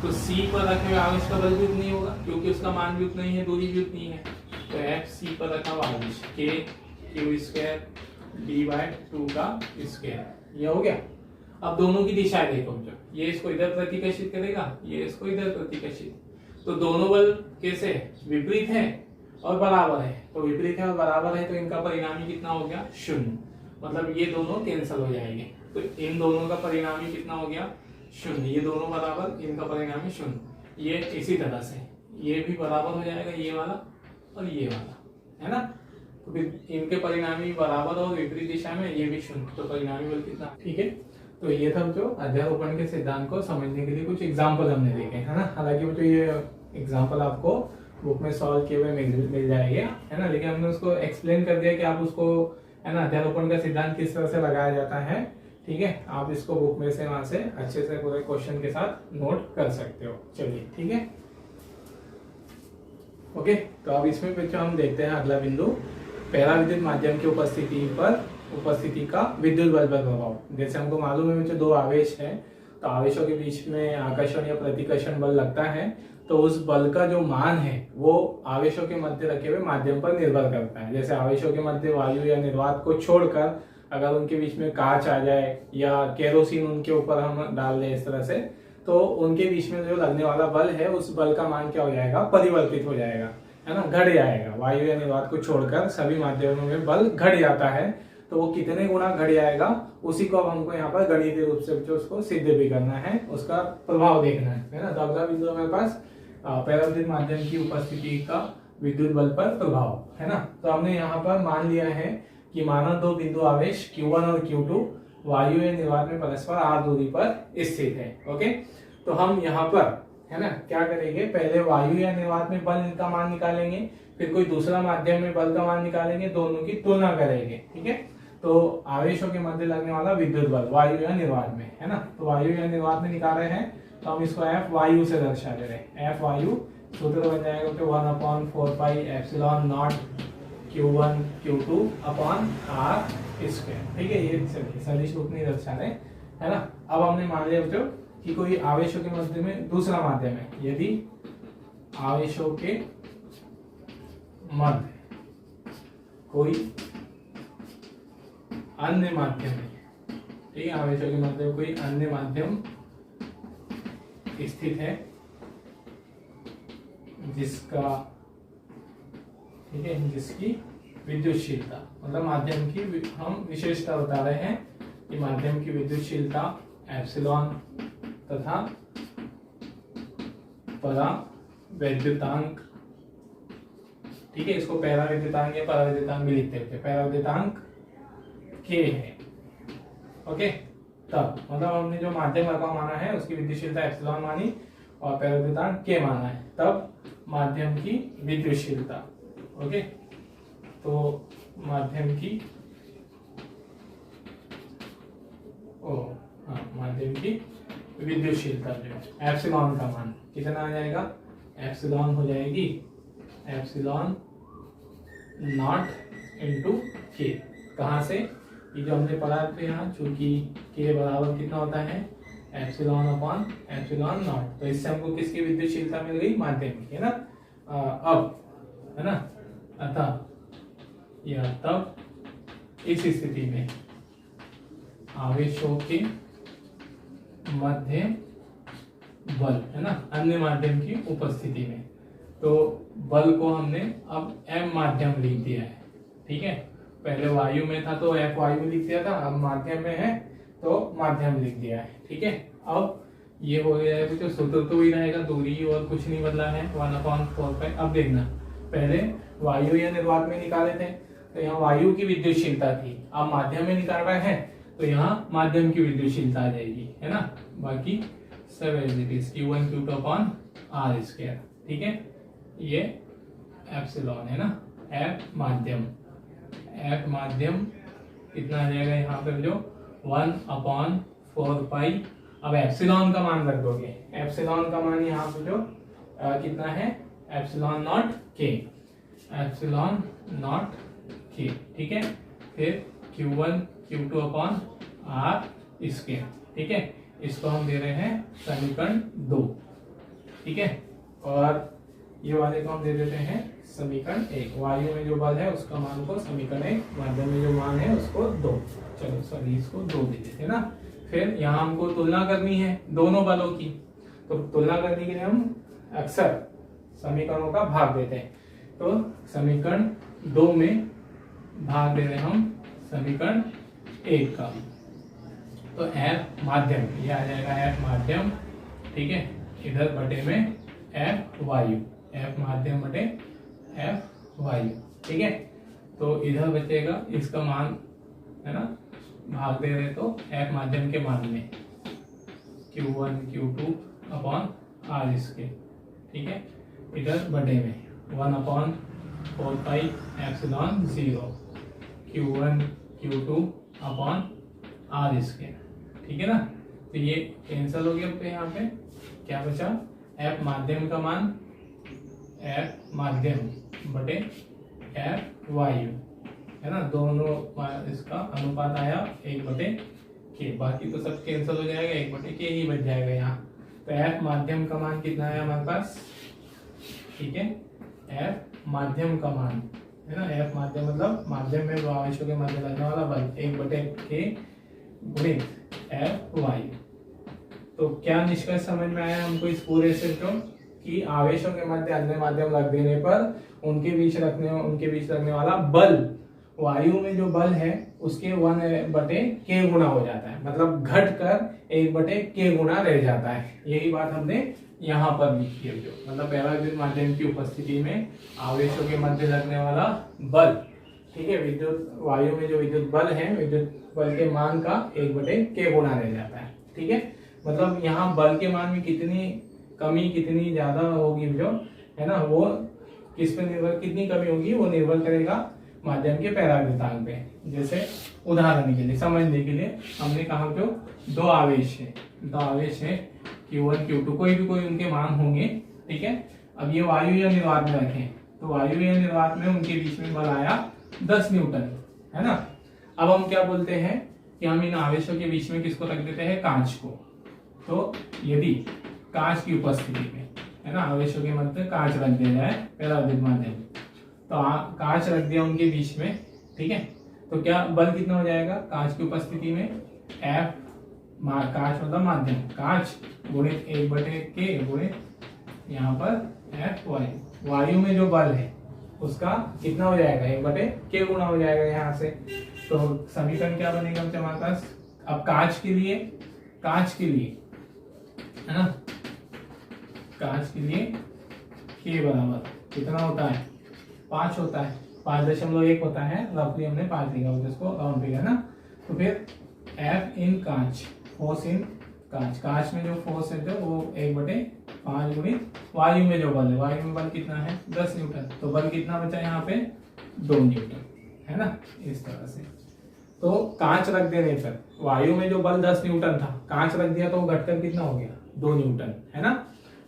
तो सी पर रखे हुए आवेश का बल भी उतना ही होगा क्योंकि उसका मान भी उतना ही है, दूरी भी उतनी है। तो एफ सी पर रखा हुआ आवेश के क्यू स्क्वायर डी बाय 2 का स्क्वायर, ये हो गया। अब दोनों की दिशाएं देखो, जो ये इसको इधर प्रतिकर्षित करेगा, ये इसको इधर प्रतिकर्षित, तो दोनों बल कैसे विपरीत है और बराबर है। तो विपरीत है और बराबर है तो इनका परिणामी कितना हो गया, शून्य। मतलब ये दोनों कैंसिल हो जाएंगे, तो इन दोनों का परिणामी कितना हो गया, शून्य। ये दोनों बराबर, इनका परिणामी शून्य। ये इसी तरह से ये भी बराबर हो जाएगा, ये वाला और ये वाला, है ना। तो फिर इनके परिणामी बराबर और विपरीत दिशा में, ये भी शून्य, तो परिणामी बल कितना, ठीक है। तो ये था जो अध्यारोपण के सिद्धांत को समझने के लिए कुछ एग्जाम्पल हमने देखे, है ना। हालांकि वो जो ये एग्जाम्पल आपको बुक में सॉल्व किए हुए मिल जाएंगे, है ना, लेकिन हमने उसको एक्सप्लेन कर दिया कि आप उसको, है ना, अध्यारोपण का सिद्धांत किस तरह से लगाया जाता है, ठीक है। आप इसको बुक में से वहां से अच्छे से पूरे क्वेश्चन के साथ नोट कर सकते हो। चलिए, ठीक है, ओके। तो अब इसमें बच्चों हम देखते हैं अगला बिंदु, पराविद्युत माध्यम की उपस्थिति का विद्युत बल पर प्रभाव। जैसे हमको मालूम है बच्चों, दो आवेश है, तो आवेशों के बीच में आकर्षण या प्रतिकर्षण बल लगता है, तो उस बल का जो मान है वो आवेशों के मध्य रखे हुए माध्यम पर निर्भर करता है। जैसे आवेशों के मध्य वायु या निर्वात को छोड़कर अगर उनके बीच में कांच आ जाए या केरोसिन उनके ऊपर हम डाल दें इस तरह से, तो उनके बीच में जो लगने वाला बल है उस बल का मान क्या हो जाएगा, परिवर्तित हो जाएगा, है ना, घट जाएगा। वायु या निर्वात को छोड़कर सभी माध्यमों में बल घट जाता है, तो वो कितने गुना घट जाएगा उसी को अब हमको यहाँ पर गणितीय रूप से जो उसको सिद्ध भी करना है, उसका प्रभाव देखना है ना। तो अगला बिंदु हमारे पास पराविद्युत माध्यम की उपस्थिति का विद्युत बल पर प्रभाव, है ना। तो हमने यहाँ पर मान लिया है कि माना दो बिंदु आवेश Q1 और Q2 वायु या निर्वात में परस्पर r दूरी पर स्थित है, ओके। तो हम यहाँ पर, है ना, क्या करेंगे, पहले वायु या निर्वात में बल का मान निकालेंगे, फिर कोई दूसरा माध्यम में बल का मान निकालेंगे, दोनों की तुलना करेंगे, ठीक है। तो आवेशों के मध्य लगने वाला विद्युत बल वायु या निर्वात में, है ना, तो वायु या निर्वात में निकाल रहे हैं, तो हम इसको F वायु से दर्शा दे रहे हैं। F वायु सूत्र बन जाएगा कि 1/4 pi epsilon not Q1 Q2 upon R square, ठीक है। ये सदिश रूप में दर्शा रहे, है ना। अब हमने मान लिया बच्चों कि कोई आवेशों के मध्य में दूसरा माध्यम है, यदि आवेशों के मध्य कोई अन्य माध्यम है, ठीक है, आवेशों के मध्य कोई अन्य माध्यम स्थित है जिसका, ठीक है, जिसकी विद्युतशीलता, मतलब माध्यम की हम विशेषता बता रहे हैं कि माध्यम की विद्युतशीलता एप्सिलॉन तथा परावैद्युतांक, ठीक है, इसको परावैद्युतांक या परावैद्युतांक भी लिखते हैं, परावैद्युतांक के है, ओके। तब मतलब हमने जो माध्यम रकम माना है उसकी विद्युतशीलता एप्सिलॉन मानी और परावैद्युतांक के माना है, तब माध्यम की विद्युतशीलता, ओके। तो माध्यम की माध्यम की विद्युतशीलता जो है एप्सिलॉन का मान कितना आ जाएगा, एप्सिलॉन हो जाएगी एप्सिलॉन नॉट इनटू के। कहाँ से, ये जो हमने पढ़ा थे यहाँ, चूंकि के बराबर कितना होता है, एप्सिलॉन अपॉन एप्सिलॉन नॉट, तो इससे हमको किसकी विद्युतशीलता मिल गई, माध्यम की, है ना। अब, है ना, अतः या तब इस स्थिति में आवेशों के मध्य बल, है ना, अन्य माध्यम की उपस्थिति में, तो बल को हमने अब m माध्यम लिख दिया है, ठीक है। पहले वायु में था तो F वायु लिख दिया था, अब माध्यम में है तो माध्यम लिख दिया है, ठीक है। अब ये हो गया है, तो सूत्र तो वही रहेगा, दूरी और कुछ नहीं बदला है, 1/4 पाई। अब देखना, पहले वायु या निर्वात में निकाले थे तो यहाँ वायु की विद्युतशीलता थी, अब माध्यम में निकाल रहे हैं तो यहाँ माध्यम की विद्युतशीलता आ जाएगी, है ना। बाकी सब as it is Q1 Q2 upon R square, ठीक है। ये एप्सिलॉन है ना, F माध्यम कितना आ जाएगा यहाँ पे जो 1/4 पाई। अब एप्सिलॉन का मान रख दोगे, एप्सिलॉन का मान यहाँ पे जो कितना है, एप्सिलॉन नॉट के, एप्सिलॉन नॉट के, ठीक है। फिर Q1 Q2 upon are square, ठीक है। इसको हम दे रहे हैं समीकरण 2, ठीक है। और ये वाले को हम दे देते हैं समीकरण 1। वायु में जो बल है उसका मान को समीकरण 1, माध्यम में जो मान है उसको 2, चलो सॉरी इसको 2 दे देते हैं ना। फिर यहाँ हमको तुलना करनी है दोनों बलों की, तो तुलना करने के लिए हम अक्सर समीकरणों का भाग देते हैं। तो समीकरण 2 में भाग दे रहे हैं हम समीकरण 1 का, तो F माध्यम, ये आ जाएगा F माध्यम, ठीक है। इधर बटे में F वायु, F माध्यम बटे F वायु, ठीक है। तो इधर बचेगा इसका मान, है ना, भाग दे रहे तो F माध्यम के मान में Q1 Q2 अपॉन आर इसके, ठीक है। इधर बटे में 1/4 pi epsilon 0 Q1 Q2 upon are इसके, ठीक है ना। तो ये कैंसिल हो गया, पे यहाँ पे क्या बचा, F माध्यम का मान F माध्यम बटे F वायु, है ना। दोनों इसका अनुपात आया 1/k, बाकी तो सब कैंसिल हो जाएगा, 1/k ही बच जाएगा यहाँ। तो F माध्यम का मान कितना है हमारे पास, ठीक है। F माध्यम का मान, है ना, F माध्यम मतलब माध्यम में आवेशों के मध्य लगने वाला बल 1/k गुणित F वायु। तो क्या निष्कर्ष समझ में आया हमको इस पूरे से, तो कि आवेशों के मध्य अन्य माध्यम रख देने पर उनके बीच लगने वाला बल, वायु में जो बल है उसके 1/k गुना हो जाता है, मतलब घट कर 1/k गुना रह जाता है। यही बात हमने यहाँ पर लिखी है, जो मतलब परावैद्युत माध्यम की उपस्थिति में आवेशों के मध्य लगने वाला बल, ठीक है, विद्युत वायु में जो विद्युत बल है, विद्युत बल के मान का 1/k गुना रह जाता है, ठीक है। मतलब यहाँ बल के मान में कितनी कमी कितनी ज्यादा होगी, जो है ना, वो किस पे निर्भर, कितनी कमी होगी वो निर्भर करेगा माध्यम के परावैद्युतांक पे। जैसे उदाहरण के लिए समझने के लिए हमने कहा जो दो आवेश है Q1 Q2, कोई उनके मान होंगे, ठीक है। अब ये वायु या निर्वात में रखें, तो वायु या निर्वात में उनके बीच में बल आया 10 न्यूटन, है ना। अब हम क्या बोलते हैं कि हम इन आवेशों के बीच में किसको रख देते हैं, कांच को। तो यदि कांच की उपस्थिति में, है ना, आवेशों के मध्य कांच रख दिया जाए परावैद्युत माध्यम, तो कांच रख दिया उनके बीच में, ठीक है। तो क्या बल कितना हो जाएगा कांच की उपस्थिति में, F कांच मतलब माध्यम, कांच गुणित 1/k गुणित यहाँ पर F वायु, वायु में जो बल है उसका कितना हो जाएगा, 1/k गुना हो जाएगा यहाँ से। तो समीकरण क्या बनेगा हमारे पास, अब कांच के लिए है ना, कांच के लिए k बराबर कितना होता है, 5 होता है, 5.1 होता है, रफली हमने 5 लिखा होता है इसको राउंड फिगर ना। तो फिर F इन कांच, फोर्स इन कांच में जो फोर्स है जो वो 1/5 गुणित वायु में जो बल है, वायु में बल कितना है 10 न्यूटन, तो बल कितना बचा यहाँ पे 2 न्यूटन, है ना, इस तरह से। तो कांच रख देने पर वायु में जो बल 10 न्यूटन था, कांच रख दिया तो घटकर कितना हो गया 2 न्यूटन, है ना।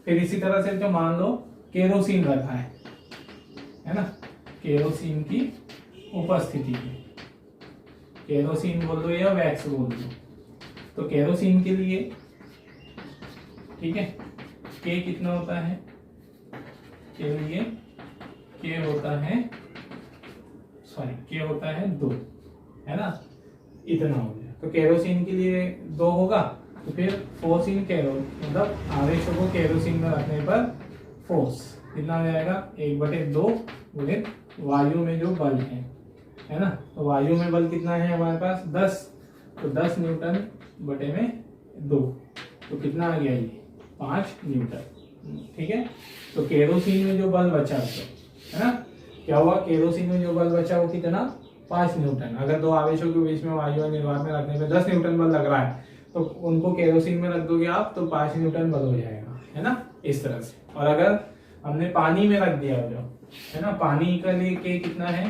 फिर इसी तरह से जो मान लो केरोसिन रखा है ना, केरोसिन की उपस्थिति में, केरोसिन बोल दो या वैक्स बोल दो, तो केरोसिन के लिए, ठीक है, के कितना होता है, के लिए के होता है 2, है ना, इतना हो गया। तो केरोसिन के लिए 2 होगा, तो फिर फोर्स इन केरो मतलब आवेशों को केरोसिन में रखने पर फोर्स कितना हो जाएगा 1/2 गुणित वायु में जो बल है ना। तो वायु में बल कितना है हमारे पास 10, तो 10 न्यूटन बटे में 2, तो कितना आ गया ये 5 न्यूटन, ठीक है। तो केरोसिन में जो बल बचा है ना, क्या हुआ, केरोसिन में जो बल बचा वो कितना 5 न्यूटन। अगर दो आवेशों के बीच में वायु और निर्वात में रखने पर 10 न्यूटन बल लग रहा है, तो उनको केरोसिन में रख दोगे आप तो 5 न्यूटन बल हो जाएगा, है ना, इस तरह से। और अगर हमने पानी में रख दिया जो है ना, पानी का लिए के कितना है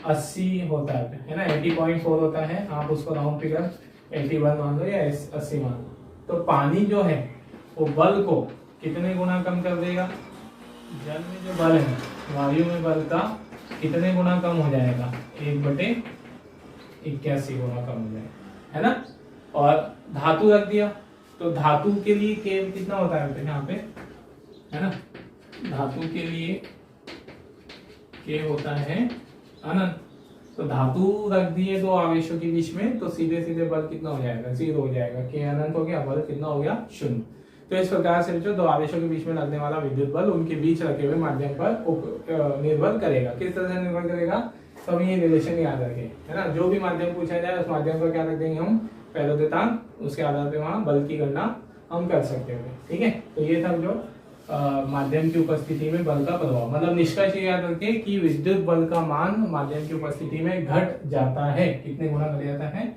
80 होता है ना, 80.4 होता है, आप उसको राउंड फिगर 81 मान लो या 80 मान लो, तो पानी जो है वो बल को कितने गुना कम कर देगा? जल में जो बल है, वायु में बल का कितने गुना कम हो जाएगा? 1/81 गुना कम हो जाएगा, है ना। और धातु रख दिया, तो धातु के लिए के कितना होता है यहाँ पे, है ना। धातु के लिए के होता है अनंत, तो धातु रख दिए दो आवेशों के बीच में, तो सीधे सीधे बल कितना हो जाएगा? 0 हो जाएगा। के अनंत हो गया, बल कितना हो गया? 0। तो इस प्रकार से जो दो आवेशों के बीच में लगने वाला विद्युत बल उनके बीच रखे हुए माध्यम पर निर्भर करेगा। किस तरह से निर्भर करेगा? तो हम ये रिलेशन याद रखें, है ना। जो भी माध्यम पूछा जाए उस माध्यम का क्या रख देंगे हम? वैद्युतांक, उसके आधार पर वहां बल की गणना हम कर सकते हैं, ठीक है। तो ये था जो माध्यम की उपस्थिति में बल का प्रभाव, मतलब निष्कर्ष याद रखें कि विद्युत बल का मान माध्यम की उपस्थिति में घट जाता है। कितने गुना घट जाता है?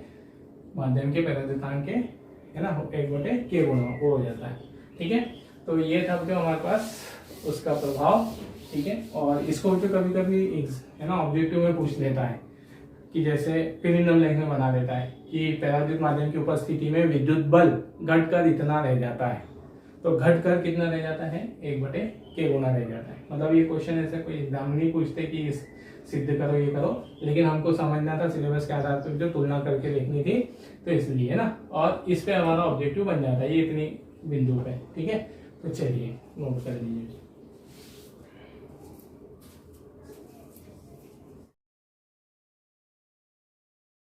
माध्यम के वैद्युतांक के, है ना, 1/k गुना वो हो जाता है, ठीक है। तो ये था जो हमारे पास उसका प्रभाव, ठीक है। और इसको जो कभी कभी है ना ऑब्जेक्टिव में पूछ लेता है कि जैसे पिनिनम लेख में बना देता है कि परावैद्युत माध्यम की उपस्थिति में विद्युत बल घटकर इतना रह जाता है, तो घटकर कितना रह जाता है? 1/k गुना रह जाता है। मतलब ये क्वेश्चन ऐसे कोई एग्जाम नहीं पूछते कि सिद्ध करो ये करो, लेकिन हमको समझना था सिलेबस के आधार पर जो तुलना करके लिखनी थी, तो इसलिए, है ना। और इस पे हमारा ऑब्जेक्टिव बन जाता है ये इतनी बिंदु पे, ठीक है। तो चलिए नोट कर लीजिए।